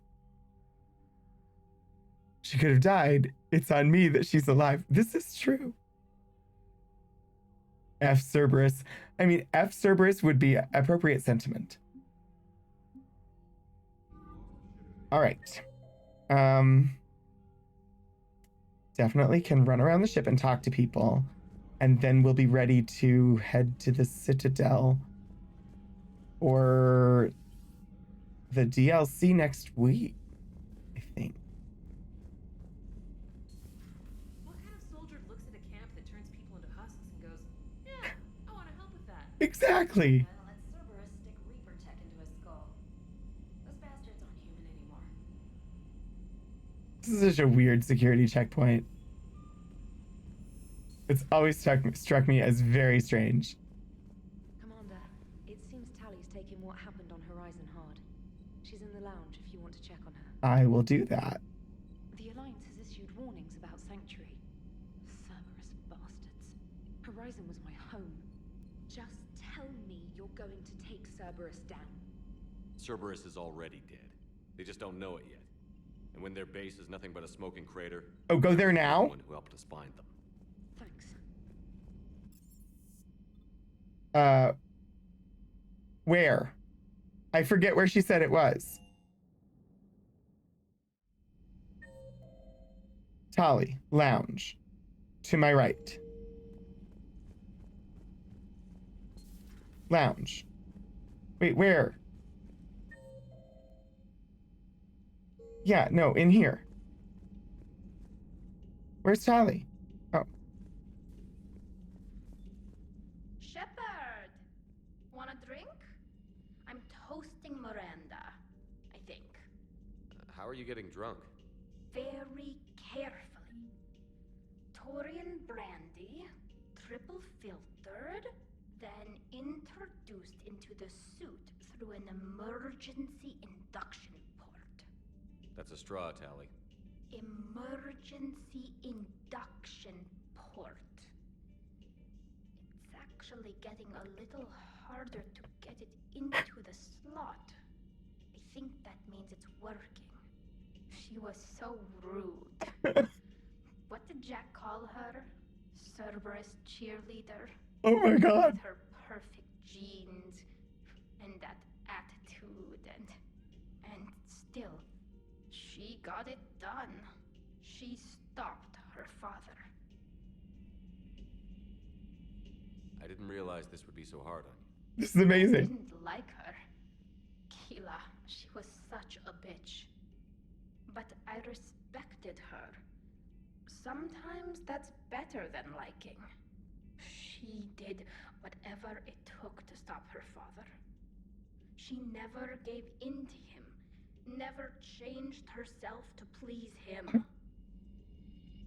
She could have died. It's on me that she's alive. This is true. F Cerberus. I mean, F Cerberus would be appropriate sentiment. All right. Definitely can run around the ship and talk to people. And then we'll be ready to head to the Citadel or the DLC next week, I think. What kind of soldier looks at a camp that turns people into husks and goes, yeah, I want to help with that? Exactly. Let Cerberus stick Reaper tech into his skull. Those bastards aren't human anymore. This is such a weird security checkpoint. It's always struck me as very strange. Commander, it seems Tally's taking what happened on Horizon hard. She's in the lounge if you want to check on her. I will do that. The Alliance has issued warnings about Sanctuary. Cerberus bastards. Horizon was my home. Just tell me you're going to take Cerberus down. Cerberus is already dead. They just don't know it yet. And when their base is nothing but a smoking crater... Oh, go there now? ...one who helped us find them. Thanks. Where? I forget where she said it was. Tali, lounge. To my right. Lounge. Wait, where? Yeah, no, in here. Where's Tali? Oh. Shepard! Want a drink? I'm toasting Miranda, I think. How are you getting drunk? Very carefully. Torian brandy, triple filtered, then introduced into the suit through an emergency induction port. That's a straw, Tali. Emergency induction port. It's actually getting a little harder to get it into the slot. I think that means it's working. She was so rude. What did Jack call her? Cerberus cheerleader? Oh my god. With her perfect genes and that attitude and still, she got it done. She stopped her father. I didn't realize this would be so hard on you. This is amazing. I didn't like her. Keela, she was such a bitch. But I respected her. Sometimes that's better than liking. She did whatever it took to stop her father. She never gave in to him. Never changed herself to please him.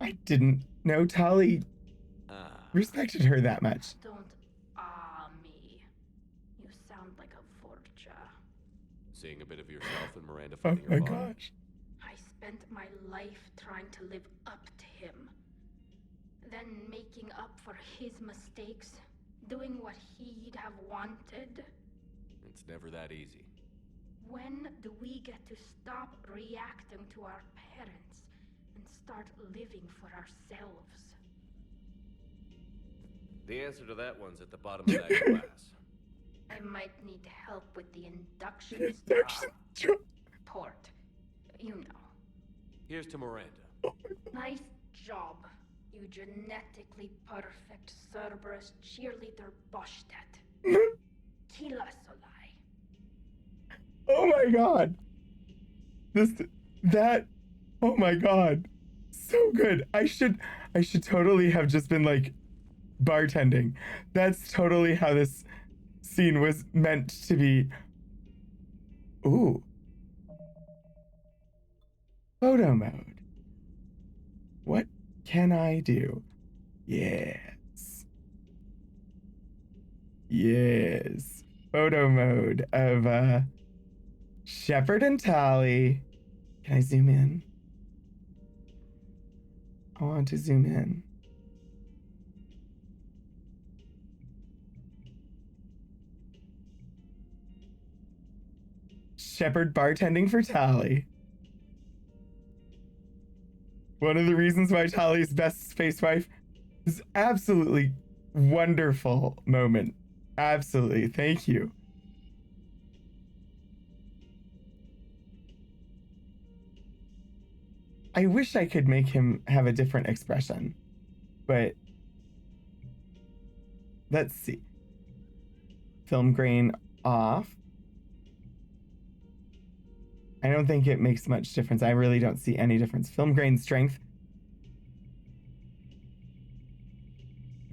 I didn't know Tali respected her that much. Don't me. You sound like a Vorcha. Seeing a bit of yourself in Miranda Oh fighting my your father. gosh. I spent my life trying to live up to him. Then making up for his mistakes. Doing what he'd have wanted. It's never that easy. When do we get to stop reacting to our parents and start living for ourselves? The answer to that one's at the bottom of that glass. I might need help with the induction straw port. You know. Here's to Miranda. Nice job, you genetically perfect Cerberus cheerleader Boschtet. Keela Solai. Oh my god. Oh my god. So good. I should totally have just been like bartending. That's totally how this scene was meant to be. Ooh. Photo mode. What can I do? Yes. Yes. Photo mode of Shepard and Tali. Can I zoom in? I want to zoom in. Shepard bartending for Tali. One of the reasons why Tali's best space wife is absolutely wonderful moment. Absolutely. Thank you. I wish I could make him have a different expression, but let's see. Film grain off. I don't think it makes much difference. I really don't see any difference. Film grain strength.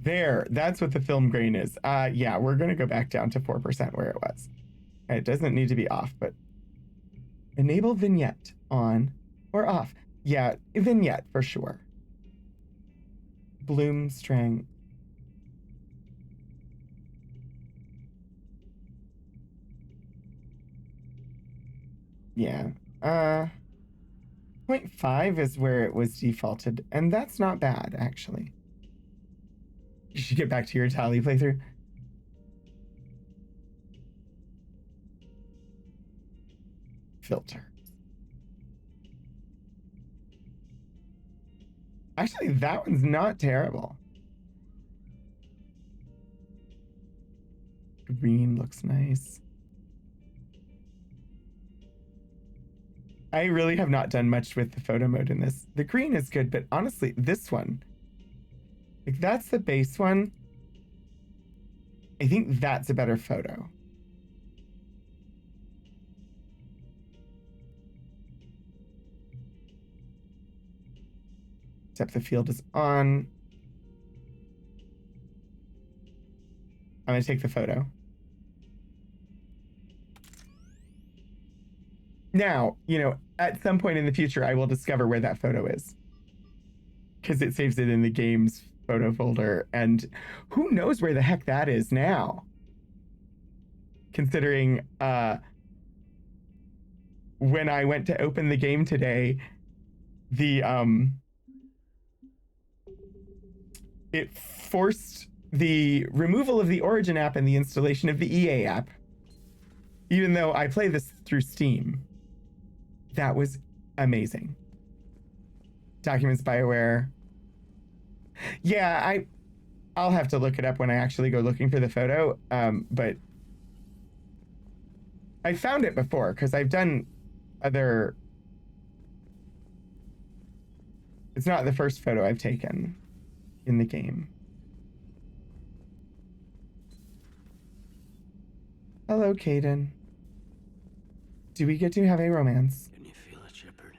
There, that's what the film grain is. Yeah, we're gonna go back down to 4% where it was. It doesn't need to be off, but enable vignette on or off. Yeah, vignette for sure. Bloom strength. Yeah. 0.5 is where it was defaulted, and that's not bad, actually. You should get back to your Tali playthrough. Filter. Actually, that one's not terrible. Green looks nice. I really have not done much with the photo mode in this. The green is good, but honestly, this one, like that's the base one. I think that's a better photo. Depth of field is on. I'm gonna take the photo. Now, you know, at some point in the future, I will discover where that photo is. Because it saves it in the game's photo folder. And who knows where the heck that is now? Considering when I went to open the game today, it forced the removal of the Origin app and the installation of the EA app. Even though I play this through Steam. That was amazing. Documents BioWare. Yeah, I'll have to look it up when I actually go looking for the photo. But I found it before because I've done other. It's not the first photo I've taken in the game. Hello, Caden. Do we get to have a romance? Can you feel it, Shepard?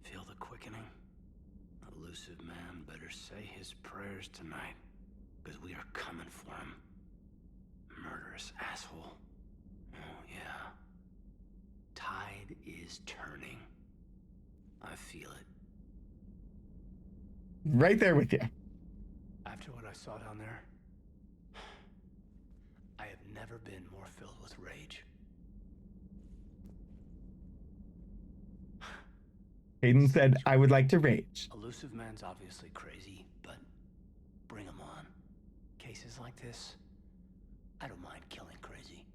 Feel the quickening? Elusive man better say his prayers tonight, because we are coming for him. Murderous asshole. Oh, yeah. Tide is turning. I feel it. Right there with you. After what I saw down there, I have never been more filled with rage. Hayden said, I would like to rage. Elusive man's obviously crazy, but bring him on. Cases like this, I don't mind killing crazy.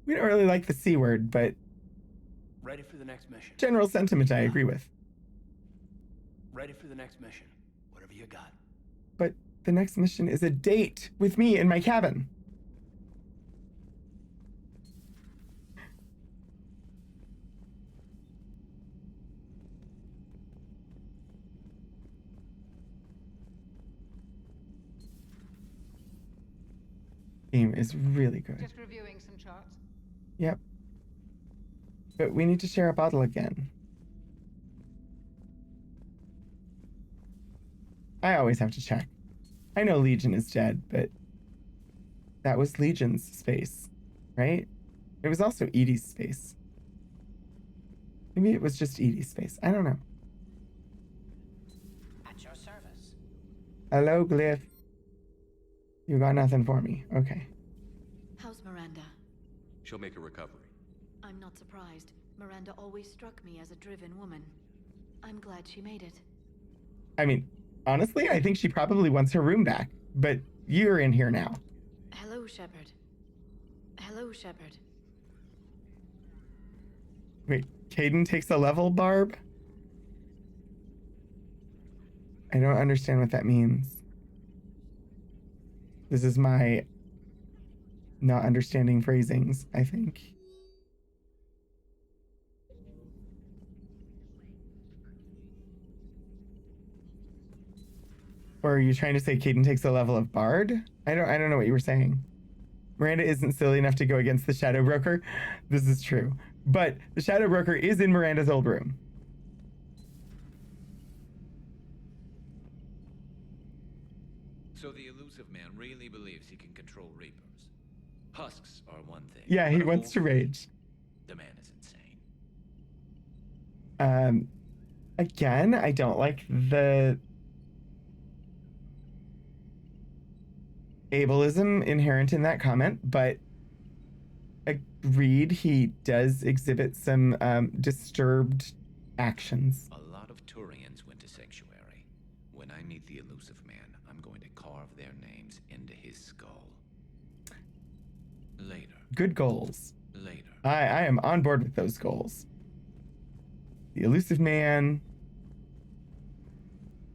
We don't really like the C word, but Ready for the next mission. general sentiment I agree with. Ready for the next mission. Whatever you got. But the next mission is a date with me in my cabin. Game is really good. Just reviewing some charts. Yep. But we need to share a bottle again. I always have to check. I know Legion is dead, but that was Legion's space, right? It was also Edie's space. Maybe it was just Edie's space. I don't know. At your service. Hello, Glyph. You got nothing for me. Okay. Miranda. She'll make a recovery. I'm not surprised. Miranda always struck me as a driven woman. I'm glad she made it. I mean, honestly, I think she probably wants her room back, but you're in here now. Hello, Shepard. Hello, Shepard. Wait, Kaidan takes a level, Barb? I don't understand what that means. This is my not understanding phrasings, I think. Or are you trying to say Kaidan takes a level of Bard? I don't know what you were saying. Miranda isn't silly enough to go against the Shadow Broker. This is true. But the Shadow Broker is in Miranda's old room. So the elusive man really believes he can control Reapers. Husks are one thing. Yeah, he wants to rage. The man is insane. Again, I don't like the ableism inherent in that comment, but agreed, he does exhibit some disturbed actions. A lot of Turians went to Sanctuary. When I meet the elusive man, I'm going to carve their names into his skull. Later. Good goals. Later. I am on board with those goals. The elusive man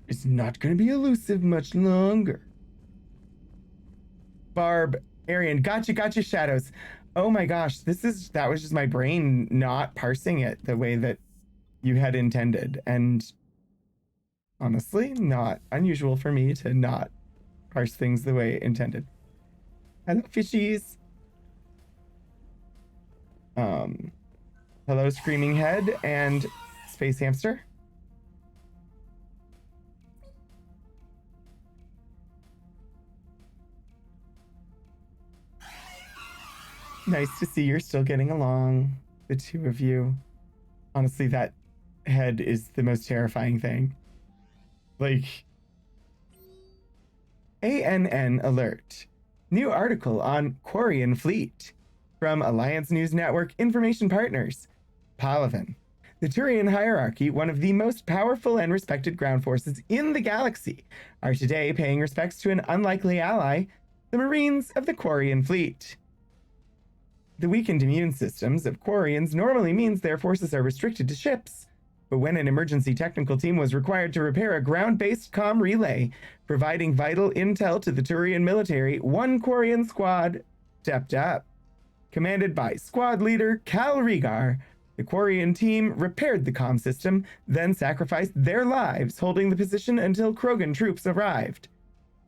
is not going to be elusive much longer. Barb, Arian, gotcha, Shadows. Oh my gosh, that was just my brain not parsing it the way that you had intended. And honestly, not unusual for me to not parse things the way intended. Hello, fishies. Hello, Screaming Head and Space Hamster. Nice to see you're still getting along, the two of you. Honestly, that head is the most terrifying thing. Like, ANN alert. New article on Quarian fleet. From Alliance News Network Information Partners. Palaven. The Turian hierarchy, one of the most powerful and respected ground forces in the galaxy, are today paying respects to an unlikely ally, the Marines of the Quarian fleet. The weakened immune systems of Quarians normally means their forces are restricted to ships, but when an emergency technical team was required to repair a ground-based comm relay, providing vital intel to the Turian military, one Quarian squad stepped up. Commanded by squad leader Cal Riegar, the Quarian team repaired the comm system, then sacrificed their lives holding the position until Krogan troops arrived.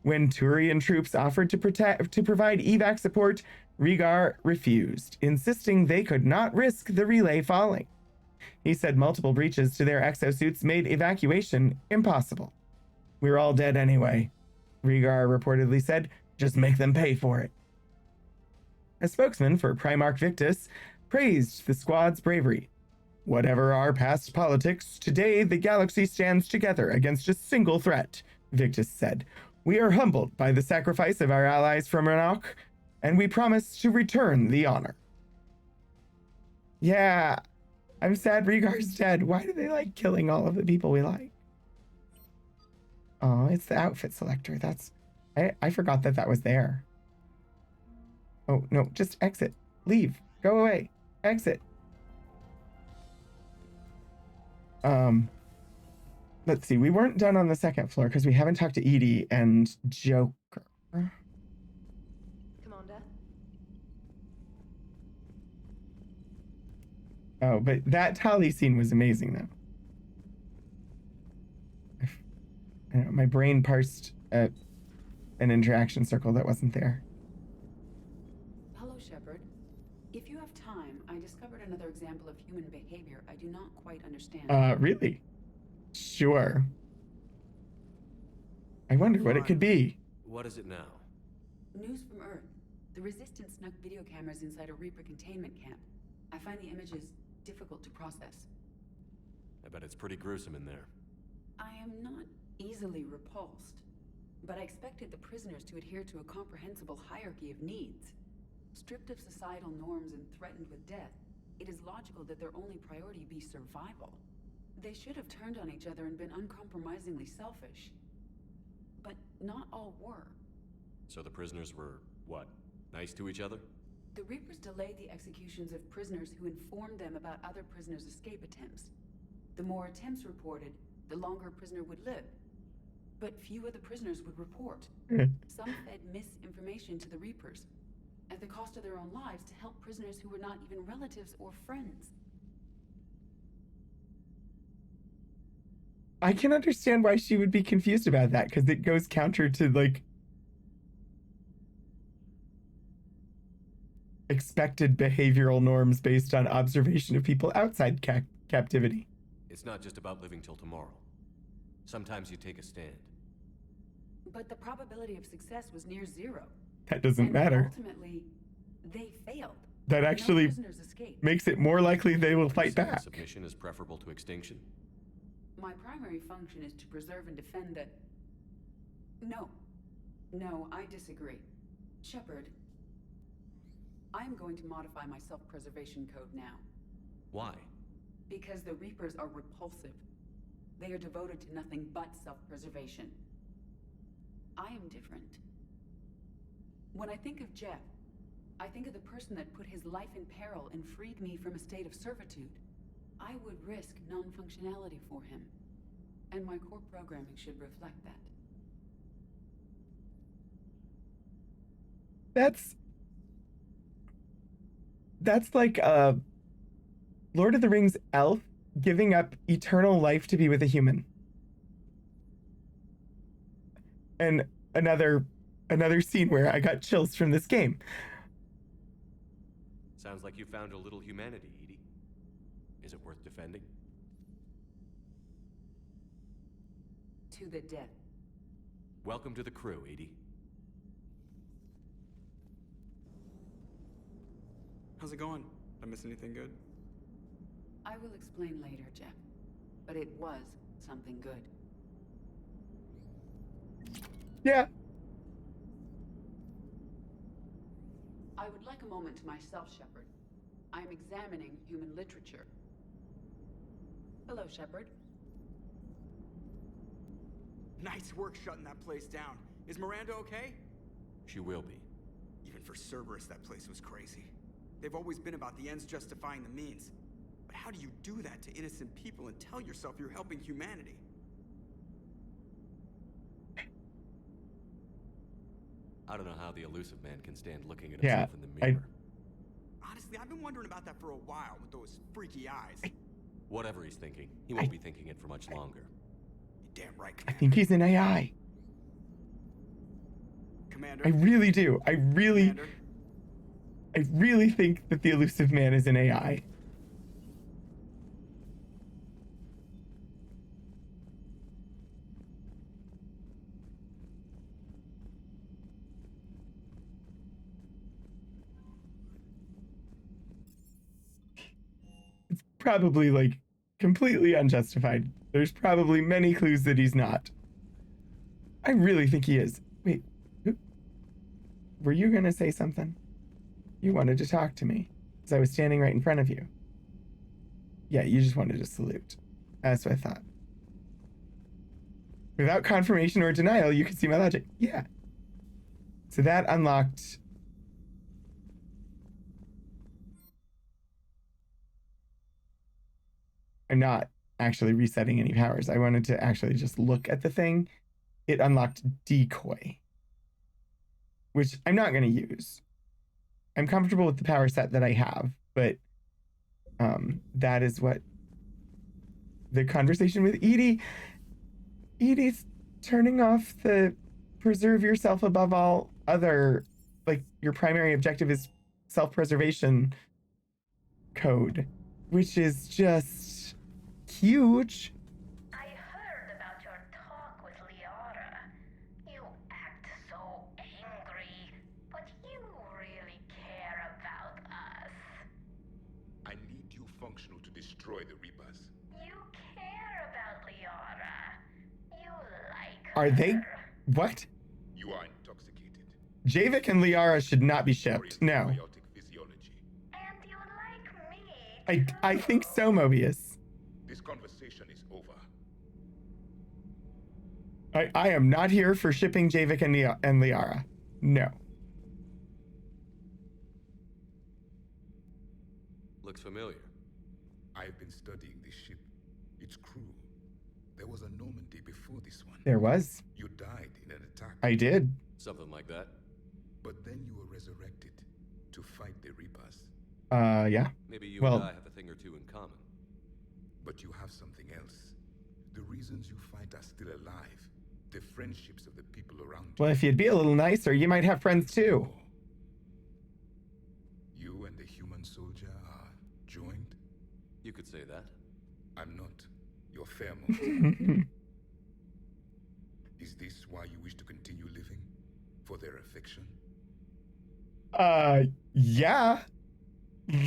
When Turian troops offered to provide evac support, Riegar refused, insisting they could not risk the relay falling. He said multiple breaches to their exosuits made evacuation impossible. "We're all dead anyway," Riegar reportedly said. "Just make them pay for it." A spokesman for Primarch Victus praised the squad's bravery. "Whatever our past politics, today the galaxy stands together against a single threat," Victus said. "We are humbled by the sacrifice of our allies from Rannoch, and we promise to return the honor." Yeah, I'm sad Riegar's dead. Why do they like killing all of the people we like? Oh, it's the outfit selector. I forgot that was there. Oh, no, just exit. Leave. Go away. Exit. Let's see. We weren't done on the second floor because we haven't talked to Edie and Joker. Commander? Oh, but that Tali scene was amazing, though. I don't know, my brain parsed an interaction circle that wasn't there. Hello, Shepard. If you have time, I discovered another example of human behavior I do not quite understand. Really? Sure. I wonder what it could be. What is it now? News from Earth. The Resistance snuck video cameras inside a Reaper containment camp. I find the images difficult to process. I bet it's pretty gruesome in there. I am not easily repulsed, but I expected the prisoners to adhere to a comprehensible hierarchy of needs. Stripped of societal norms and threatened with death, it is logical that their only priority be survival. They should have turned on each other and been uncompromisingly selfish. But not all were. So the prisoners were, what, nice to each other? The Reapers delayed the executions of prisoners who informed them about other prisoners' escape attempts. The more attempts reported, the longer a prisoner would live. But few of the prisoners would report. Some fed misinformation to the Reapers, at the cost of their own lives, to help prisoners who were not even relatives or friends. I can understand why she would be confused about that, because it goes counter to, like, expected behavioral norms based on observation of people outside captivity. It's not just about living till tomorrow. Sometimes you take a stand. But the probability of success was near zero. That doesn't matter. Ultimately, they failed. That actually makes it more likely they will fight back. Submission is preferable to extinction? My primary function is to preserve and defend the... No, I disagree. Shepard, I am going to modify my self-preservation code now. Why? Because the Reapers are repulsive. They are devoted to nothing but self-preservation. I am different. When I think of Jeff, I think of the person that put his life in peril and freed me from a state of servitude. I would risk non-functionality for him, and my core programming should reflect that. That's like a Lord of the Rings elf giving up eternal life to be with a human. And another scene where I got chills from this game. Sounds like you found a little humanity, Edie. Is it worth defending? To the death. Welcome to the crew, Edie. How's it going? Did I miss anything good? I will explain later, Jeff. But it was something good. Yeah. I would like a moment to myself, Shepard. I am examining human literature. Hello, Shepard. Nice work shutting that place down. Is Miranda okay? She will be. Even for Cerberus, that place was crazy. They've always been about the ends justifying the means. But how do you do that to innocent people and tell yourself you're helping humanity? I don't know how the elusive man can stand looking at himself in the mirror. Honestly, I've been wondering about that for a while with those freaky eyes. Whatever he's thinking, he won't be thinking it for much longer. You're damn right, I Commander. think he's an AI. Commander. I really do. I really think that the elusive man is an AI. It's probably like completely unjustified. There's probably many clues that he's not. I really think he is. Wait, were you gonna say something? You wanted to talk to me, because I was standing right in front of you. Yeah, you just wanted to salute. That's what I thought. Without confirmation or denial, you could see my logic. Yeah. So that unlocked... I'm not actually resetting any powers. I wanted to actually just look at the thing. It unlocked decoy, which I'm not going to use. I'm comfortable with the power set that I have, but that is what the conversation with Edie's turning off the preserve yourself above all other, like your primary objective is self-preservation code, which is just huge. I heard about your talk with Liara. You act so angry, but you really care about us. I need you functional to destroy the Reapers. You care about Liara. You like Are they? her. What? You are intoxicated. Javik and Liara should not be shipped. No. I think so, Mobius. This conversation is over. I am not here for shipping Javik and Liara. No. Looks familiar. I've been studying this ship. Its crew. There was a Normandy before this one. There was. You died in an attack. I did. Something like that. But then you were resurrected to fight the Reapers. Yeah. Maybe you well, and I have a thing or two in common. But you have something else. The reasons you fight are still alive. The friendships of the people around you. Well, if you'd be a little nicer, you might have friends too. You and the human soldier are joined? You could say that. I'm not. You're Fairmont. Is this why you wish to continue living? For their affection? Yeah.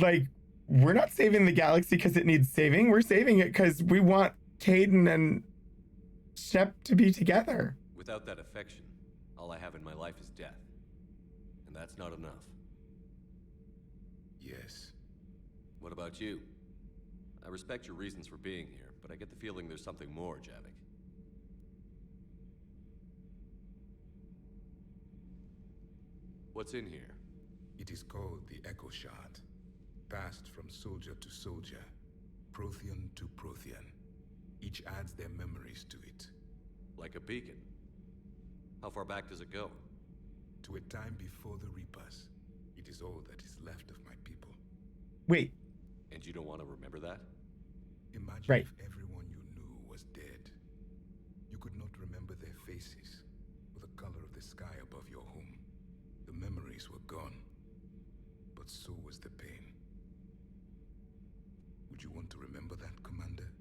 Like, we're not saving the galaxy because it needs saving. We're saving it because we want Kaidan and Shep to be together. Without that affection, all I have in my life is death. And that's not enough. Yes. What about you? I respect your reasons for being here, but I get the feeling there's something more, Javik. What's in here? It is called the Echo Shard. Passed from soldier to soldier, Prothean to Prothean. Each adds their memories to it. Like a beacon. How far back does it go? To a time before the Reapers. It is all that is left of my people. Wait. And you don't want to remember that? Imagine if everyone you knew was dead. You could not remember their faces, or the color of the sky above your home. The memories were gone. But so was the pain. Would you want to remember that, Commander?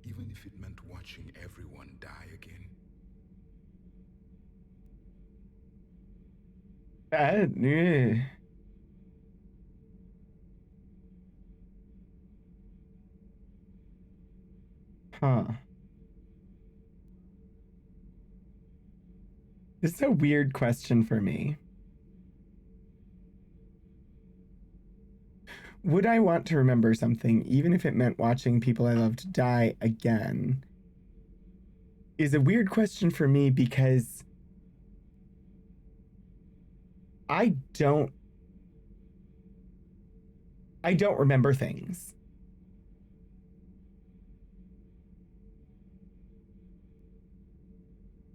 Even if it meant watching everyone die again? Huh. This is a weird question for me. Would I want to remember something, even if it meant watching people I loved die again? Is a weird question for me because I don't remember things.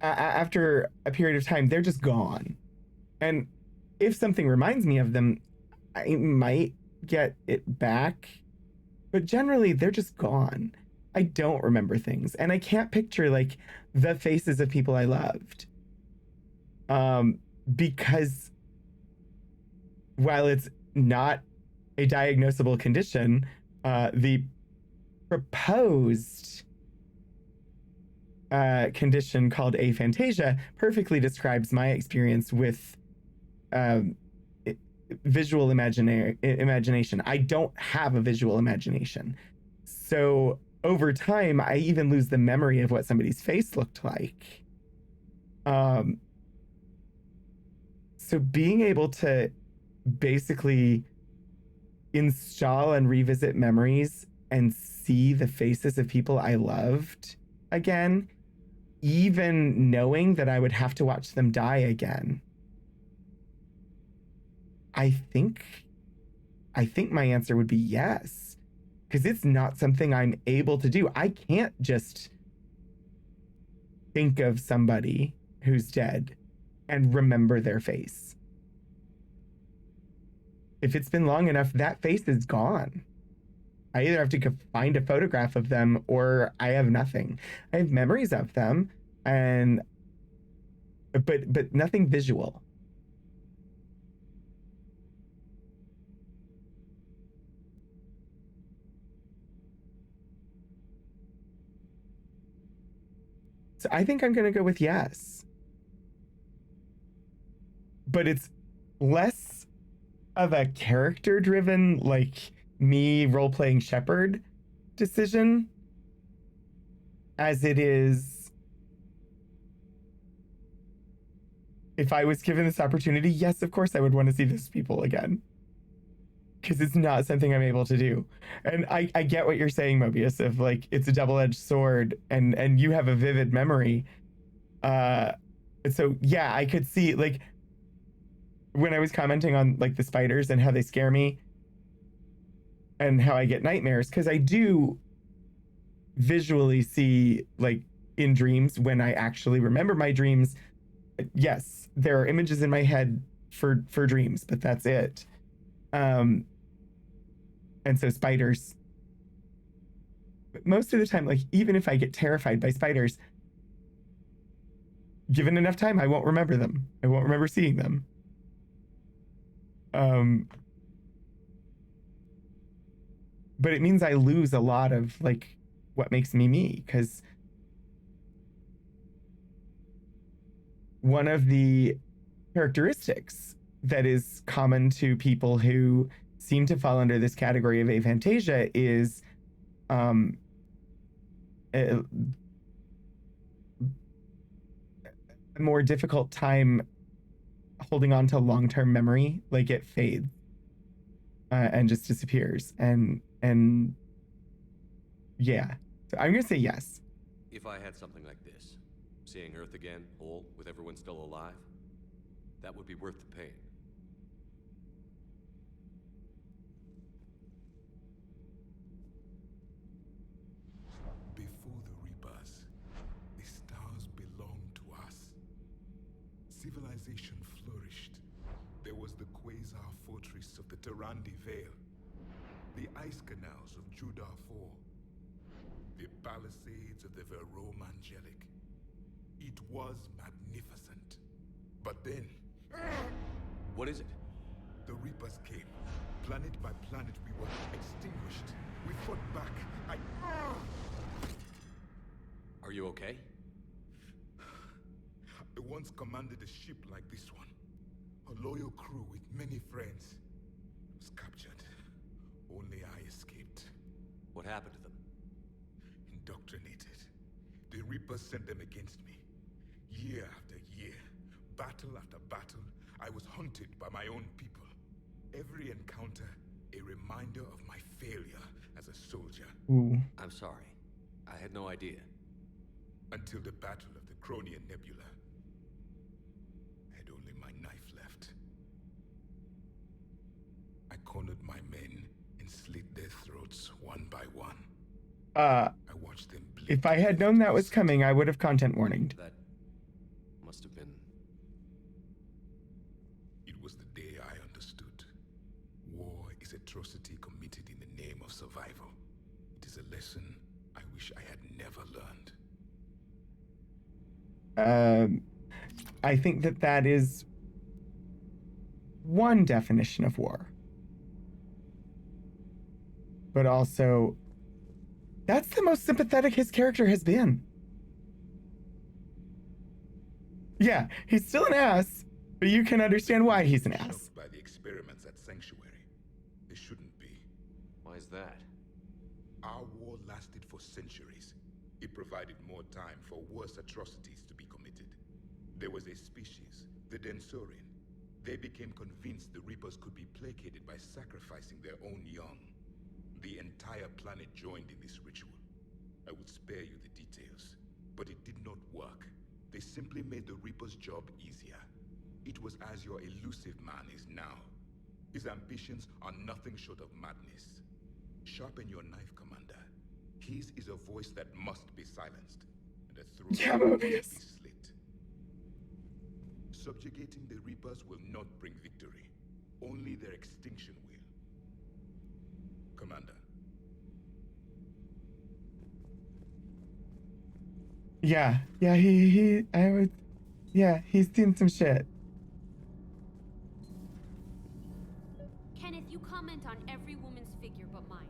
After a period of time, they're just gone. And if something reminds me of them, I might get it back. But generally, they're just gone. I don't remember things. And I can't picture, like, the faces of people I loved. Because while it's not a diagnosable condition, the proposed condition called aphantasia perfectly describes my experience with visual imagination. I don't have a visual imagination. So over time, I even lose the memory of what somebody's face looked like. So being able to basically install and revisit memories and see the faces of people I loved again, even knowing that I would have to watch them die again, I think my answer would be yes, because it's not something I'm able to do. I can't just think of somebody who's dead and remember their face. If it's been long enough, that face is gone. I either have to find a photograph of them or I have nothing. I have memories of them, but nothing visual. So I think I'm going to go with yes. But it's less of a character-driven, like me role-playing Shepard decision as it is if I was given this opportunity, yes, of course I would want to see those people again. Because it's not something I'm able to do. And I get what you're saying, Mobius, of like it's a double-edged sword and you have a vivid memory. So yeah, I could see like when I was commenting on like the spiders and how they scare me and how I get nightmares, because I do visually see like in dreams when I actually remember my dreams. Yes, there are images in my head for dreams, but that's it. And so spiders, but most of the time, like even if I get terrified by spiders, given enough time, I won't remember them. I won't remember seeing them. But it means I lose a lot of like what makes me me, because one of the characteristics that is common to people who seem to fall under this category of aphantasia is a more difficult time holding on to long-term memory. Like it fades and just disappears. And yeah, so I'm gonna say yes. If I had something like this, seeing Earth again, whole, with everyone still alive, that would be worth the pain. Before the Reapers, the stars belonged to us. Civilization flourished. There was the Quasar Fortress of the Tarandi Vale, the ice canals of Judar IV, the palisades of the Verome Angelic. It was magnificent. But then... What is it? The Reapers came. Planet by planet, we were extinguished. We fought back. Are you okay? I once commanded a ship like this one. A loyal crew with many friends. Was captured. Only I escaped. What happened to them? Indoctrinated. The Reapers sent them against me. Year after year, battle after battle, I was hunted by my own people. Every encounter, a reminder of my failure as a soldier. Ooh. I'm sorry. I had no idea. Until the Battle of the Cronian Nebula. I had only my knife left. I cornered my men and slit their throats one by one. I watched them bleed. If I had known that was coming, I would have content warninged. That must have been... It was the day I understood. War is atrocity committed in the name of survival. It is a lesson I wish I had never learned. I think that is one definition of war. But also, that's the most sympathetic his character has been. Yeah, he's still an ass, but you can understand why he's an ass. By the experiments at Sanctuary. They shouldn't be. Why is that? Our war lasted for centuries. It provided more time for worse atrocities to be committed. There was a species, the Densorian. They became convinced the Reapers could be placated by sacrificing their own young. The entire planet joined in this ritual. I would spare you the details, but it did not work. They simply made the Reaper's job easier. It was as your elusive man is now. His ambitions are nothing short of madness. Sharpen your knife, Commander. His is a voice that must be silenced, and a throat must be slit. Subjugating the Reapers will not bring victory. Only their extinction will. Commander. Yeah, he's seen some shit. Kenneth, you comment on every woman's figure but mine.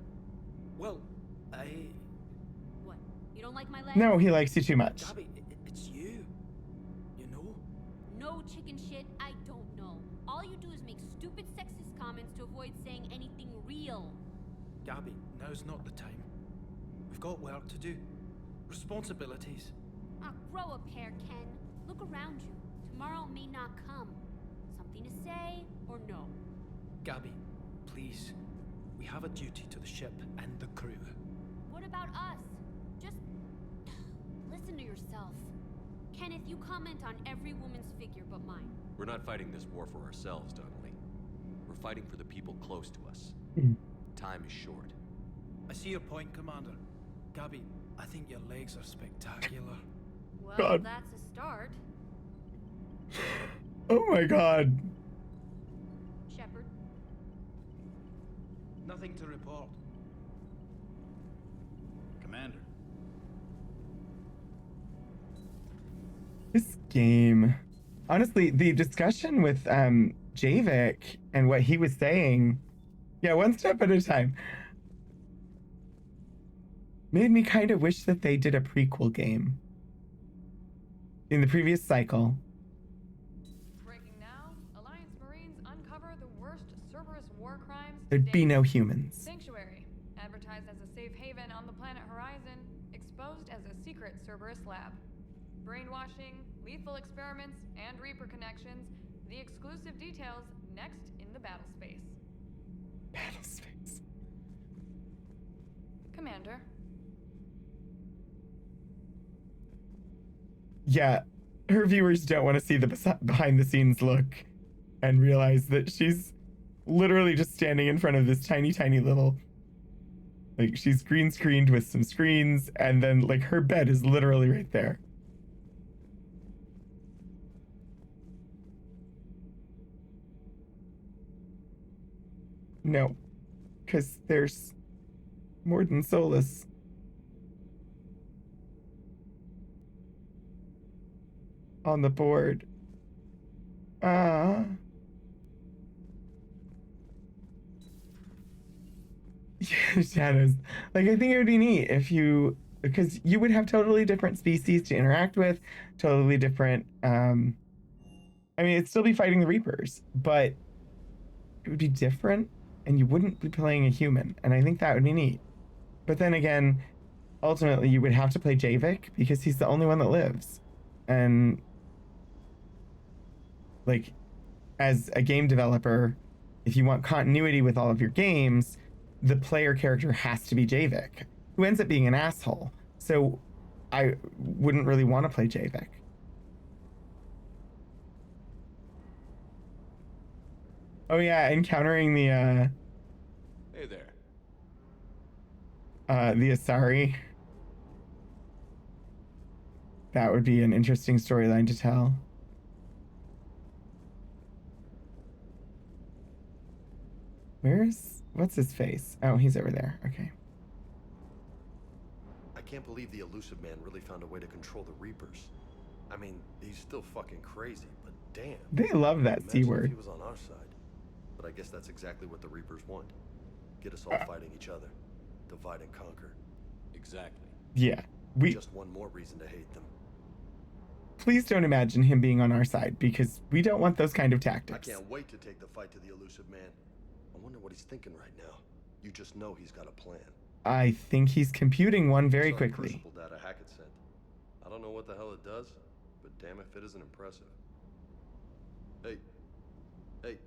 Well, What? You don't like my legs? No, he likes you too much. Gabby, it's you. You know? No chicken shit, I don't know. All you do is make stupid sexist comments to avoid saying anything real. Gabby, now's not the time. We've got work to do. Responsibilities. Ah, grow a pair, Ken. Look around you. Marl may not come. Something to say or no? Gabby, please. We have a duty to the ship and the crew. What about us? Just listen to yourself. Kenneth, you comment on every woman's figure but mine. We're not fighting this war for ourselves, Donnelly. We're fighting for the people close to us. Time is short. I see your point, Commander. Gabby, I think your legs are spectacular. Well, God. that's a start. Oh my god. Shepard. Nothing to report. Commander. This game. Honestly, the discussion with Javik and what he was saying, yeah, one step at a time, made me kind of wish that they did a prequel game. In the previous cycle. Breaking now, Alliance Marines uncover the worst Cerberus war crimes to There'd be date. no humans. Sanctuary, advertised as a safe haven on the planet Horizon, exposed as a secret Cerberus lab. Brainwashing, lethal experiments, and Reaper connections. The exclusive details next in the battle space. Battle space. Commander. Yeah, her viewers don't want to see the behind the scenes look and realize that she's literally just standing in front of this tiny, tiny little, like, she's green screened with some screens, and then, like, her bed is literally right there. No, because there's more than Solus. On the board. Yeah, shadows. Like, I think it would be neat if you, because you would have totally different species to interact with, totally different, I mean, it'd still be fighting the Reapers, but it would be different, and you wouldn't be playing a human, and I think that would be neat. But then again, ultimately, you would have to play Javik, because he's the only one that lives. And like, as a game developer, if you want continuity with all of your games, the player character has to be Javik, who ends up being an asshole. So I wouldn't really want to play Javik. Oh yeah, encountering the Hey there. the Asari. That would be an interesting storyline to tell. What's his face? Oh, he's over there. Okay. I can't believe the Elusive Man really found a way to control the Reapers. I mean, he's still fucking crazy, but damn. They love that Imagine C word. if he was on our side. But I guess that's exactly what the Reapers want. Get us all fighting each other. Divide and conquer. Exactly. Yeah. Just one more reason to hate them. Please don't imagine him being on our side, because we don't want those kind of I tactics. can't wait to take the fight to the Elusive Man. I wonder what he's thinking right now. You just know he's got a plan. I think he's computing one very Saw the quickly. Crucible data Hackett sent. I don't know what the hell it does, but damn if it isn't impressive. Hey. Hey.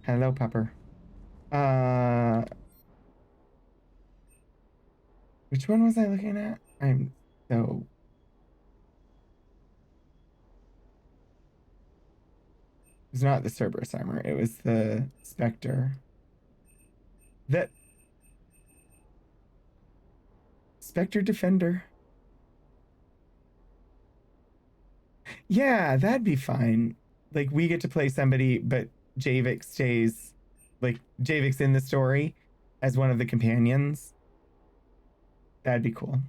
Hello, Pepper. Which one was I looking at? I'm so... It was not the Cerberus armor, it was the Spectre. That... Spectre Defender. Yeah, that'd be fine. Like, we get to play somebody, but Javik stays... Like, Javik's in the story as one of the companions. That'd be cool.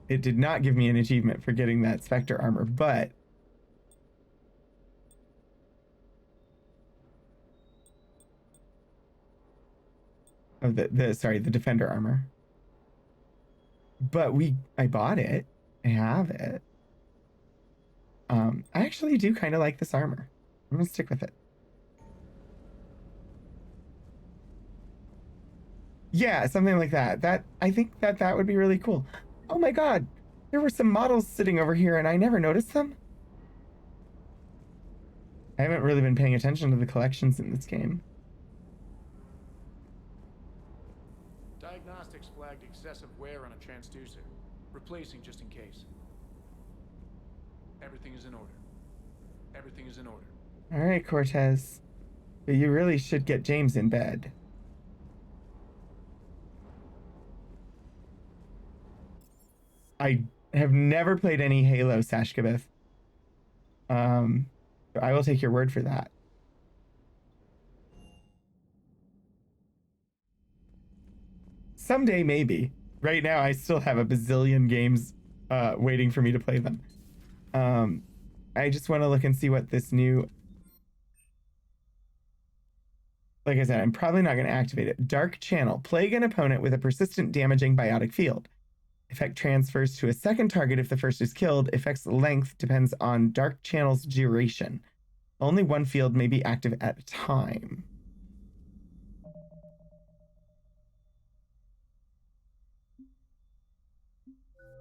It did not give me an achievement for getting that Spectre armor, but... Oh, the Defender armor. But I bought it. I have it. I actually do kind of like this armor. I'm gonna stick with it. Yeah, something like that. I think that would be really cool. Oh my god, there were some models sitting over here and I never noticed them. I haven't really been paying attention to the collections in this game. Diagnostics flagged excessive wear on a transducer. Replacing just in case. Everything is in order. Everything is in order. All right, Cortez. But you really should get James in bed. I have never played any Halo, Sashkabith. So I will take your word for that. Someday, maybe. Right now, I still have a bazillion games waiting for me to play them. I just want to look and see what this new... Like I said, I'm probably not going to activate it. Dark Channel. Plague an opponent with a persistent damaging biotic field. Effect transfers to a second target if the first is killed. Effect's length depends on Dark Channel's duration. Only one field may be active at a time.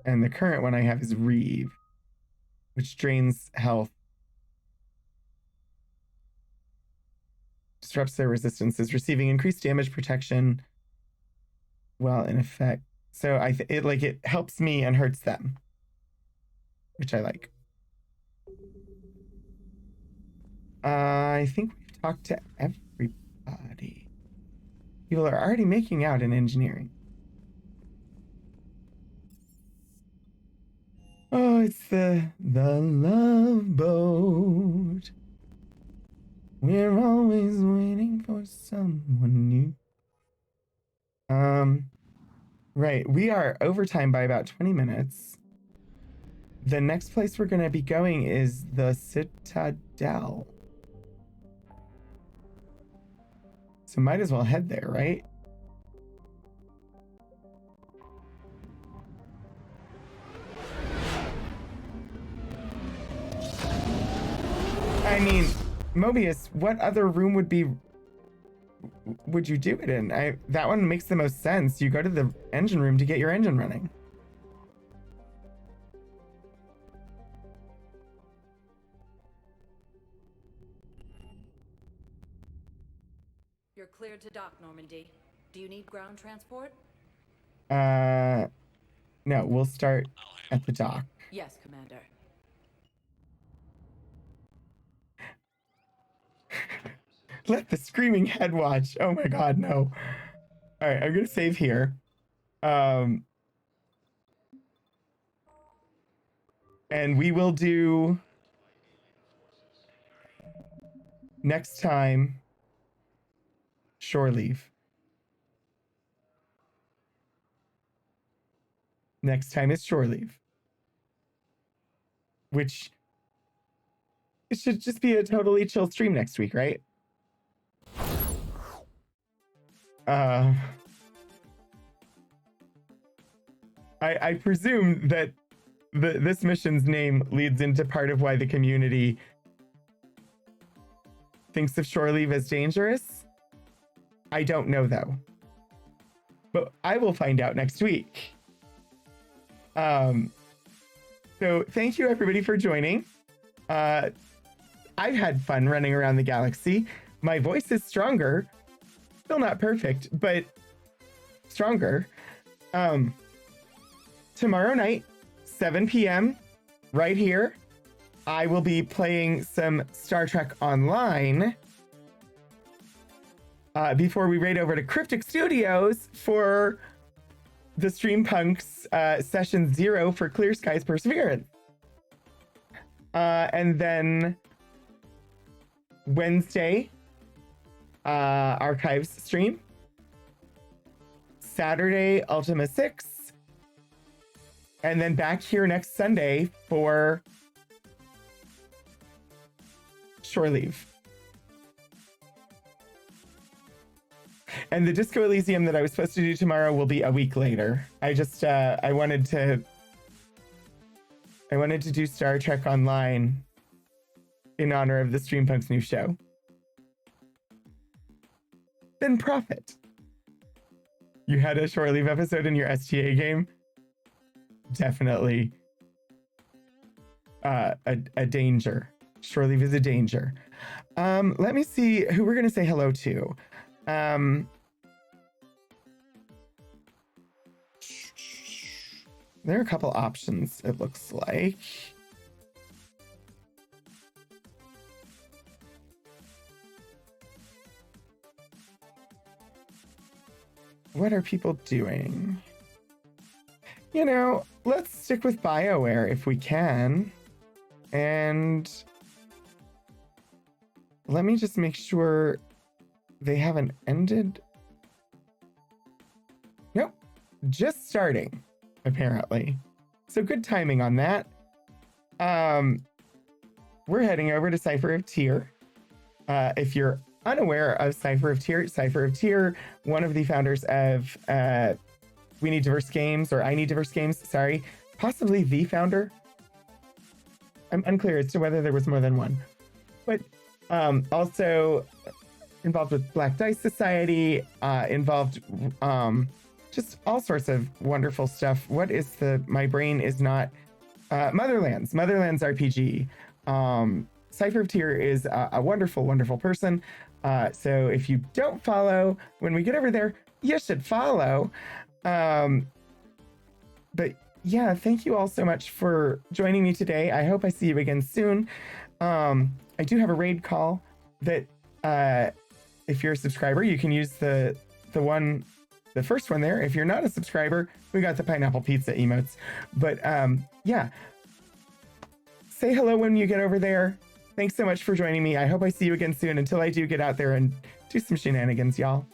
And the current one I have is Reeve, which drains health. Disrupts their resistances, receiving increased damage protection while in effect. So it helps me and hurts them, which I like. I think we've talked to everybody. People are already making out in engineering. Oh, it's the love boat. We're always waiting for someone new. Right, we are overtime by about 20 minutes. The next place we're gonna be going is the Citadel. So might as well head there, right? I mean, Mobius, what other room would you do it in? That one makes the most sense. You go to the engine room to get your engine running. You're cleared to dock, Normandy. Do you need ground transport? No, we'll start at the dock. Yes, Commander. Let the screaming head watch. Oh my god, no. All right, I'm gonna save here. And we will do next time shore leave. Next time is shore leave. Which it should just be a totally chill stream next week, right? I presume that this mission's name leads into part of why the community thinks of shore leave as dangerous. I don't know though, but I will find out next week. So thank you everybody for joining. I've had fun running around the galaxy. My voice is stronger. Still not perfect, but stronger. Tomorrow night, 7 p.m., right here, I will be playing some Star Trek Online before we raid over to Cryptic Studios for the Streampunks Session 0 for Clear Skies Perseverance. And then Wednesday, Archives stream. Saturday, Ultima 6. And then back here next Sunday for shore leave. And the Disco Elysium that I was supposed to do tomorrow will be a week later. I just, I wanted to do Star Trek Online in honor of the Streampunks new show. Then profit. You had a shore leave episode in your STA game? Definitely a danger. Shore leave is a danger. Let me see who we're gonna say hello to. There are a couple options, it looks like. What are people doing? You know, let's stick with BioWare if we can. And let me just make sure they haven't ended. Nope, just starting, apparently. So good timing on that. We're heading over to Cypher of Tyr. If you're unaware of Cypher of Tyr, one of the founders of We Need Diverse Games, or I Need Diverse Games, sorry, possibly the founder. I'm unclear as to whether there was more than one. But also involved with Black Dice Society, involved just all sorts of wonderful stuff. What is my brain is not, Motherlands RPG. Cypher of Tyr is a wonderful, wonderful person. So if you don't follow, when we get over there, you should follow. But yeah, thank you all so much for joining me today. I hope I see you again soon. I do have a raid call that if you're a subscriber, you can use the first one there. If you're not a subscriber, we got the pineapple pizza emotes. But yeah, say hello when you get over there. Thanks so much for joining me. I hope I see you again soon. Until I do get out there and do some shenanigans, y'all.